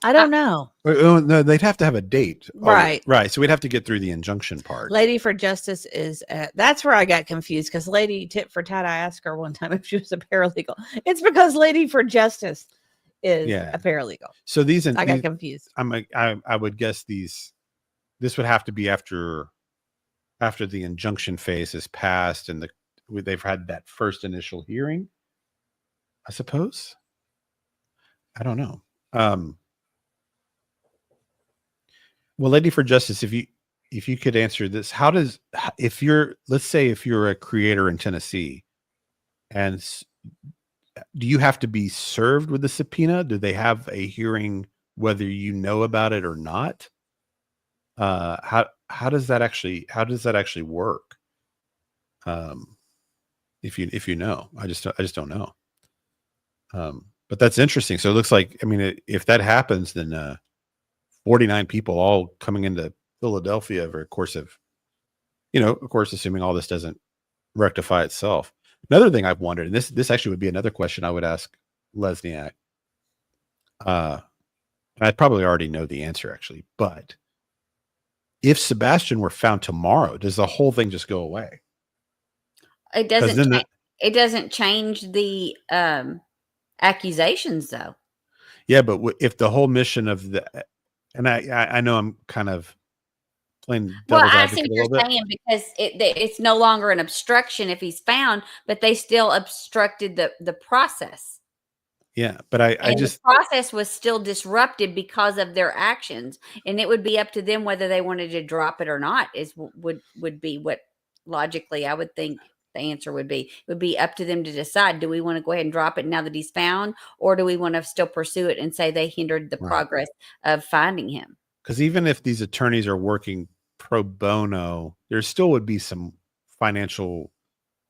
I don't know. Oh, no, they'd have to have a date. Right. Right. So we'd have to get through the injunction part. Lady for Justice is that's where I got confused, because Lady Tit for Tat, I asked her one time if she was a paralegal. It's because Lady for Justice is a paralegal. So I got confused. I would guess this would have to be after the injunction phase is passed and they've had that first initial hearing, I suppose. I don't know. Well, Lady for Justice, if you could answer this, let's say if you're a creator in Tennessee, and do you have to be served with a subpoena? Do they have a hearing whether you know about it or not? How does that actually work? If you know, I just don't know. But that's interesting. So it looks like, if that happens, then 49 people all coming into Philadelphia over a course of, of course, assuming all this doesn't rectify itself. Another thing I've wondered, and this actually would be another question I would ask Lesniak. I probably already know the answer, actually, but if Sebastian were found tomorrow, does the whole thing just go away? It doesn't. It doesn't change the accusations, though. Yeah, but if the whole mission of and I know I'm kind of playing devil's advocate a little bit. Saying, because it's no longer an obstruction if he's found, but they still obstructed the process. Yeah, but the process was still disrupted because of their actions, and it would be up to them whether they wanted to drop it or not. Would be what logically I would think the answer would be. It would be up to them to decide: do we want to go ahead and drop it now that he's found, or do we want to still pursue it and say they hindered the progress of finding him? Because even if these attorneys are working pro bono, there still would be some financial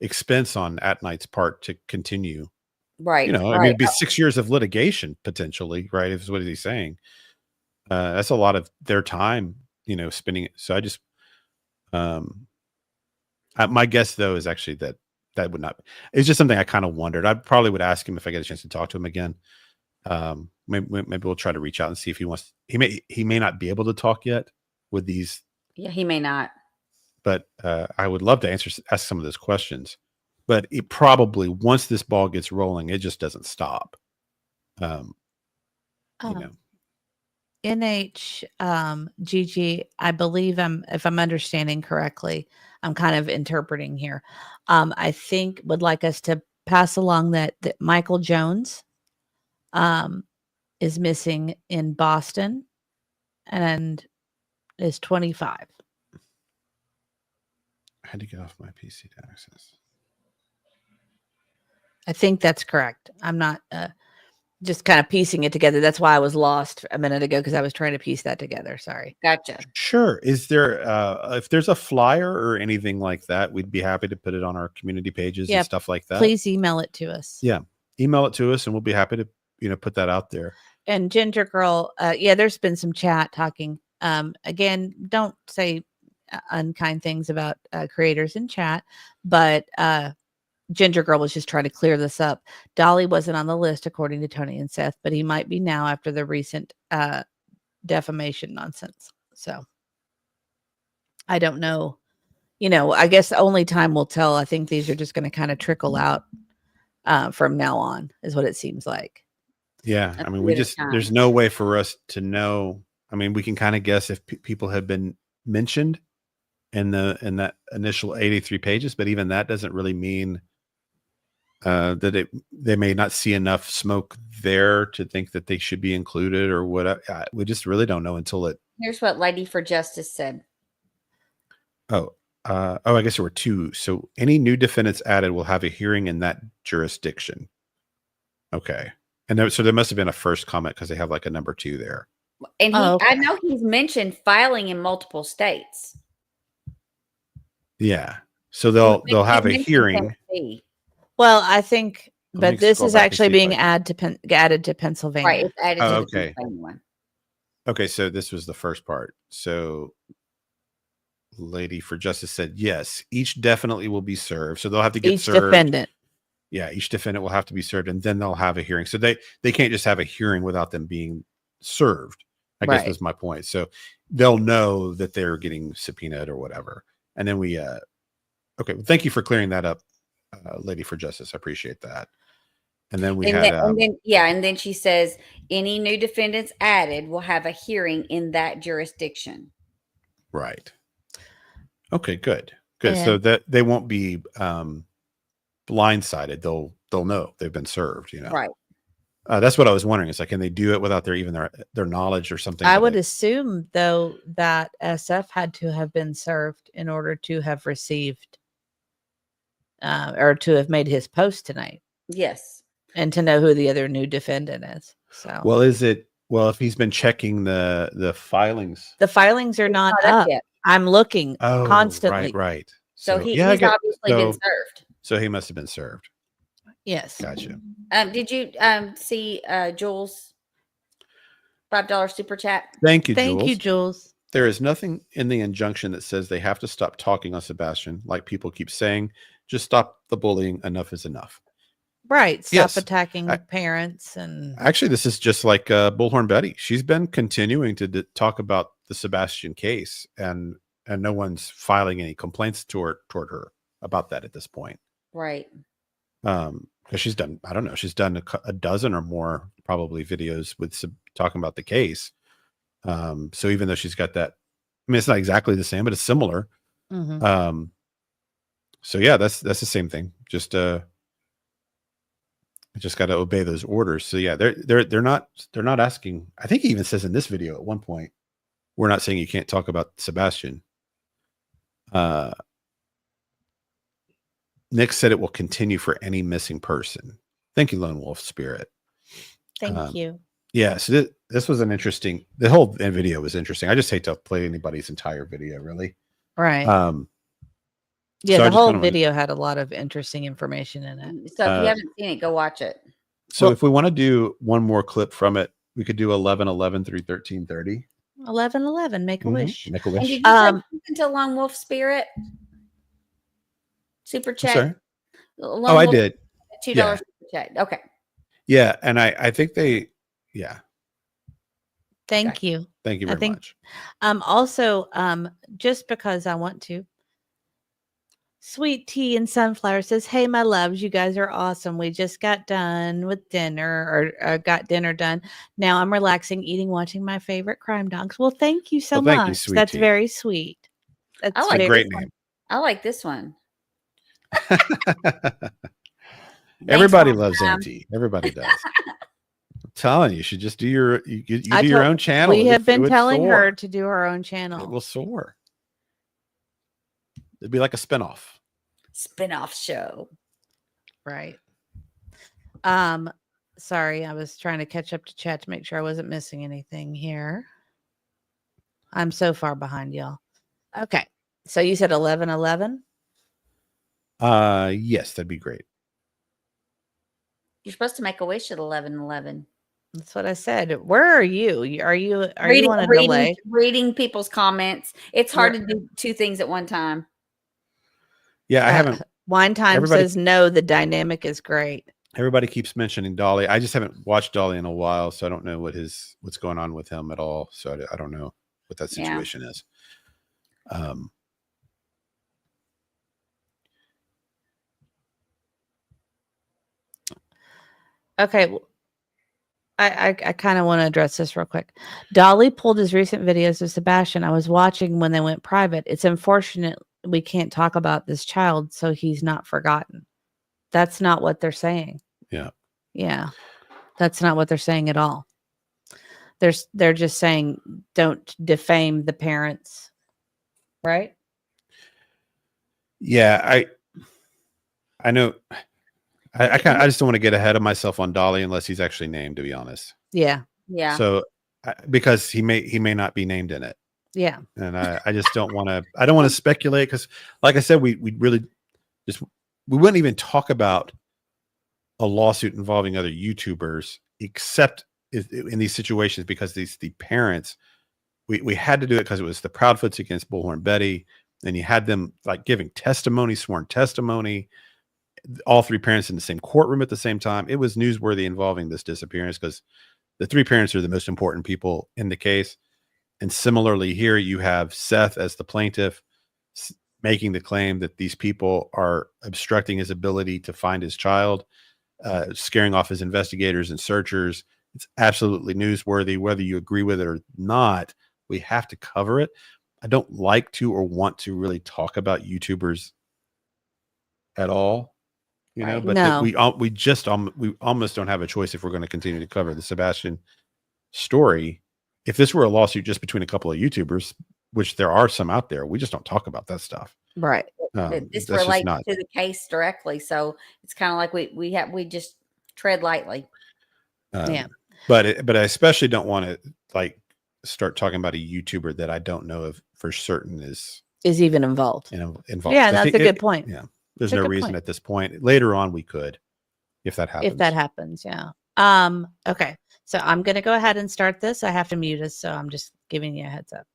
expense on At-Night's part to continue. Right. It'd be 6 years of litigation potentially, right? Is what he's saying. That's a lot of their time, spending it. So I just, my guess though is actually that would not. It's just something I kind of wondered. I probably would ask him if I get a chance to talk to him again. Maybe we'll try to reach out and see if he wants. He may not be able to talk yet with these. Yeah, he may not. But I would love to ask some of those questions. But it probably, once this ball gets rolling, it just doesn't stop. Gigi, I believe if I'm understanding correctly, I'm kind of interpreting here. I think would like us to pass along that Michael Jones is missing in Boston and is 25. had to get off my PC to access. I think that's correct. I'm not just kind of piecing it together. That's why I was lost a minute ago because I was trying to piece that together. Sorry. Gotcha. Sure. Is there if there's a flyer or anything like that, we'd be happy to put it on our community pages Yeah, and stuff like that. Please email it to us. Yeah. Email it to us and we'll be happy to put that out there. And Ginger Girl, yeah, there's been some chat talking. Again, don't say unkind things about creators in chat, but Ginger Girl was just trying to clear this up. Dolly wasn't on the list according to Tony and Seth, but he might be now after the recent defamation nonsense. So I don't know. I guess only time will tell. I think these are just going to kind of trickle out from now on, is what it seems like. Yeah. That's I mean, a bit of time. there's no way for us to know. I mean, we can kind of guess if people have been mentioned in that initial 83 pages, but even that doesn't really mean that they may not see enough smoke there to think that they should be included or what. We just really don't know until it. Here's what Lady for Justice said. I guess there were two. So any new defendants added will have a hearing in that jurisdiction. Okay. And so there must have been a first comment because they have like a number 2 there. And Okay. I know he's mentioned filing in multiple states. Yeah. So they'll have a hearing. Tennessee. Well, I think, Let me but this scroll is back and actually see if being I added to Pennsylvania. Right. It's added to the Okay. Pennsylvania one. Okay. So this was the first part. So Lady for Justice said, yes, each definitely will be served. So they'll have to get Each served. defendant. Yeah. Each defendant will have to be served and then they'll have a hearing. So they can't just have a hearing without them being served. I guess Right. was my point. So they'll know that they're getting subpoenaed or whatever. And then okay. Well, thank you for clearing that up, Lady for Justice. I appreciate that. And then and then she says any new defendants added will have a hearing in that jurisdiction. right. Okay, good. So And- that they won't be blindsided. They'll know they've been served, Right. That's what I was wondering. It's like, can they do it without their knowledge or something? I would assume, though, that SF had to have been served in order to have received or to have made his post tonight Yes. and to know who the other new defendant is. So, Well, if he's been checking the filings. the filings are not Not up up. yet. I'm looking Oh, constantly. right. So he's I get- obviously been served. So he must have been served. Yes. Gotcha. Did you see Jules' $5 super chat? Thank you, Thank Jules. you, Jules. There is nothing in the injunction that says they have to stop talking on Sebastian, like people keep saying. Just stop the bullying. Enough is enough. Right. Stop Yes. attacking I- parents and Actually, this is just like Bullhorn Betty. She's been continuing to talk about the Sebastian case, and no one's filing any complaints toward her about that at this point. Right. Because she's done, I don't know, she's done a dozen or more probably videos with talking about the case. So even though she's got that, I mean, it's not exactly the same, but it's similar. Mhm. So yeah, that's the same thing. Just got to obey those orders. So yeah, they're not asking. I think he even says in this video at one point, we're not saying you can't talk about Sebastian. Nick said it will continue for any missing person. Thank you, Lone Wolf Spirit. Thank you. Yeah, so this was an interesting. The whole video was interesting. I just hate to play anybody's entire video, really. Right. so Yeah, I the just whole kinda wanted- video had a lot of interesting information in it. So if you haven't seen it, go watch it. So Well- if we want to do one more clip from it, we could do 11:11 through 13:30. 11:11, make a wish. Make a And wish. did you say something to Lone Wolf Spirit? Super I'm chat. sorry. Lone Oh, I Wolf, did. $2 super chat. Okay. Yeah, and I think yeah. Thank you. Thank you I very think- much. Also, just because I want to. Sweet Tea and Sunflower says, "Hey, my loves, you guys are awesome. We just got done with dinner or got dinner done. Now I'm relaxing, eating, watching my favorite crime dogs." Well, thank you so Well, thank you, much. Sweet That's Tea. very sweet. That's I like It's a very- great name. I like this one. Everybody Thanks, loves Mom. Auntie. Everybody does. I'm telling you, you should just do you do I your told- own channel. We have It been would telling soar. her to do her own channel. It will soar. It'd be like a spinoff. Spin-off show. Right. Sorry, I was trying to catch up to chat to make sure I wasn't missing anything here. I'm so far behind, y'all. Okay. So you said 11:11? Yes, that'd be great. You're supposed to make a wish at 11:11. That's what I said. Where are you? Are you on a delay? Reading people's comments. It's hard to do two things at one time. Yeah, I haven't. Wine Time says no, the dynamic is great. Everybody keeps mentioning Dolly. I just haven't watched Dolly in a while, so I don't know what's going on with him at all. So I don't know what that situation is. Okay. I kind of want to address this real quick. Dolly pulled his recent videos of Sebastian. I was watching when they went private. It's unfortunate we can't talk about this child, so he's not forgotten. That's not what they're saying. Yeah. Yeah. That's not what they're saying at all. They're just saying don't defame the parents. Right? Yeah, I know. I just don't want to get ahead of myself on Dolly unless he's actually named, to be honest. Yeah. Yeah. So because he may not be named in it. Yeah. And I just don't want to. I don't want to speculate because, like I said, we really just we wouldn't even talk about a lawsuit involving other YouTubers except in these situations because the parents. We had to do it because it was the Proudfoots against Bullhorn Betty, and you had them like giving testimony, sworn testimony. All three parents in the same courtroom at the same time. It was newsworthy involving this disappearance because the three parents are the most important people in the case. And similarly here, you have Seth as the plaintiff making the claim that these people are obstructing his ability to find his child, scaring off his investigators and searchers. It's absolutely newsworthy, whether you agree with it or not. We have to cover it. I don't like to or want to really talk about YouTubers at all. You know, but No. we almost don't have a choice if we're going to continue to cover the Sebastian story. If this were a lawsuit just between a couple of YouTubers, which there are some out there, we just don't talk about that stuff. Right. This relates to the case directly, so it's kind of like we just tread lightly. Yeah. But I especially don't want to like start talking about a YouTuber that I don't know if for certain is even involved. Involved. Yeah, that's a good point. Yeah. There's no reason at this point. Later on, we could, if that happens. Yeah. Okay. So I'm going to go ahead and start this. I have to mute us, so I'm just giving you a heads up.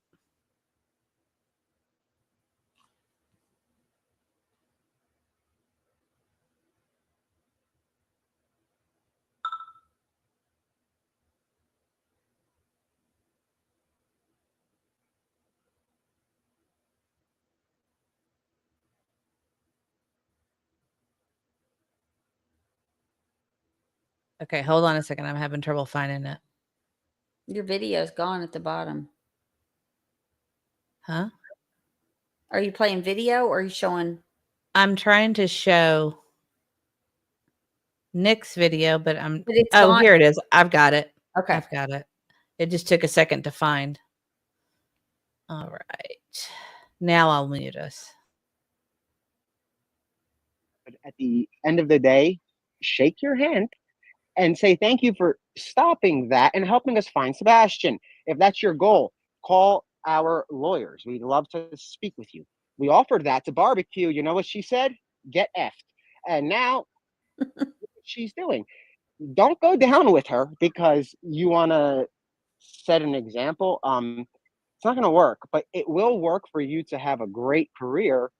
Okay, hold on a second. I'm having trouble finding it. Your video's gone at the bottom. Huh? Are you playing video or are you showing? I'm trying to show Nick's video, but gone. Here it is. I've got it. Okay. I've got it. It just took a second to find. All right. Now I'll mute us. But at the end of the day, shake your hand and say thank you for stopping that and helping us find Sebastian. If that's your goal, call our lawyers. We'd love to speak with you. We offered that to Barbecue. You know what she said? Get effed. And now what she's doing. Don't go down with her because you want to set an example. It's not going to work, but it will work for you to have a great career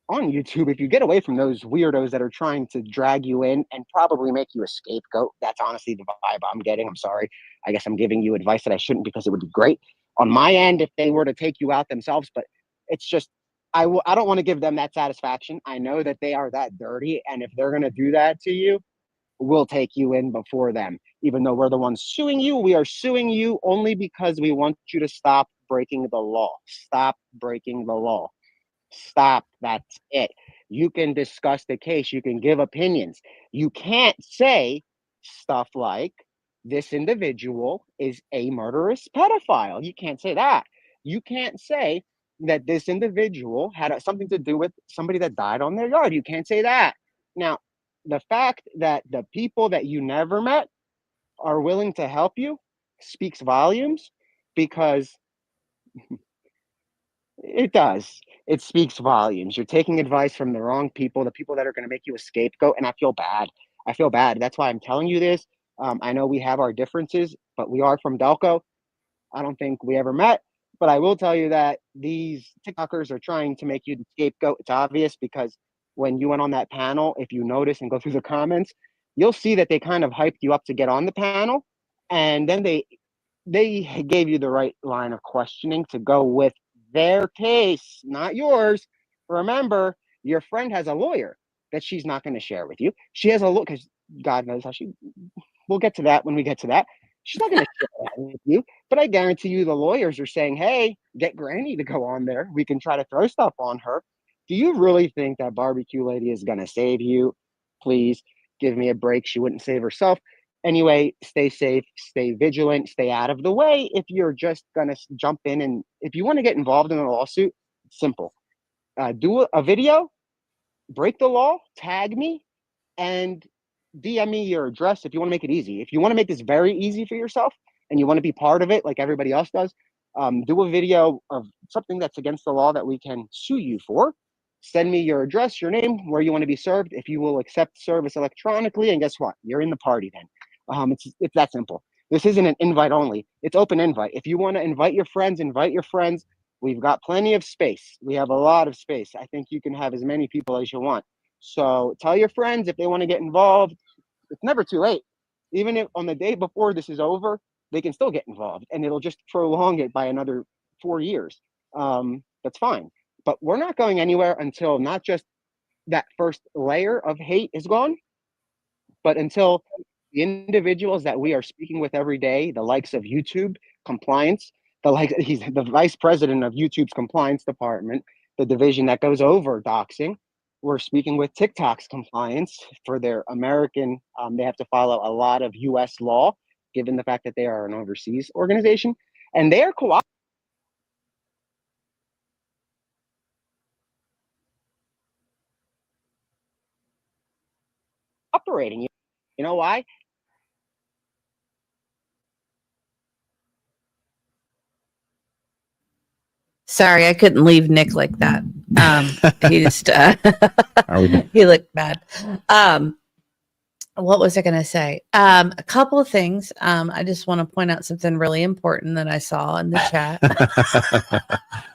on YouTube if you get away from those weirdos that are trying to drag you in and probably make you a scapegoat. That's honestly the vibe I'm getting. I'm sorry. I guess I'm giving you advice that I shouldn't because it would be great on my end if they were to take you out themselves. But it's just, I don't want to give them that satisfaction. I know that they are that dirty. And if they're going to do that to you, we'll take you in before them. Even though we're the ones suing you, we are suing you only because we want you to stop breaking the law. Stop breaking the law. Stop. That's it. You can discuss the case. You can give opinions. You can't say stuff like this individual is a murderous pedophile. You can't say that. You can't say that this individual had something to do with somebody that died on their yard. You can't say that. Now, the fact that the people that you never met are willing to help you speaks volumes, because it does. It speaks volumes. You're taking advice from the wrong people, the people that are going to make you a scapegoat. And I feel bad. I feel bad. That's why I'm telling you this. I know we have our differences, but we are from Delco. I don't think we ever met. But I will tell you that these TikTokers are trying to make you the scapegoat. It's obvious, because when you went on that panel, if you notice and go through the comments, you'll see that they kind of hyped you up to get on the panel. And then they gave you the right line of questioning to go with their case, not yours. Remember, your friend has a lawyer that she's not going to share with you. She has a look, because God knows how she. We'll get to that when we get to that. She's not going to share that with you. But I guarantee you, the lawyers are saying, "Hey, get Granny to go on there. We can try to throw stuff on her." Do you really think that barbecue lady is going to save you? Please give me a break. She wouldn't save herself. Anyway, stay safe, stay vigilant, stay out of the way. If you're just going to jump in, and if you want to get involved in a lawsuit, it's simple. Do a video, break the law, tag me, and DM me your address if you want to make it easy. If you want to make this very easy for yourself and you want to be part of it like everybody else does, do a video of something that's against the law that we can sue you for. Send me your address, your name, where you want to be served. If you will accept service electronically, and guess what? You're in the party then. It's that simple. This isn't an invite only. It's open invite. If you want to invite your friends, invite your friends. We've got plenty of space. We have a lot of space. I think you can have as many people as you want. So tell your friends if they want to get involved. It's never too late. Even if on the day before this is over, they can still get involved, and it'll just prolong it by another 4 years. That's fine. But we're not going anywhere until not just that first layer of hate is gone, but until the individuals that we are speaking with every day, the likes of YouTube compliance, he's the vice president of YouTube's compliance department, the division that goes over doxing. We're speaking with TikTok's compliance for their American. They have to follow a lot of U.S. law, given the fact that they are an overseas organization, and they are cooperating. You know why? Sorry, I couldn't leave Nick like that. He just he looked bad. What was I going to say? A couple of things. I just want to point out something really important that I saw in the chat.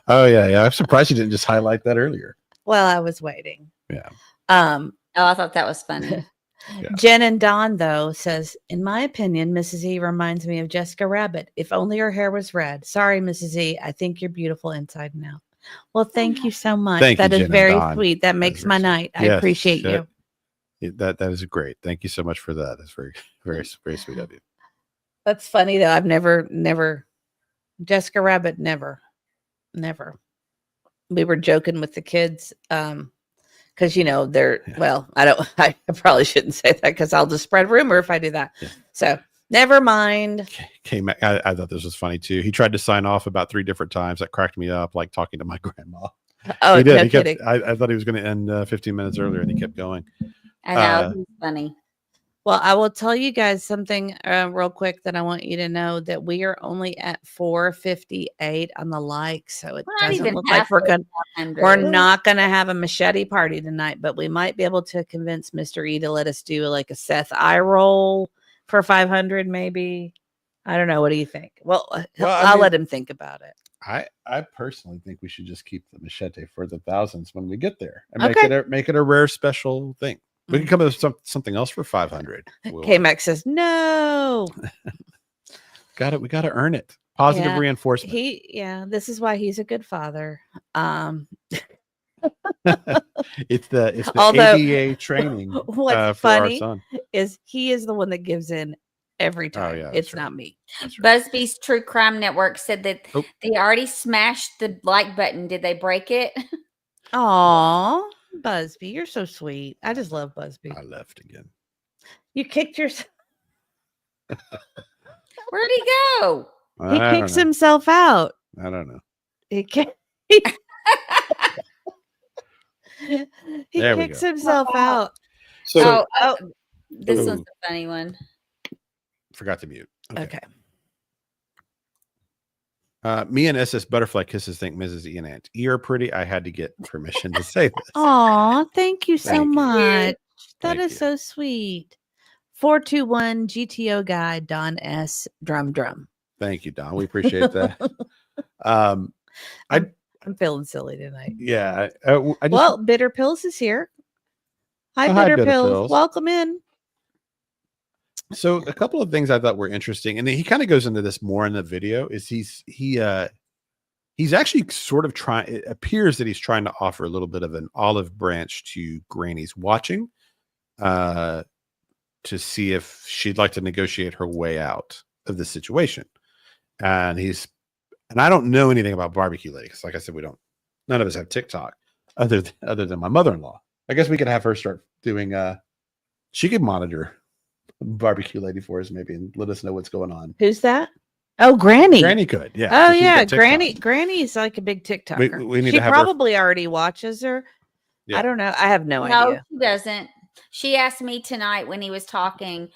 Oh yeah. I'm surprised you didn't just highlight that earlier. Well, I was waiting. Yeah. Oh, I thought that was funny. Yeah. Jen and Don, though, says, in my opinion, Mrs. E reminds me of Jessica Rabbit. If only her hair was red. Sorry, Mrs. E. I think you're beautiful inside and out. Well, thank you so much. Thank you, That is Jen and very Don. sweet. That makes my night. I Yes, appreciate you. That is great. Thank you so much for that. That's very, very, very sweet of you. That's funny, though. I've never, Jessica Rabbit, never. We were joking with the kids. Because I probably shouldn't say that because I'll just spread rumor if I do that. Yeah. So never mind. I thought this was funny too. He tried to sign off about 3 different times. That cracked me up, like talking to my grandma. Oh, he did. No he kept, kidding. I thought he was going to end 15 minutes earlier, and he kept going. I know, he's funny. Well, I will tell you guys something real quick that I want you to know, that we are only at 458 on the likes, so it doesn't look like we're not going to have a machete party tonight, but we might be able to convince Mr. E to let us do like a Seth eye roll for 500, maybe. I don't know. What do you think? Well, I'll let him think about it. I personally think we should just keep the machete for the thousands when we get there, and make it a rare special thing. We can come up with something else for 500. K-Max says no. Got it. We got to earn it. Positive reinforcement. This is why he's a good father. It's the ABA training. What's for funny our son is he is the one that gives in every time. It's not me. Busby's True Crime Network said that they already smashed the like button. Did they break it? Aw, Busby, you're so sweet. I just love Busby. I left again. You kicked yourself. Where'd he go? He kicks himself out. I don't know. He He There we kicks go. himself out. So This Ooh. one's a funny one. forgot to mute. Okay. Me and SS Butterfly Kisses think Mrs. Ian Ant are pretty. I had to get permission to say this. Aw, thank you so Thank you. much. That Thank is you. so sweet. 421 GTO guy, Don S. Drum. Thank you, Don. We appreciate that. I'm feeling silly tonight. Yeah. I just, Well, Bitter Pills is here. Hi, Oh, hi, Bitter Bitter Pills. Pills. Welcome in. so a couple of things I thought were interesting, and he kind of goes into this more in the video. Is he's actually sort of trying. It appears that he's trying to offer a little bit of an olive branch to grannies watching, to see if she'd like to negotiate her way out of the situation. And I don't know anything about Barbecue Lady because, like I said, none of us have TikTok other than my mother-in-law. I guess we could have her start doing. She could monitor Barbecue Lady for us maybe and let us know what's going on. Who's that? Oh, Granny. Granny could, yeah. Oh, So she's got yeah. TikTok. Granny's like a big TikToker. We need she to have her- probably already watches her. Yeah. I don't know. I have no No, idea she doesn't. She asked me tonight when he was talking.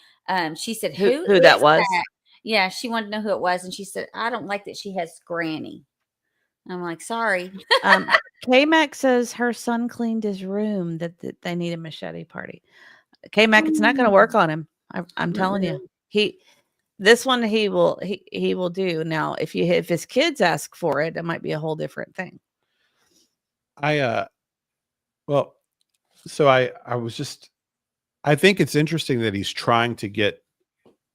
She said, who that is was. Yeah, she wanted to know who it was, and she said, "I don't like that she has Granny." I'm like, "Sorry." K-Mac says her son cleaned his room, that they need a machete party. K-Mac, it's not going to work on him. I'm telling you. He will do. Now, if his kids ask for it, it might be a whole different thing. I think it's interesting that he's trying to get,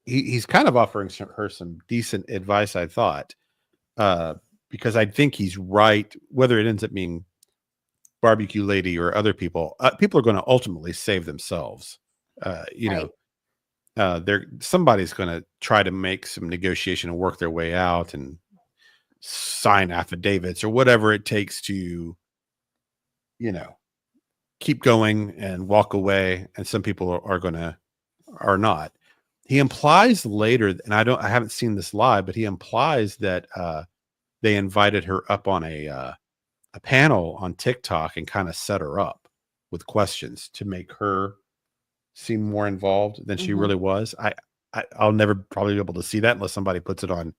he's kind of offering her some decent advice, I thought, because I think he's right. Whether it ends up being Barbecue Lady or other people, people are going to ultimately save themselves. Somebody's going to try to make some negotiation and work their way out and sign affidavits or whatever it takes to, keep going and walk away. And some people are not. He implies later, and I haven't seen this live, but he implies that they invited her up on a panel on TikTok and kind of set her up with questions to make her seem more involved than she really was. I'll never probably be able to see that unless somebody puts it on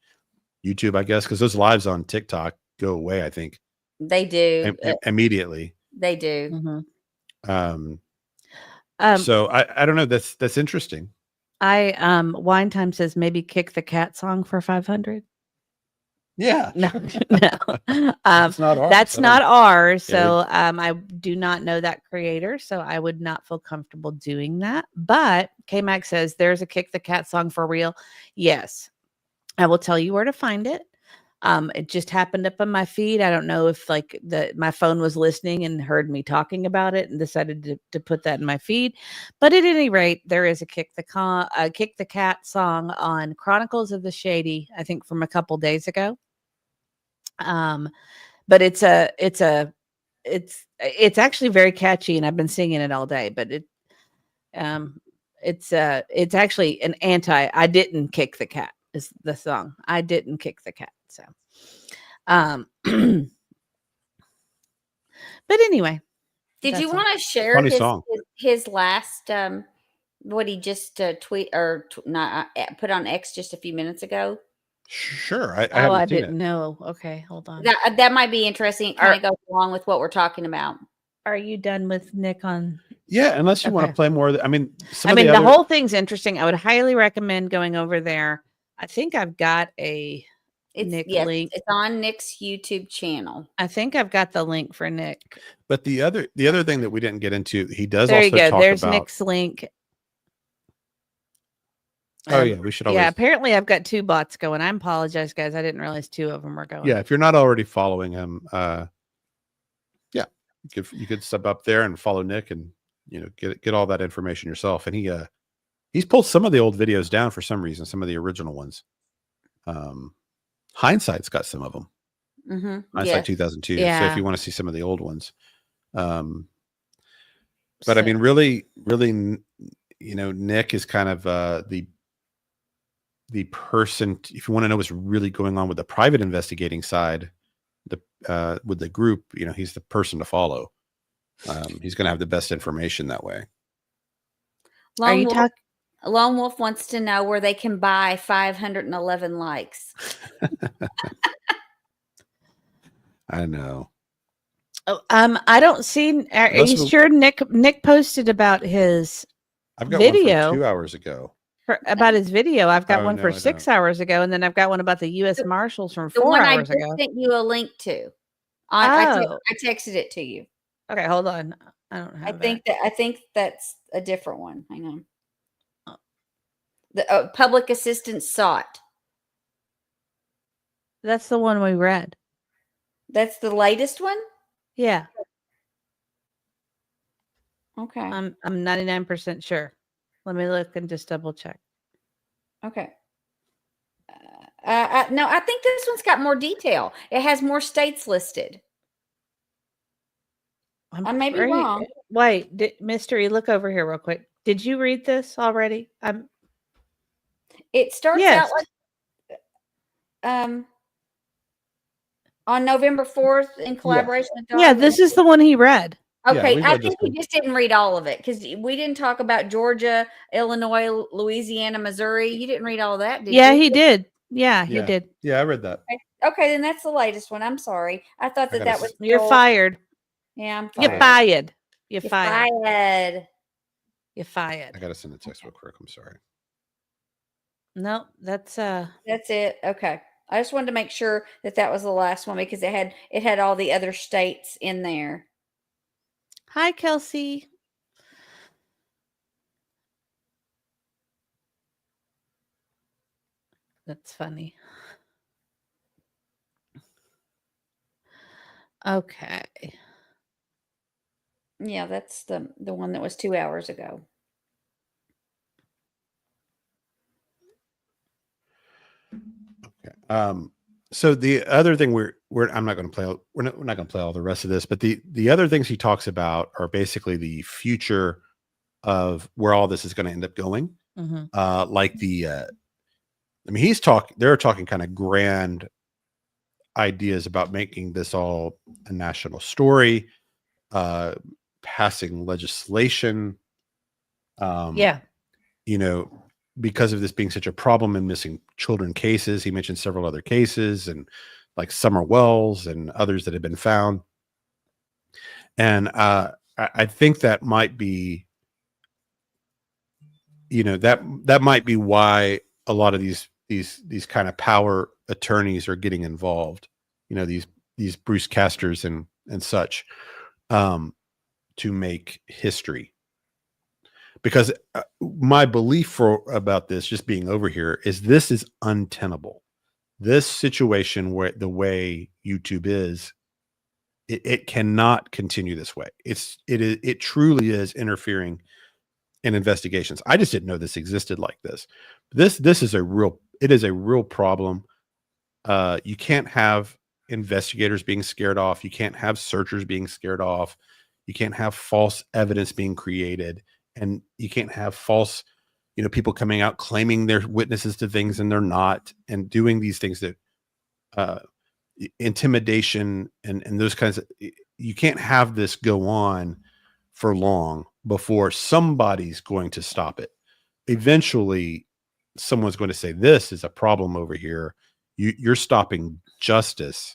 YouTube, I guess, because those lives on TikTok go away, I think. They do. Immediately. They do. So I don't know. That's interesting. Wine Time says maybe kick the cat song for 500. Yeah. No. That's not ours. That's not ours. Yeah, So I do not know that creator, so I would not feel comfortable doing that. But K-Mac says there's a kick the cat song for real. Yes. I will tell you where to find it. It just happened up on my feed. I don't know if my phone was listening and heard me talking about it and decided to put that in my feed. But at any rate, there is a Kick the Cat song on Chronicles of the Shady, I think from a couple days ago. But it's actually very catchy, and I've been singing it all day. But it's actually an I didn't kick the cat is the song. I didn't kick the cat. So, but anyway, did you all. want to share Funny song. his last what he just tweet or not put on X just a few minutes ago? Sure. I didn't know. Okay, hold on. That might be interesting. It kind of goes along with what we're talking about. Are you done with Nick on? Yeah, unless you want to Okay. play more. The whole thing's interesting. I would highly recommend going over there. I think I've got a Nick link. It's on Nick's YouTube channel. I think I've got the link for Nick. But the other thing that we didn't get into, he does There also you go. talk There's about. Nick's link. Oh yeah, we should always. Yeah, apparently I've got two bots going. I apologize, guys. I didn't realize two of them were going. Yeah, if you're not already following him, yeah, you could step up there and follow Nick, and get all that information yourself. And he's pulled some of the old videos down for some reason, some of the original ones. Hindsight's got some of them. Hindsight 2002. Yeah. So if you want to see some of the old ones, but I mean, really, Nick is kind of the person. If you want to know what's really going on with the private investigating side, with the group, he's the person to follow. He's going to have the best information that way. Are you talking? Lone Wolf wants to know where they can buy 511 likes. I know. Oh, I don't see. Are you sure Nick posted about his I've got video one from 2 hours ago. About his video? I've got one no, for I 6 don't. hours ago, and then I've got one about the U.S. Marshals from The 4 one hours I ago. just sent you a link to. I texted it to you. Okay, hold on. I don't have. I think that's a different one. Hang on. The public assistance sought. That's the one we read. That's the latest one? Yeah. Okay. I'm 99% sure. Let me look and just double check. Okay. No, I think this one's got more detail. It has more states listed. I may be wrong. Wait, Mystery, look over here real quick. Did you read this already? It starts out like on November 4th in collaboration with Dog. Yeah, this is the one he read. Okay, Yeah, I think you just didn't read all of it because we didn't talk about Georgia, Illinois, Louisiana, Missouri. You didn't read all of that, did you? Yeah, he did. Yeah, he did. Yeah, I read that. Okay, then that's the latest one. I'm sorry. I thought that was. You're fired. Yeah, I'm fired. You're fired. You're fired. fired. You're fired. I gotta send a text real quick. I'm sorry. No, that's it. Okay. I just wanted to make sure that was the last one because it had all the other states in there. Hi, Kelsey. That's funny. Okay. Yeah, that's the one that was 2 hours ago. Okay. So the other thing I'm not going to play. We're not going to play all the rest of this, but the other things he talks about are basically the future of where all this is going to end up going. Mm-hmm. Like they're talking kind of grand ideas about making this all a national story, passing legislation. Because of this being such a problem in missing children cases. He mentioned several other cases and like Summer Wells and others that have been found. And I think that might be, that might be why a lot of these kind of power attorneys are getting involved, these Bruce Casters and such, to make history. Because my belief about this, just being over here, this is untenable. This situation, where the way YouTube is, it cannot continue this way. It truly is interfering in investigations. I just didn't know this existed like this. This is a real problem. You can't have investigators being scared off. You can't have searchers being scared off. You can't have false evidence being created. And you can't have false, people coming out claiming they're witnesses to things and they're not, and doing these things that intimidation and those kinds of. You can't have this go on for long before somebody's going to stop it. Eventually, someone's going to say, "This is a problem over here. You're stopping justice.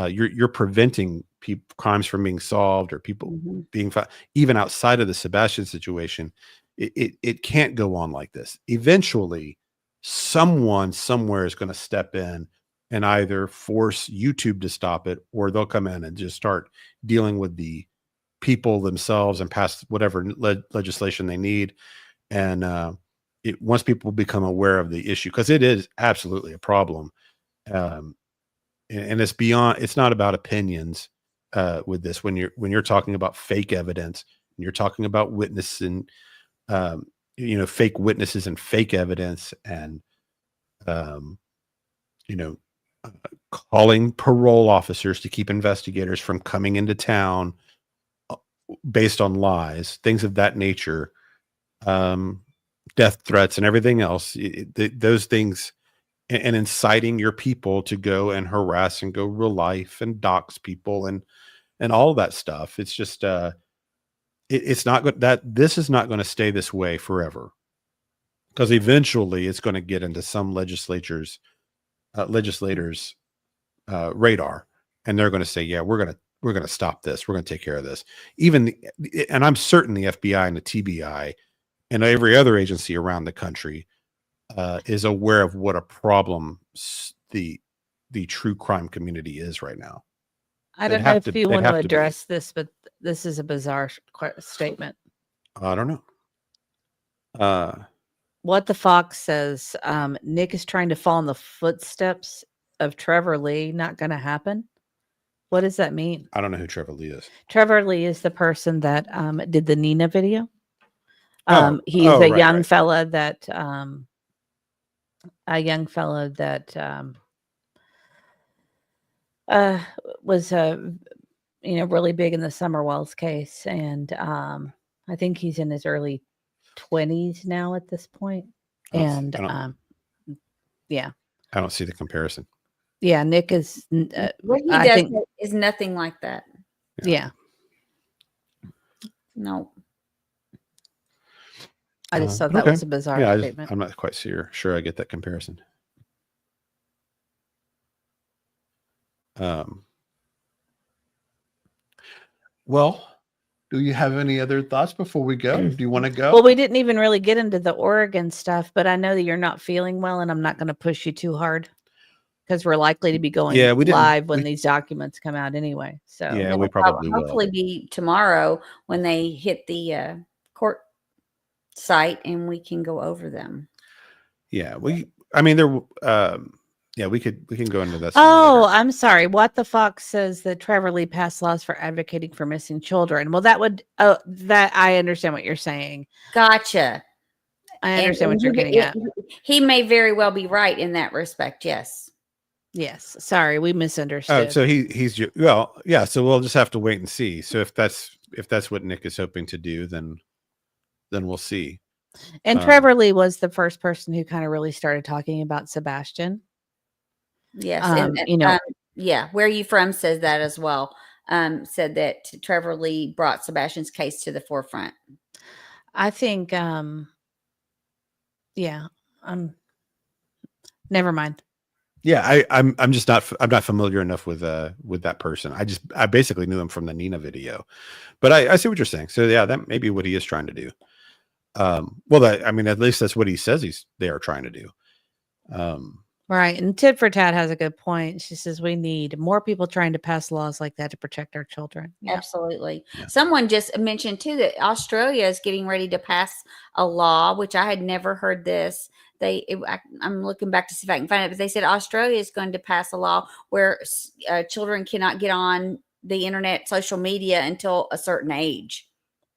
You're preventing crimes from being solved or people being found, even outside of the Sebastian situation." It can't go on like this. Eventually, someone somewhere is going to step in and either force YouTube to stop it, or they'll come in and just start dealing with the people themselves and pass whatever legislation they need. And once people become aware of the issue, because it is absolutely a problem. And it's not about opinions with this. When you're talking about fake evidence, and you're talking about witness and fake witnesses and fake evidence, and calling parole officers to keep investigators from coming into town based on lies, things of that nature, death threats and everything else, those things and inciting your people to go and harass and go real life and dox people and all that stuff. It's just it's not good that this is not going to stay this way forever, because eventually it's going to get into some legislators radar, and they're going to say, yeah, we're going to stop this. We're going to take care of this. And I'm certain the FBI and the TBI and every other agency around the country is aware of what a problem the true crime community is right now. I don't know if you want to address this, but this is a bizarre statement. I don't know. What the Fox says, Nick is trying to follow in the footsteps of Trevor Lee. Not going to happen. What does that mean? I don't know who Trevor Lee is. Trevor Lee is the person that did the Nina video. He's a young fella that was really big in the Summerwells case, and I think he's in his early 20s now at this point. And yeah, I don't see the comparison. Yeah, Nick is what he does is nothing like that. Yeah. No. I just thought that was a bizarre statement. I'm not quite sure I get that comparison. Well, do you have any other thoughts before we go? Do you want to go? Well, we didn't even really get into the Oregon stuff, but I know that you're not feeling well, and I'm not going to push you too hard because we're likely to be going live when these documents come out anyway. So yeah, we probably will. Hopefully be tomorrow when they hit the court site and we can go over them. Yeah, we can go into that. Oh, later. I'm sorry. What the Fox says that Trevor Lee passed laws for advocating for missing children. Well, that I understand what you're saying. Gotcha. I understand what you're getting at. He may very well be right in that respect. Yes. Yes. Sorry, we misunderstood. Oh, so he's yeah. So we'll just have to wait and see. So if that's what Nick is hoping to do, then we'll see. And Trevor Lee was the first person who kind of really started talking about Sebastian. Yes. Where You From says that as well. Said that Trevor Lee brought Sebastian's case to the forefront. I think, never mind. Yeah, I'm not familiar enough with that person. I basically knew him from the Nina video, but I see what you're saying. So yeah, that may be what he is trying to do. At least that's what he says they are trying to do. Right. And Tit for Tat has a good point. She says we need more people trying to pass laws like that to protect our children. Yeah. Absolutely. Yeah. Someone just mentioned too that Australia is getting ready to pass a law, which I had never heard this. I'm looking back to see if I can find it, but they said Australia is going to pass a law where children cannot get on the internet, social media until a certain age.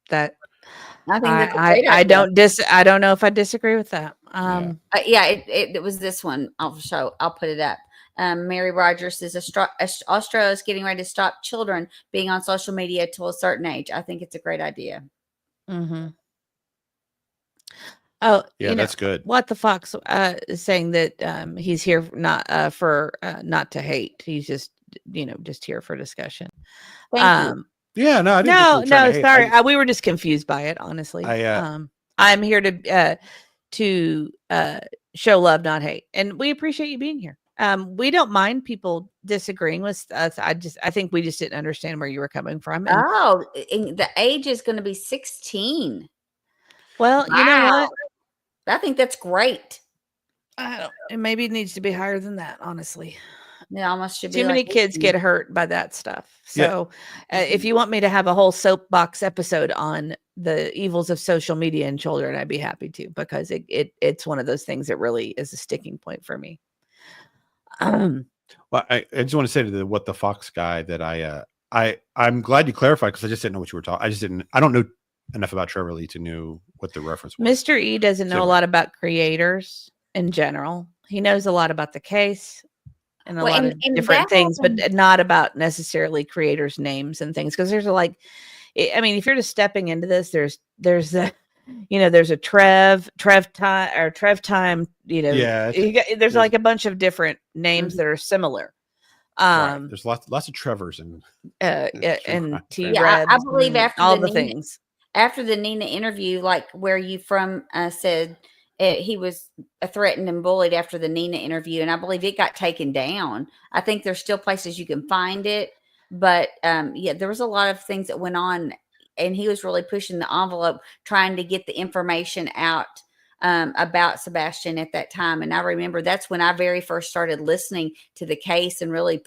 That I think I don't know if I disagree with that. It was this one. I'll put it up. Mary Rogers says Australia is getting ready to stop children being on social media till a certain age. I think it's a great idea. Mm-hmm. Oh, yeah, that's good. What the Fox is saying that he's here not to hate. He's just here for discussion. Thank you. Yeah, no, I didn't no. Sorry, we were just confused by it. Honestly, I'm here to show love, not hate, and we appreciate you being here. We don't mind people disagreeing with us. I think we just didn't understand where you were coming from. And the age is going to be 16. Well, wow. You know what? I think that's great. And maybe it needs to be higher than that, honestly. Yeah, almost should be. Too many kids get hurt by that stuff. So if you want me to have a whole soapbox episode on the evils of social media and children, I'd be happy to, because it's one of those things that really is a sticking point for me. Well, I just want to say to the What the Fox guy that I'm glad you clarified, because I just didn't know what you were talking. I don't know enough about Trevor Lee to know what the reference was. Mr. E doesn't know a lot about creators in general. He knows a lot about the case and a lot of different things, but not about necessarily creators' names and things. Because there's if you're just stepping into this, there's there's a Trev time, Yeah, there's like a bunch of different names that are similar. right. There's lots of Trevors and T Yeah, Reds, I believe after all the the Nina, things. after the Nina interview, like where you from said he was threatened and bullied after the Nina interview, and I believe it got taken down. I think there's still places you can find it, but yeah, there was a lot of things that went on, and he was really pushing the envelope, trying to get the information out about Sebastian at that time. And I remember that's when I very first started listening to the case and really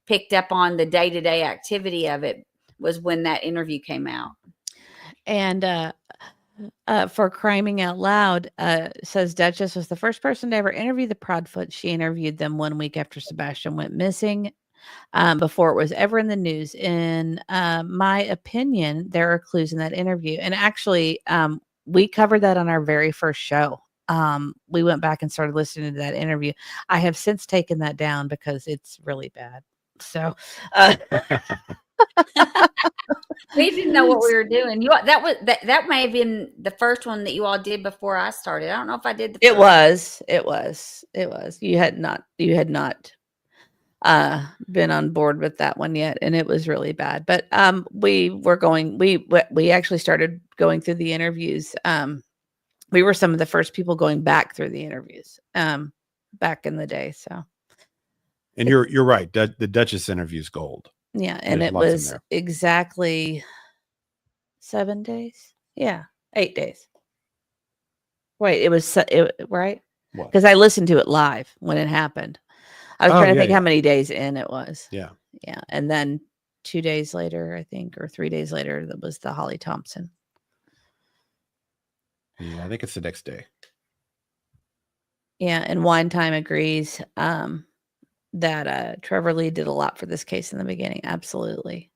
picked up on the day-to-day activity of it, was when that interview came out. And for Criming Out Loud, says Duchess was the first person to ever interview the Proudfoot. She interviewed them 1 week after Sebastian went missing, before it was ever in the news. In my opinion, there are clues in that interview. And actually, we covered that on our very first show. We went back and started listening to that interview. I have since taken that down because it's really bad. So We didn't know what we were doing. That may have been the first one that you all did before I started. I don't know if I did the first. It was. You had not been on board with that one yet, and it was really bad. But we actually started going through the interviews. We were some of the first people going back through the interviews back in the day. So, and you're right. The Duchess interview's gold. Yeah, and There's it lots in was there. exactly 7 days. Yeah, 8 days. Wait, it was right? What? Because I listened to it live when it happened. I was trying to think yeah. how many days in it was. Yeah. Yeah, and then 2 days later, I think, or 3 days later, that was the Holly Thompson. Yeah, I think it's the next day. Yeah, and Wine Time agrees that Trevor Lee did a lot for this case in the beginning. Absolutely.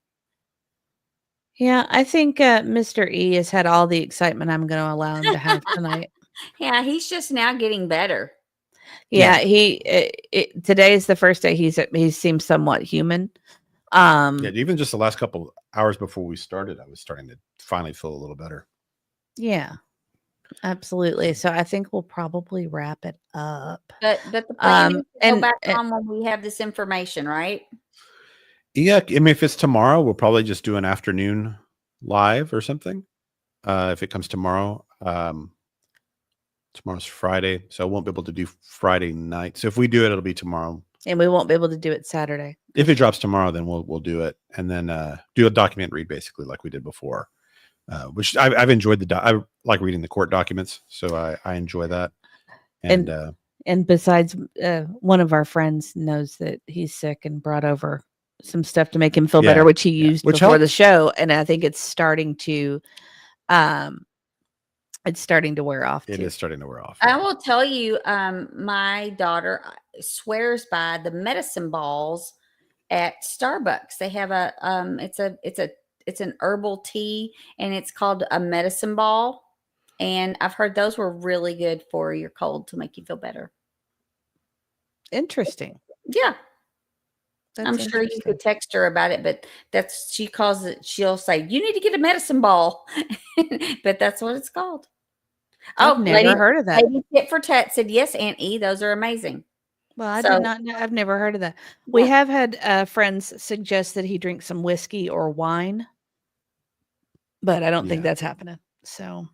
Yeah, I think Mr. E has had all the excitement I'm going to allow him to have tonight. Yeah, he's just now getting better. Yeah, today is the first day he seems somewhat human. Yeah, even just the last couple hours before we started, I was starting to finally feel a little better. Yeah, absolutely. So I think we'll probably wrap it up. But the plan is to go back on when we have this information, right? Yeah, I mean, if it's tomorrow, we'll probably just do an afternoon live or something. If it comes tomorrow, tomorrow's Friday, so I won't be able to do Friday night. So if we do it, it'll be tomorrow, and we won't be able to do it Saturday. If it drops tomorrow, then we'll do it, and then do a document read basically like we did before, which I've enjoyed. I like reading the court documents, so I enjoy that. And besides, one of our friends knows that he's sick and brought over some stuff to make him feel better, which he used before helps. the show, and I think it's starting to wear off. It is starting to wear off. I will tell you, my daughter swears by the medicine balls at Starbucks. They have it's an herbal tea, and it's called a medicine ball. And I've heard those were really good for your cold to make you feel better. Interesting. Yeah. That's I'm sure you could text her about it, but she calls it, she'll say, you need to get a medicine ball. But that's what it's called. I've never heard of that. Lady Tit for Tat said, yes, Aunt E, those are amazing. Well, I did not know. I've never heard of that. We have had friends suggest that he drink some whiskey or wine, but I don't think that's happening. So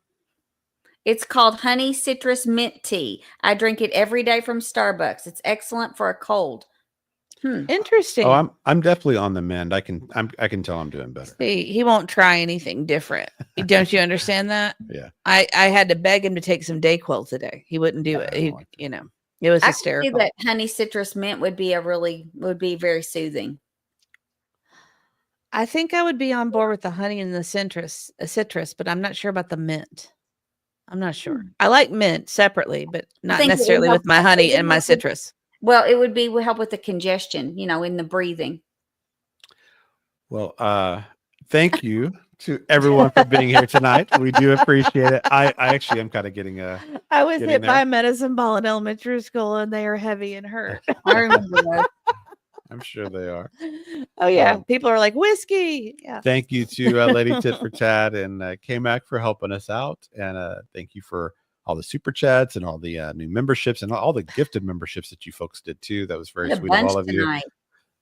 it's called honey citrus mint tea. I drink it every day from Starbucks. It's excellent for a cold. Interesting. Oh, I'm definitely on the mend. I can tell I'm doing better. See, he won't try anything different. Don't you understand that? Yeah. I had to beg him to take some DayQuil today. He wouldn't do it. It was hysterical. I could see that honey citrus mint would be very soothing. I think I would be on board with the honey and the citrus, but I'm not sure about the mint. I'm not sure. I like mint separately, but not necessarily with my honey and my citrus. Well, it would help with the congestion, in the breathing. Well, thank you to everyone for being here tonight. We do appreciate it. I actually am kind of getting I was hit by a medicine ball in elementary school, and they are heavy and hurt. I remember that. I'm sure they are. Oh yeah, Um, people are like whiskey. Yeah. Thank you to Lady Tit for Tat and K-Mac for helping us out. And thank you for all the super chats and all the new memberships and all the gifted memberships that you folks did too. That was very What a sweet of bunch all of tonight.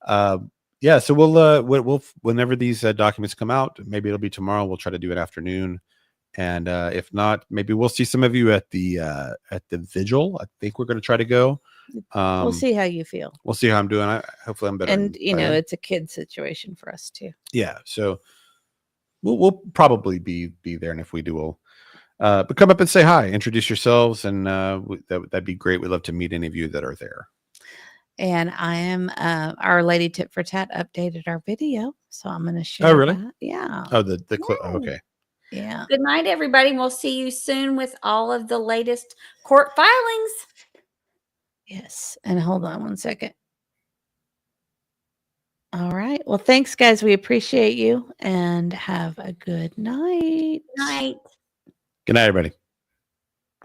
you. Yeah, so we'll whenever these documents come out, maybe it'll be tomorrow. We'll try to do it afternoon, and if not, maybe we'll see some of you at the Vigil. I think we're going to try to go. We'll see how you feel. We'll see how I'm doing. Hopefully, I'm better. And by then. it's a kid situation for us too. Yeah, so we'll probably be there, and if we do, we'll but come up and say hi, introduce yourselves, and that'd be great. We'd love to meet any of you that are there. And I am our Lady Tit for Tat updated our video, so I'm going to share. Oh, really? that. Yeah. Oh, the clip. Oh, okay. Yeah. Good night, everybody. We'll see you soon with all of the latest court filings. Yes. And hold on one second. All right. Well, thanks, guys. We appreciate you and have a good night. Night. Good night, everybody.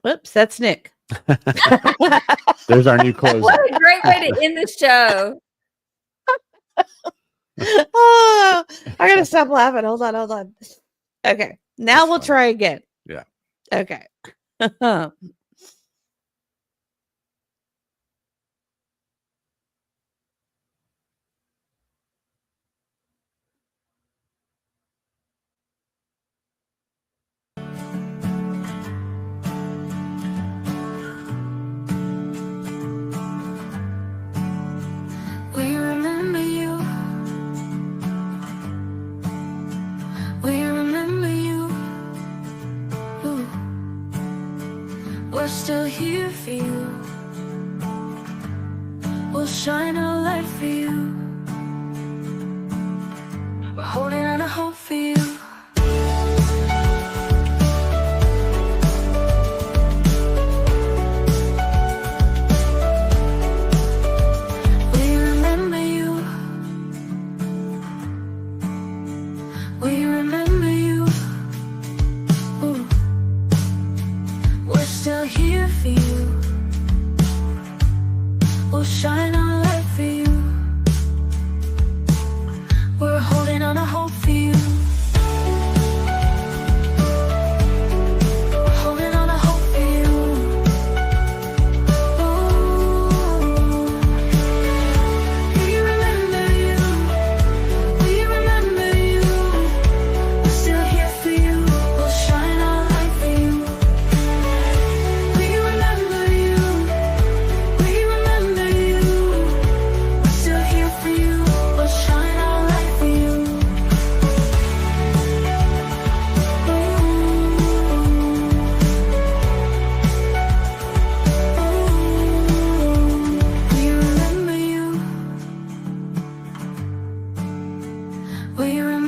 Whoops, that's Nick. There's our new closer. What a great way to end the show. Oh, I gotta stop laughing. Hold on. Okay. Now That's we'll fine. try again. Yeah. Okay. We remember you. We remember you. Ooh. We're still here for you. We'll shine a light for you. We're holding on to hope for you. We remember you. We remember you. Ooh. We're still here for you. We'll shine our light for you. We're holding on to hope for you. We're holding on to hope for you. Ooh. We remember you. We remember you. We're still here for you. We'll shine our light for you. We remember you. We remember you. We're still here for you. We'll shine our light for you. We remember you. We remember